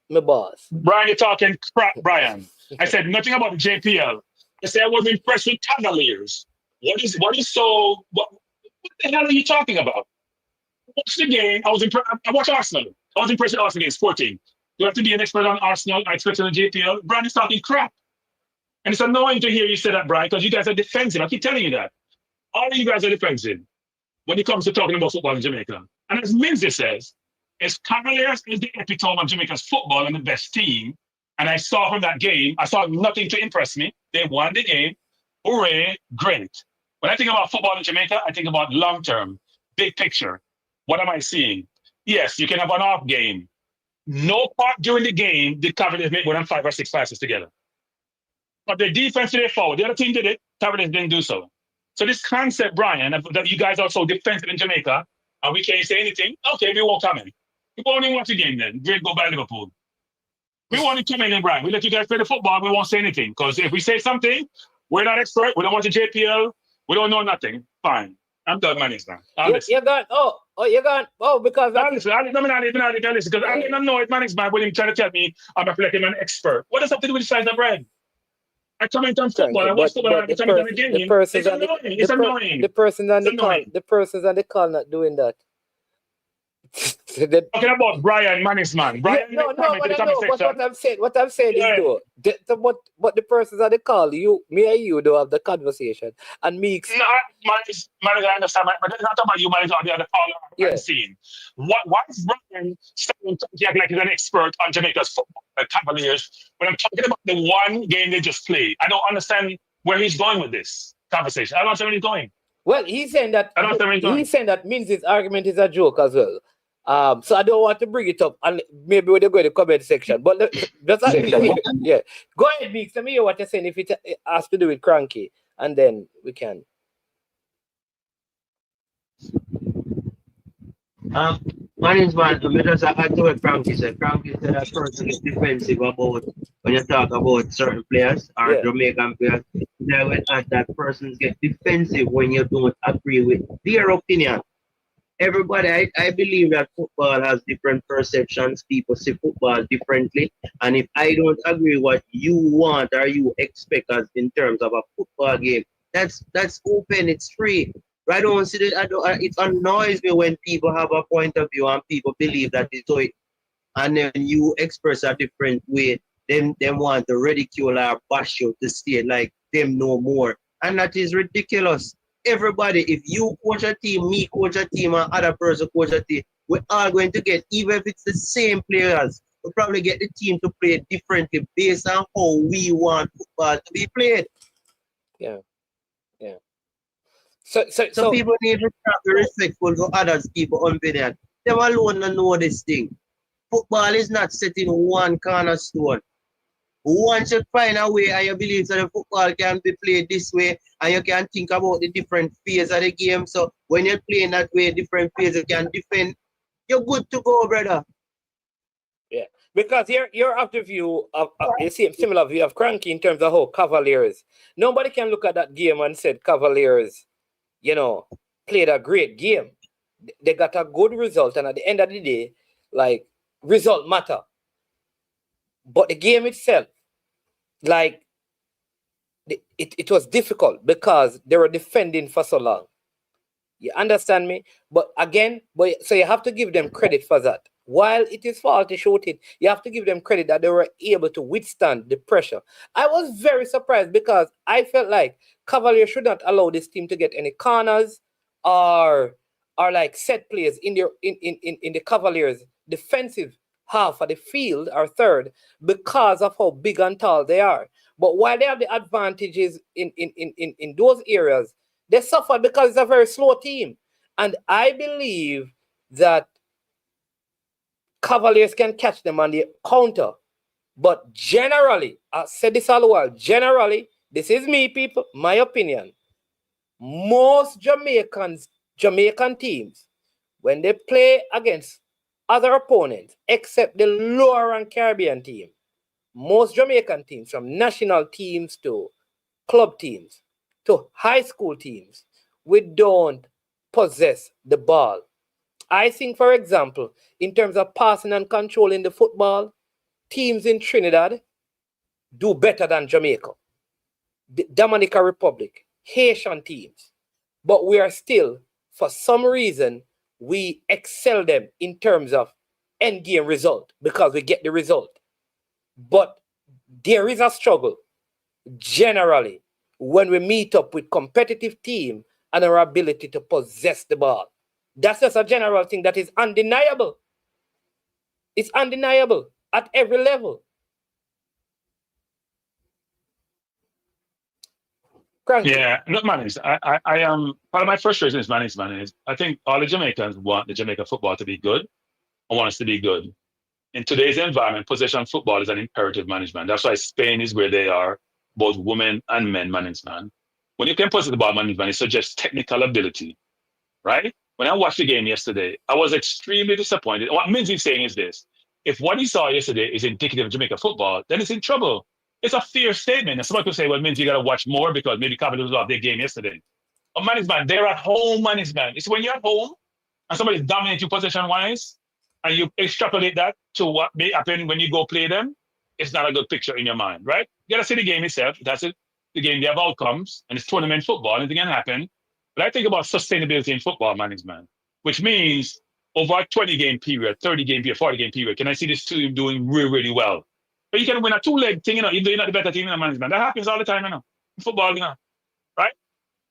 my boss. Brian, you're talking crap, Brian. I said nothing about the JPL. I said I was impressed with Cavaliers. What the hell are you talking about? I watched the game. I watched Arsenal. I was impressed with Arsenal against 14. You have to be an expert on Arsenal. I expect on the JPL. Brian is talking crap. And it's annoying to hear you say that, Brian, because you guys are defensive. I keep telling you that. All of you guys are defensive when it comes to talking about football in Jamaica. And as Minzy says, Cavaliers is the epitome of Jamaica's football and the best team. And I saw from that game, I saw nothing to impress me. They won the game. Hooray, great. When I think about football in Jamaica, I think about long-term, big picture. What am I seeing? Yes, you can have an off game. No part during the game did Cavaliers make more than 5 or 6 passes together. But the defense did it forward. The other team did it. Cavaliers didn't do so. So this concept, Brian, that you guys are so defensive in Jamaica, and we can't say anything, okay, we won't come in. We won't even watch the game then. Great go by Liverpool. We won't come in, Brian. We let you guys play the football, we won't say anything. Because if we say something, we're not expert, we don't watch the JPL, we don't know nothing. Fine. I'm done, man. You're gone. You're gone. Because listen, I didn't know it, man. When he trying to tell me I'm a an expert. What does that have to do with the size of bread? I comment on football. I watch football. I comment on the game. It's annoying. The persons on the call not doing that. Talking about Brian Manisman. Brian, what I'm saying is though, what the persons on the call, me and you don't have the conversation, and me. No, I understand, but it's not about you, man. It's about the other caller I've seen. Why is Brian starting to act like he's an expert on Jamaica's football, the Cavaliers, when I'm talking about the one game they just played? I don't understand where he's going with this conversation. I don't understand where he's going. Well, he's saying that Minzy's argument is a joke as well. So I don't want to bring it up, and maybe we'll go in the comment section. But go ahead, Meeks. Let me hear what you're saying if it has to do with Cranky, and then we can. My name's man. I just add to what Cranky said. Cranky said that person is defensive about when you talk about certain players or Jamaican players. They will add that persons get defensive when you don't agree with their opinion. Everybody, I believe that football has different perceptions. People see football differently. And if I don't agree with what you want or you expect us in terms of a football game, that's open, it's free. I don't see it. It annoys me when people have a point of view and people believe that it's so. And then you express a different way. Them want to ridicule or bash you to stay like them no more. And that is ridiculous. Everybody, if you coach a team, me coach a team, and other person coach a team, we're all going to get, even if it's the same players, we'll probably get the team to play differently based on how we want football to be played. Yeah. So people need to be respectful to others, people opinion. Them alone don't know this thing. Football is not set in one cornerstone. Once you find a way and you believe that the football can be played this way and you can think about the different phases of the game. So when you're playing that way, different phases you can defend, you're good to go, brother. Yeah, because you're of the view of the same similar view of Cranky in terms of how Cavaliers. Nobody can look at that game and said Cavaliers, played a great game. They got a good result, and at the end of the day, like, result matter. But the game itself, like, it was difficult because they were defending for so long. You understand me? But again, so you have to give them credit for that. While it is faulty shooting, you have to give them credit that they were able to withstand the pressure. I was very surprised because I felt like Cavaliers should not allow this team to get any corners or like set plays in the Cavaliers' defensive half of the field or third because of how big and tall they are. But while they have the advantages in those areas, they suffer because it's a very slow team. And I believe that Cavaliers can catch them on the counter. But generally, I said this all the while, generally, this is me, people, my opinion. Most Jamaican teams, when they play against other opponents, except the lower rank Caribbean team, most Jamaican teams, from national teams to club teams to high school teams, we don't possess the ball. I think, for example, in terms of passing and controlling the football, teams in Trinidad do better than Jamaica, the Dominican Republic, Haitian teams. But we are still for some reason, we excel them in terms of end game result because we get the result. But there is a struggle generally when we meet up with competitive team and our ability to possess the ball. That's just a general thing that is undeniable. It's undeniable at every level. Cranky. Yeah, not management. I am part of my frustration is management. Is I think all the Jamaicans want the Jamaica football to be good and want us to be good. In today's environment, possession football is an imperative management. That's why Spain is where they are, both women and men management. When you can possess the ball management, it suggests technical ability, right? When I watched the game yesterday, I was extremely disappointed. What Minzy's saying is this: if what he saw yesterday is indicative of Jamaica football, then it's in trouble. It's a fair statement. And somebody could say, well, Minzy, you got to watch more because maybe Cavalier was off their game yesterday. But management, they're at home management. It's when you're at home and somebody's dominating you possession-wise, and you extrapolate that to what may happen when you go play them, it's not a good picture in your mind, right? You got to see the game itself. That's it. The game, they have outcomes, and it's tournament football. Anything can happen. But I think about sustainability in football management, which means over a 20-game period, 30-game period, 40-game period, can I see this team doing really, really well? But you can win a two-leg thing, even though you're not the better team in the management. That happens all the time, in football, right?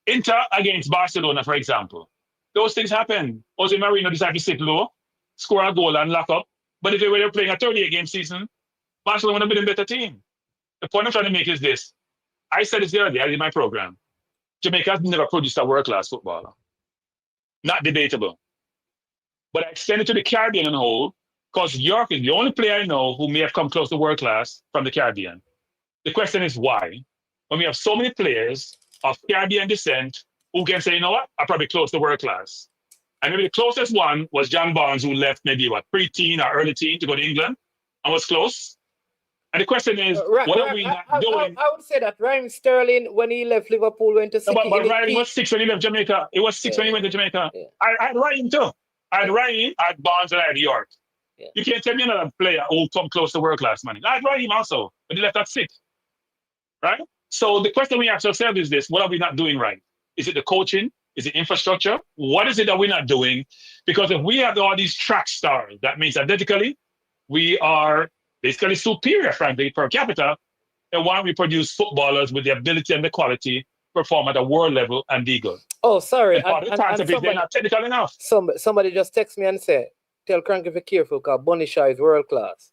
Inter against Barcelona, for example. Those things happen. Jose Mourinho decided to sit low, score a goal and lock up. But if they were playing a 38-game season, Barcelona would have been a better team. The point I'm trying to make is this. I said this earlier in my program. Jamaica has never produced a world-class footballer. Not debatable. But I extend it to the Caribbean on the whole, because York is the only player I know who may have come close to world-class from the Caribbean. The question is why? When we have so many players of Caribbean descent who can say, you know what, I'm probably close to world-class. And maybe the closest one was John Barnes, who left maybe, pre-teen or early teen to go to England and was close. And the question is, what are we not doing? I would say that Raheem Sterling, when he left Liverpool, went to City. No, but Raheem was 6 when he left Jamaica. It was 6 when he went to Jamaica. Yeah. I had Raheem too. I had Raheem, I had Barnes, and I had York. Yeah. You can't tell me another player who come close to world-class money. I had Raheem also, but he left at 6. Right? So the question we ask ourselves is this: what are we not doing right? Is it the coaching? Is it infrastructure? What is it that we're not doing? Because if we have all these track stars, that means athletically, we are basically superior, frankly, per capita. And why don't we produce footballers with the ability and the quality to perform at a world level and be good? Oh, sorry. And part of the concept is they're not technical enough. Somebody just text me and say, tell Cranky to be careful because Bunny Shaw is world class.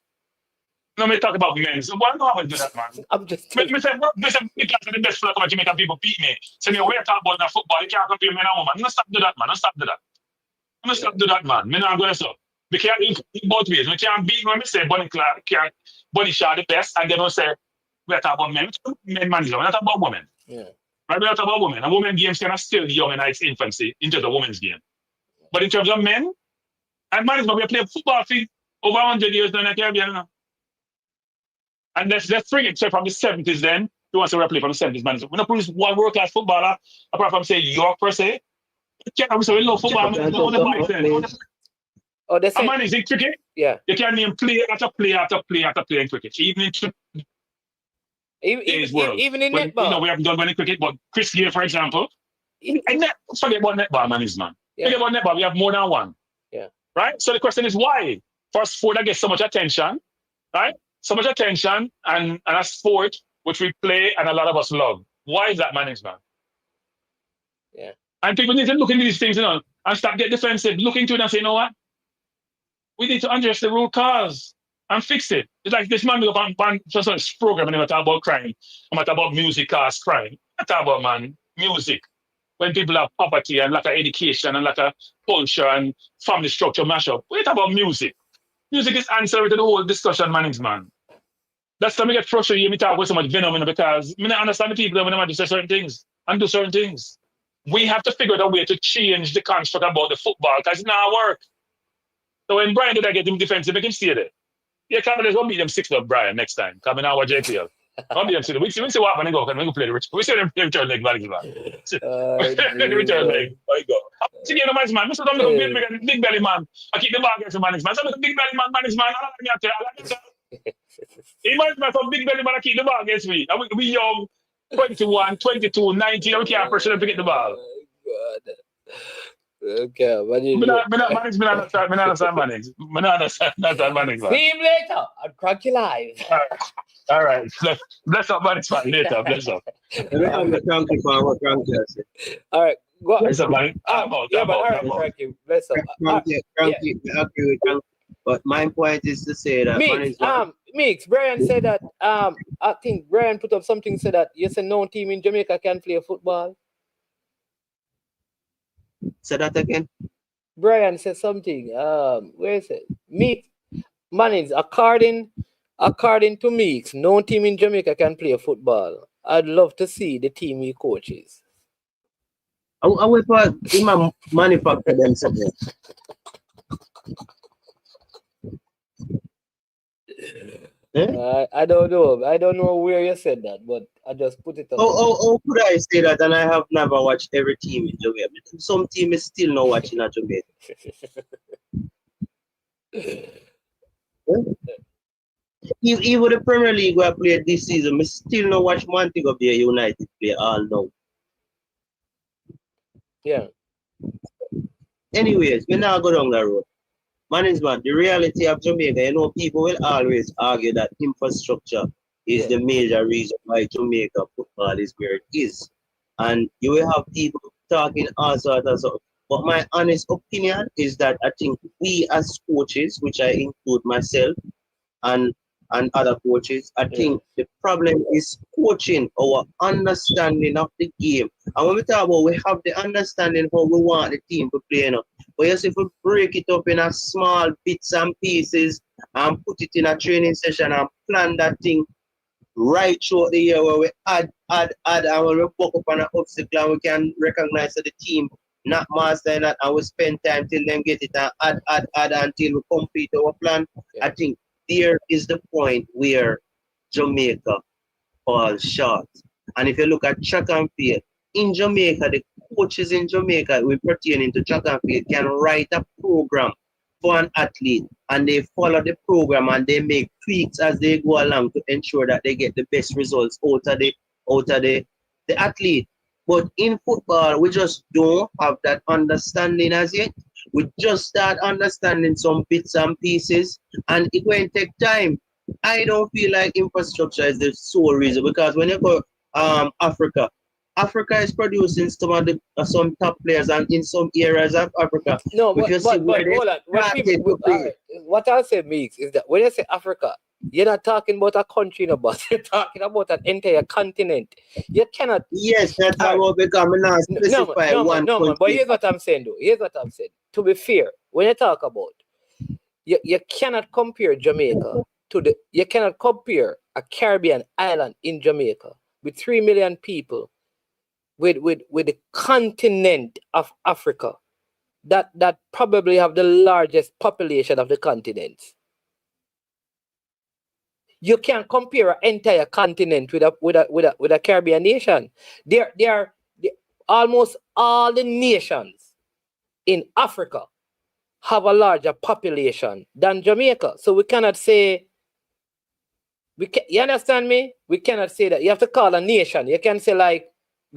No, me talk about men. So why not do that, man? I'm just me say, because the best player of Jamaican people beat me. So me we're talking about football, you can't compare men and women. No stop do that, man. No stop do that. No stop do that, man. Me not going to stop. We can't both ways. We can't beat when we say Bunny Shaw the best, and then we say we're talking about men. Men manager. We're not talking about women. Yeah. Right? We're not talking about women. And women games are still young in its infancy in terms of women's game. But in terms of men and management, we play football for over 100 years now in the Caribbean now. And let's bring it from the 70s then. Who wants to play from the 70s management? We don't produce one world-class footballer apart from say York per se. We say we love football. Oh, they say, a man is in cricket. Yeah. You can name player after player after player after player in cricket. Even in netball. We haven't done one in cricket, but Chris Gale, for example. Forget about netball, man. Yeah. Forget about netball. We have more than one. Yeah. Right? So the question is why? For a sport that gets so much attention, right? So much attention and a sport which we play and a lot of us love. Why is that management? Yeah. And people need to look into these things, and start get defensive. Look into it and say, you know what? We need to address the root cause and fix it. It's like this man go on just on this program and they talk about crime. I'm talk about music cause crime. I talk about music. When people have poverty and lack of education and lack of culture and family structure mashup, we talk about music. Music is answer to the whole discussion, management. That's time I get frustrated. Me talk with so much venom because I don't understand the people when they say certain things and do certain things. We have to figure out a way to change the construct about the football because it not work. So when Brian did I get him defensive, make him stay there. Yeah, Cavaliers won't beat them 6-0 Brian next time. Coming out with JPL. Won't beat them 6-0. We see what when they go play the return. We see them return leg value. The return leg. There you go. See the management, man. Mr. Dominic, big belly man. I keep the ball against the management. So big belly man, management. I like that. He management from big belly man. I keep the ball against me. And we young, 21, 22, 19. We can't pressure them to get the ball. God. Okay, what did Me you not manage. Me not understand manage. Me not understand manage, man. see him later. I'll crack you live. All right. Bless up, manage, man. Later, bless up. Let me have the cranky for what cranky I say. All right, go on. Bless up, man. Yeah, but all right, thank you. Bless up. Cranky, Yeah. I agree with cranky. But my point is to say that Mix, Brian said that I think Brian put up something said that you said no team in Jamaica can play football. say that again. Brian said something. Where is it? Mix Mannings, according to Mix, no team in Jamaica can play football. I'd love to see the team he coaches. I will put in my manufacture them something. I don't know. I don't know where you said that, but I just put it up. How could I say that? And I have never watched every team in Jamaica. Some team is still not watching at Jamaica. Even the Premier League where I played this season, I still not watch Montego Bay United play all now. Yeah. Anyways, we now go down the road. Management, the reality of Jamaica, you know, people will always argue that infrastructure is the major reason why Jamaica football is where it is. And you will have people talking all sorts of stuff. But my honest opinion is that I think we as coaches, which I include myself and other coaches, I think the problem is coaching, our understanding of the game. And when we talk about we have the understanding how we want the team to play, you know. But yes, if we break it up in a small bits and pieces and put it in a training session and plan that thing right throughout the year where we add, and when we poke up on an obstacle and we can recognize that the team not master that and we spend time till them get it and add until we complete our plan. I think there is the point where Jamaica falls short. And if you look at track and field, in Jamaica, the coaches in Jamaica with pertaining to track and field can write a program for an athlete and they follow the program and they make tweaks as they go along to ensure that they get the best results out of the athlete. But in football, we just don't have that understanding as yet. We just start understanding some bits and pieces, and it will take time. I don't feel like infrastructure is the sole reason, because when you go Africa is producing some top players, and in some areas of Africa. No, but hold on. What I'll say, Meeks, is that when you say Africa, you're not talking about a country, no, but you're talking about an entire continent. You cannot. Yes, that's how we become now specify one. No, but here's what I'm saying, though. Here's what I'm saying. To be fair, when you talk about, you cannot compare Jamaica you cannot compare a Caribbean island in Jamaica with 3 million people with the continent of Africa that probably have the largest population of the continent. You can't compare an entire continent with a Caribbean nation. There are almost all the nations in Africa have a larger population than Jamaica. So we cannot say, you understand me? We cannot say that. You have to call a nation. You can say like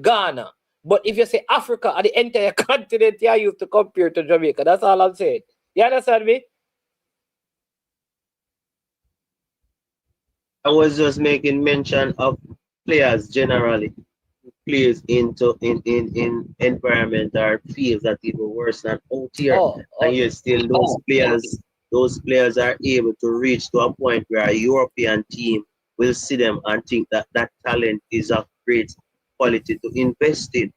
Ghana. But if you say Africa or the entire continent, you are used to compare to Jamaica. That's all I'm saying. You understand me? I was just making mention of players generally, players in environment or fields that even worse than out here. And you still those players are able to reach to a point where a European team will see them and think that talent is of great quality to invest in.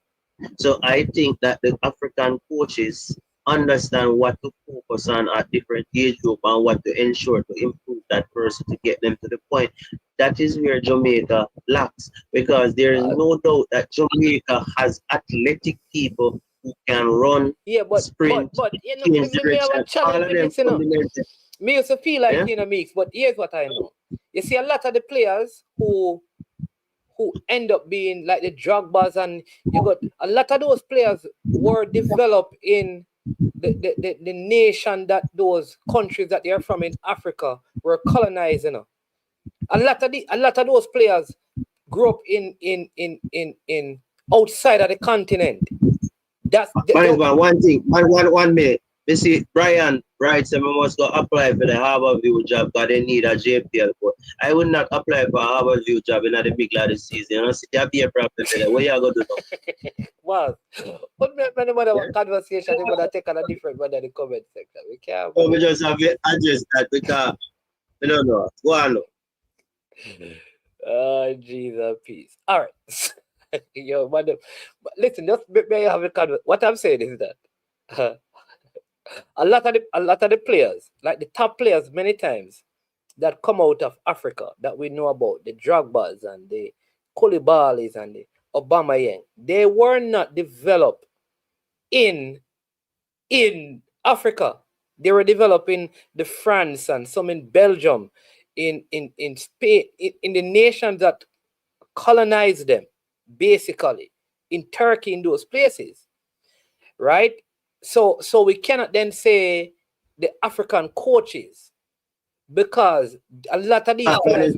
So I think that the African coaches understand what to focus on at different age group and what to ensure to improve that person to get them to the point. That is where Jamaica lacks, because there is no doubt that Jamaica has athletic people who can run, sprint, change direction. Me used to feel like, Mix, but here's what I know. You see a lot of the players who end up being like the Drogbas, and you got a lot of those players were developed in the nation that those countries that they're from in Africa were colonized. A lot of those players grew up in outside of the continent. One thing, one minute. You see, Brian writes, I must go apply for the Harborview job because they need a JPL code. I would not apply for a Harborview job in the big lad season. You know, see, there be a problem there. What you going to do? Well, but a conversation, they're going to take on a different one in the comment section. We can't. We just have to address that because, I don't know. Go on. Oh, Jesus, peace. All right. Yo, madam. But listen, just may I have a conversation. What I'm saying is that a lot of the players, like the top players many times that come out of Africa that we know about, the Drogbas and the Koulibalys and the Aubameyang, they were not developed in Africa. They were developed in the France and some in Belgium, in Spain, in the nations that colonized them, basically, in Turkey, in those places, right? So we cannot then say the African coaches, because a lot of these players.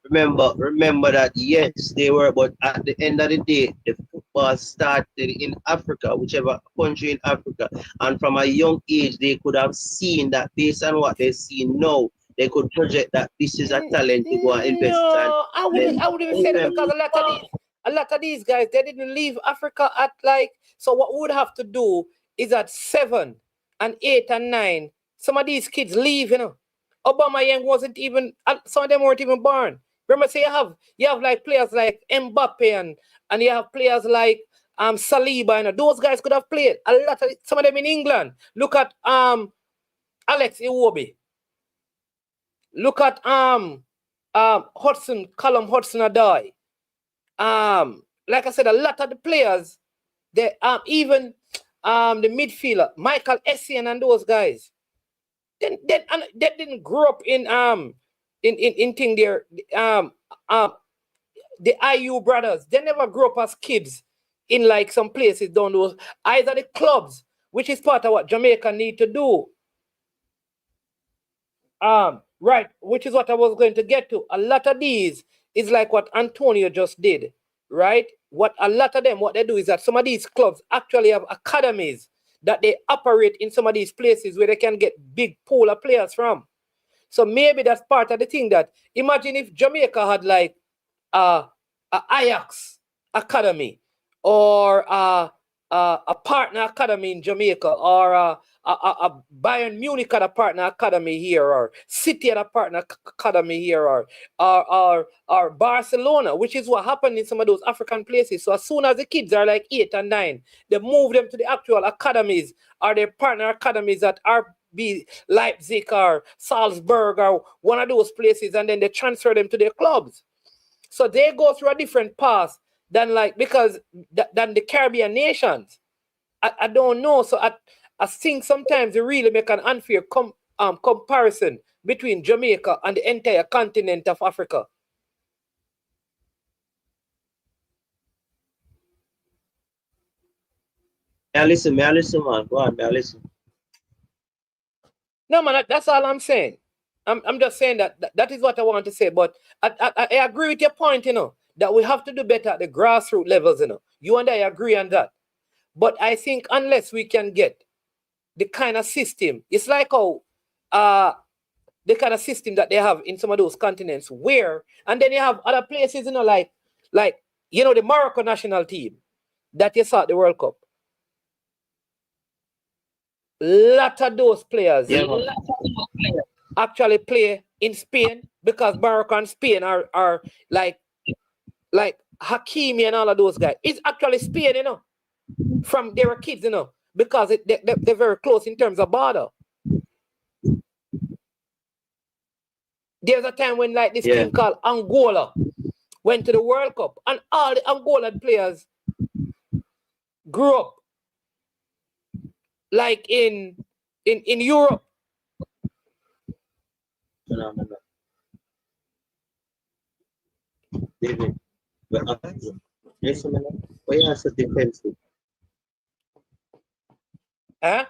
Remember that yes, they were, but at the end of the day, the football started in Africa, whichever country in Africa, and from a young age, they could have seen that based on what they see now, they could project that this is a talent to go and invest. No, I wouldn't even say that, because a lot of these guys, they didn't leave Africa at like. So what we would have to do is at 7 and 8 and 9, some of these kids leave, you know. Aubameyang wasn't even, some of them weren't even born. Remember, say you have like players like Mbappe and you have players like Saliba, you know, those guys could have played. Some of them in England. Look at Alex Iwobi. Look at Callum Hudson-Odoi. Like I said, a lot of the players, they even the midfielder, Michael Essien and those guys, they didn't grow up in thing there. The IU brothers, they never grew up as kids in like some places down those, either the clubs, which is part of what Jamaica need to do. Right, which is what I was going to get to. A lot of these is like what Antonio just did, right? What a lot of them, what they do is that some of these clubs actually have academies that they operate in some of these places where they can get big pool of players from. So maybe that's part of the thing. That imagine if Jamaica had like a Ajax academy, or a partner academy in Jamaica, or a Bayern Munich had a partner academy here, or City had a partner academy here, or Barcelona, which is what happened in some of those African places. So as soon as the kids are like 8 and 9, they move them to the actual academies or their partner academies at RB Leipzig or Salzburg or one of those places, and then they transfer them to their clubs. So they go through a different path than than the Caribbean nations. I don't know. So I think sometimes they really make an unfair comparison between Jamaica and the entire continent of Africa. May I listen, man. Go on, may I listen. No, man, that's all I'm saying. I'm just saying that is what I want to say. But I agree with your point, you know, that we have to do better at the grassroots levels, you know. You and I agree on that. But I think unless we can get the kind of system, it's like how the kind of system that they have in some of those continents where, and then you have other places, you know, like you know, the Morocco national team that you saw at the World Cup. Lot of those players actually play in Spain, because Morocco and Spain are like Hakimi and all of those guys. It's actually Spain, you know, from they were kids, you know, because they're very close in terms of border. There's a time when like this team called Angola went to the World Cup, and all the Angolan players grew up like in Europe. David, yes, man. Why are you defensive? Huh?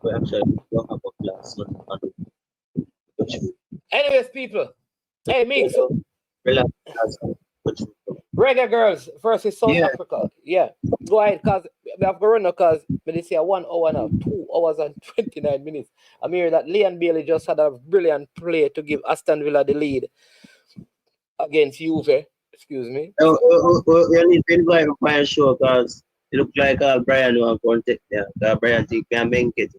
We actually don't have a class. Anyways, people. Hey, Mix. Relax. Reggae Girlz versus South Africa. Yeah. Go ahead, because we have to run now because they say 1 hour now, 2 hours and 29 minutes. I'm hearing that Leon Bailey just had a brilliant play to give Aston Villa the lead against Juve. Excuse me. You need to invite him for a show because it looks like Brian will go and take there. Brian think can make it.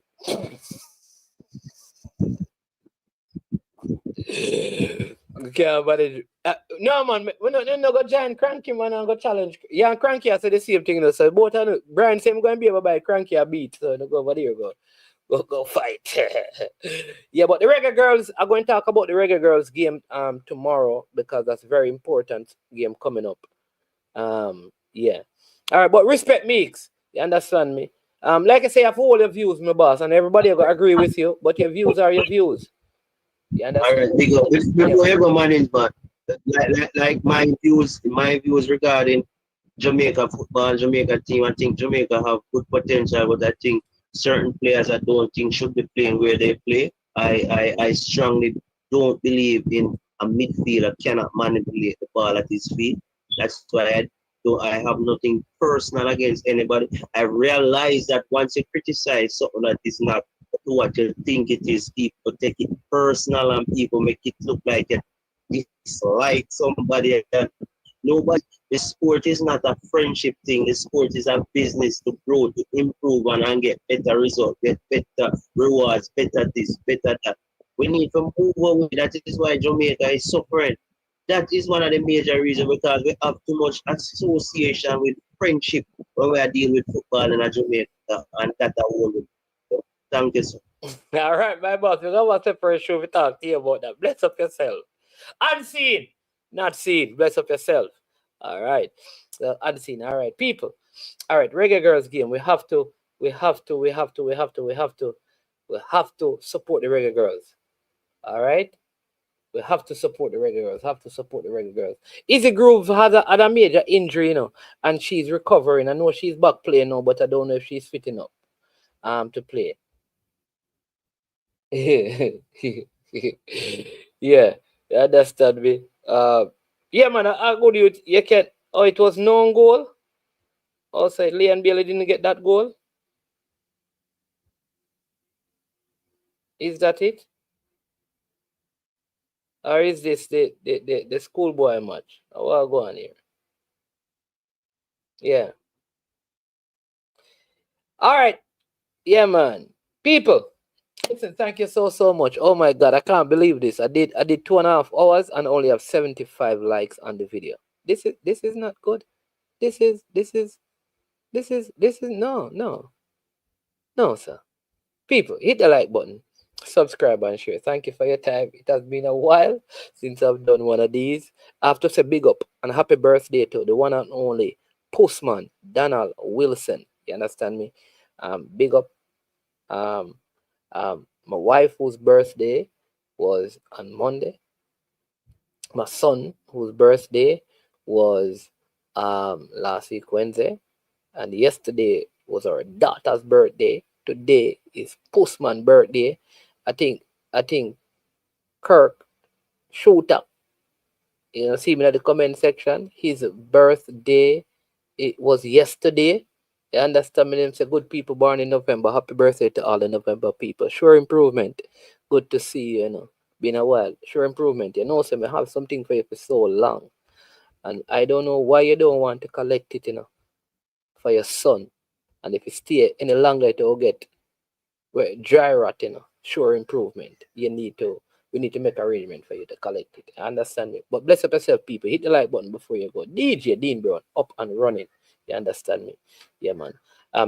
Okay, but no man, we no go join Cranky man and go challenge. Yeah, and Cranky I said the same thing. So both of them, Brian say I'm going to be able to buy Cranky a beat. So no go over there, go fight. Yeah, but the Reggae Girlz, I'm going to talk about the Reggae Girlz game tomorrow because that's a very important game coming up. Yeah. All right, but respect Meeks. You understand me? Like I say, I have all your views, my boss, and everybody will agree with you, but your views are your views. You understand? All right, big up. Before you go management, like my views regarding Jamaica football, Jamaica team, I think Jamaica have good potential, but I think certain players I don't think should be playing where they play. I strongly don't believe in a midfielder cannot manipulate the ball at his feet. That's why I have nothing personal against anybody. I realize that once you criticize something that is not what you think it is, people take it personal and people make it look like you dislike somebody. Nobody. The sport is not a friendship thing. The sport is a business to grow, to improve, and get better results, get better rewards, better this, better that. We need to move away. That is why Jamaica is suffering. That is one of the major reasons because we have too much association with friendship when we are dealing with football in Jamaica, and that I will. So, thank you, sir. All right, my boss. You know what's the first show we talk to you about that? Bless up yourself. Unseen, not seen. Bless up yourself. All right. Unseen. All right, people. All right, Reggae Girlz game. We have to support the Reggae Girlz. All right. We have to support the Reggae Girlz. Easy Groove had a major injury, and she's recovering. I know she's back playing now, but I don't know if she's fitting up to play. Yeah, you understand me. Yeah, man, I go to you can. Oh, it was no goal. Also, Leon Bailey didn't get that goal. Is that it? Or is this the schoolboy match? What go on here? Yeah. All right. Yeah, man. People, listen, thank you so much. Oh my God, I can't believe this. I did 2.5 hours and only have 75 likes on the video. This is not good. This is no, sir. People, hit the like button, subscribe and share. Thank you for your time. It has been a while since I've done one of these. I have to say big up and happy birthday to the one and only Postman Donald Wilson. You understand me? Big up. My wife whose birthday was on Monday. My son whose birthday was last week Wednesday, and yesterday was our daughter's birthday. Today is Postman birthday. I think Kirk Shooter, see me in the comment section. His birthday, it was yesterday. You understand me? Say good people born in November. Happy birthday to all the November people. Sure improvement. Good to see you. Been a while. Sure improvement. So I have something for you for so long, and I don't know why you don't want to collect it. For your son. And if you stay any longer, it will get dry rot, sure improvement. We need to make arrangement for you to collect it. Understand me? But bless up yourself, people. Hit the like button before you go. DJ Dean Brown, up and running. You understand me? Yeah, man.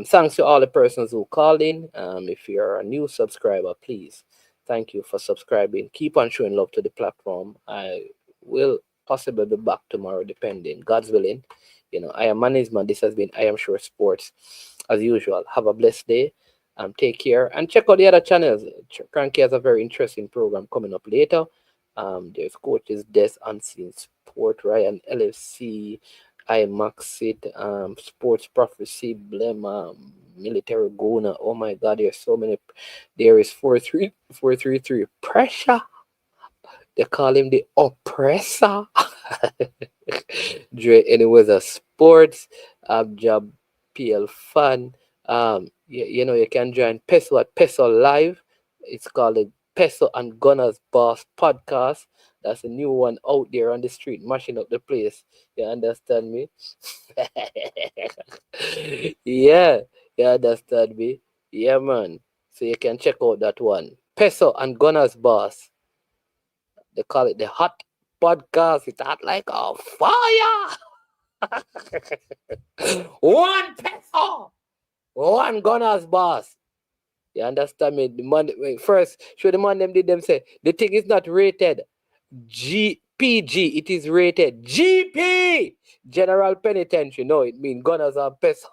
Thanks to all the persons who called in. If you're a new subscriber, please, thank you for subscribing. Keep on showing love to the platform. I will possibly be back tomorrow, depending. God's willing. I am management. This has been I Am Sure Sports. As usual, have a blessed day. Take care and check out the other channels. Cranky has a very interesting program coming up later. There's Coaches Des Unseen Sport, Ryan LFC, IMAXit, Sports Prophecy, Blema, Military Gona. Oh my God, there's so many. There is 433 Pressure. They call him the oppressor. Dre anyways a sports job PL fan. You know, you can join Peso at Peso Live. It's called the Peso and Gunners Boss podcast. That's a new one out there on the street, mashing up the place. You understand me? Yeah, you understand me? Yeah, man. So you can check out that one. Peso and Gunners Boss. They call it the hot podcast. It's hot like a fire. One Peso. One Gunners Boss. You understand me? The man, first, show the man them did them say the thing is not rated PG, it is rated GP, General Penitentiary. No, it means Gunners and Peso.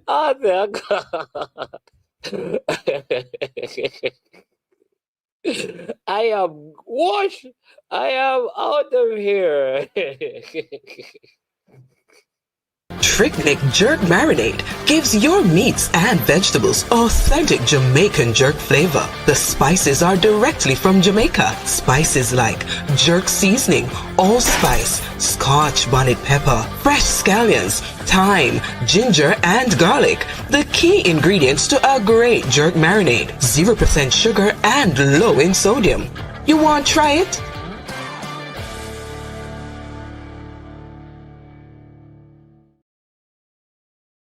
Oh my God. I am washed. I am out of here. Trick Jerk Marinade gives your meats and vegetables authentic Jamaican jerk flavor. The spices are directly from Jamaica. Spices like jerk seasoning, allspice, Scotch bonnet pepper, fresh scallions, thyme, ginger, and garlic. The key ingredients to a great jerk marinade. 0% sugar and low in sodium. You want to try it?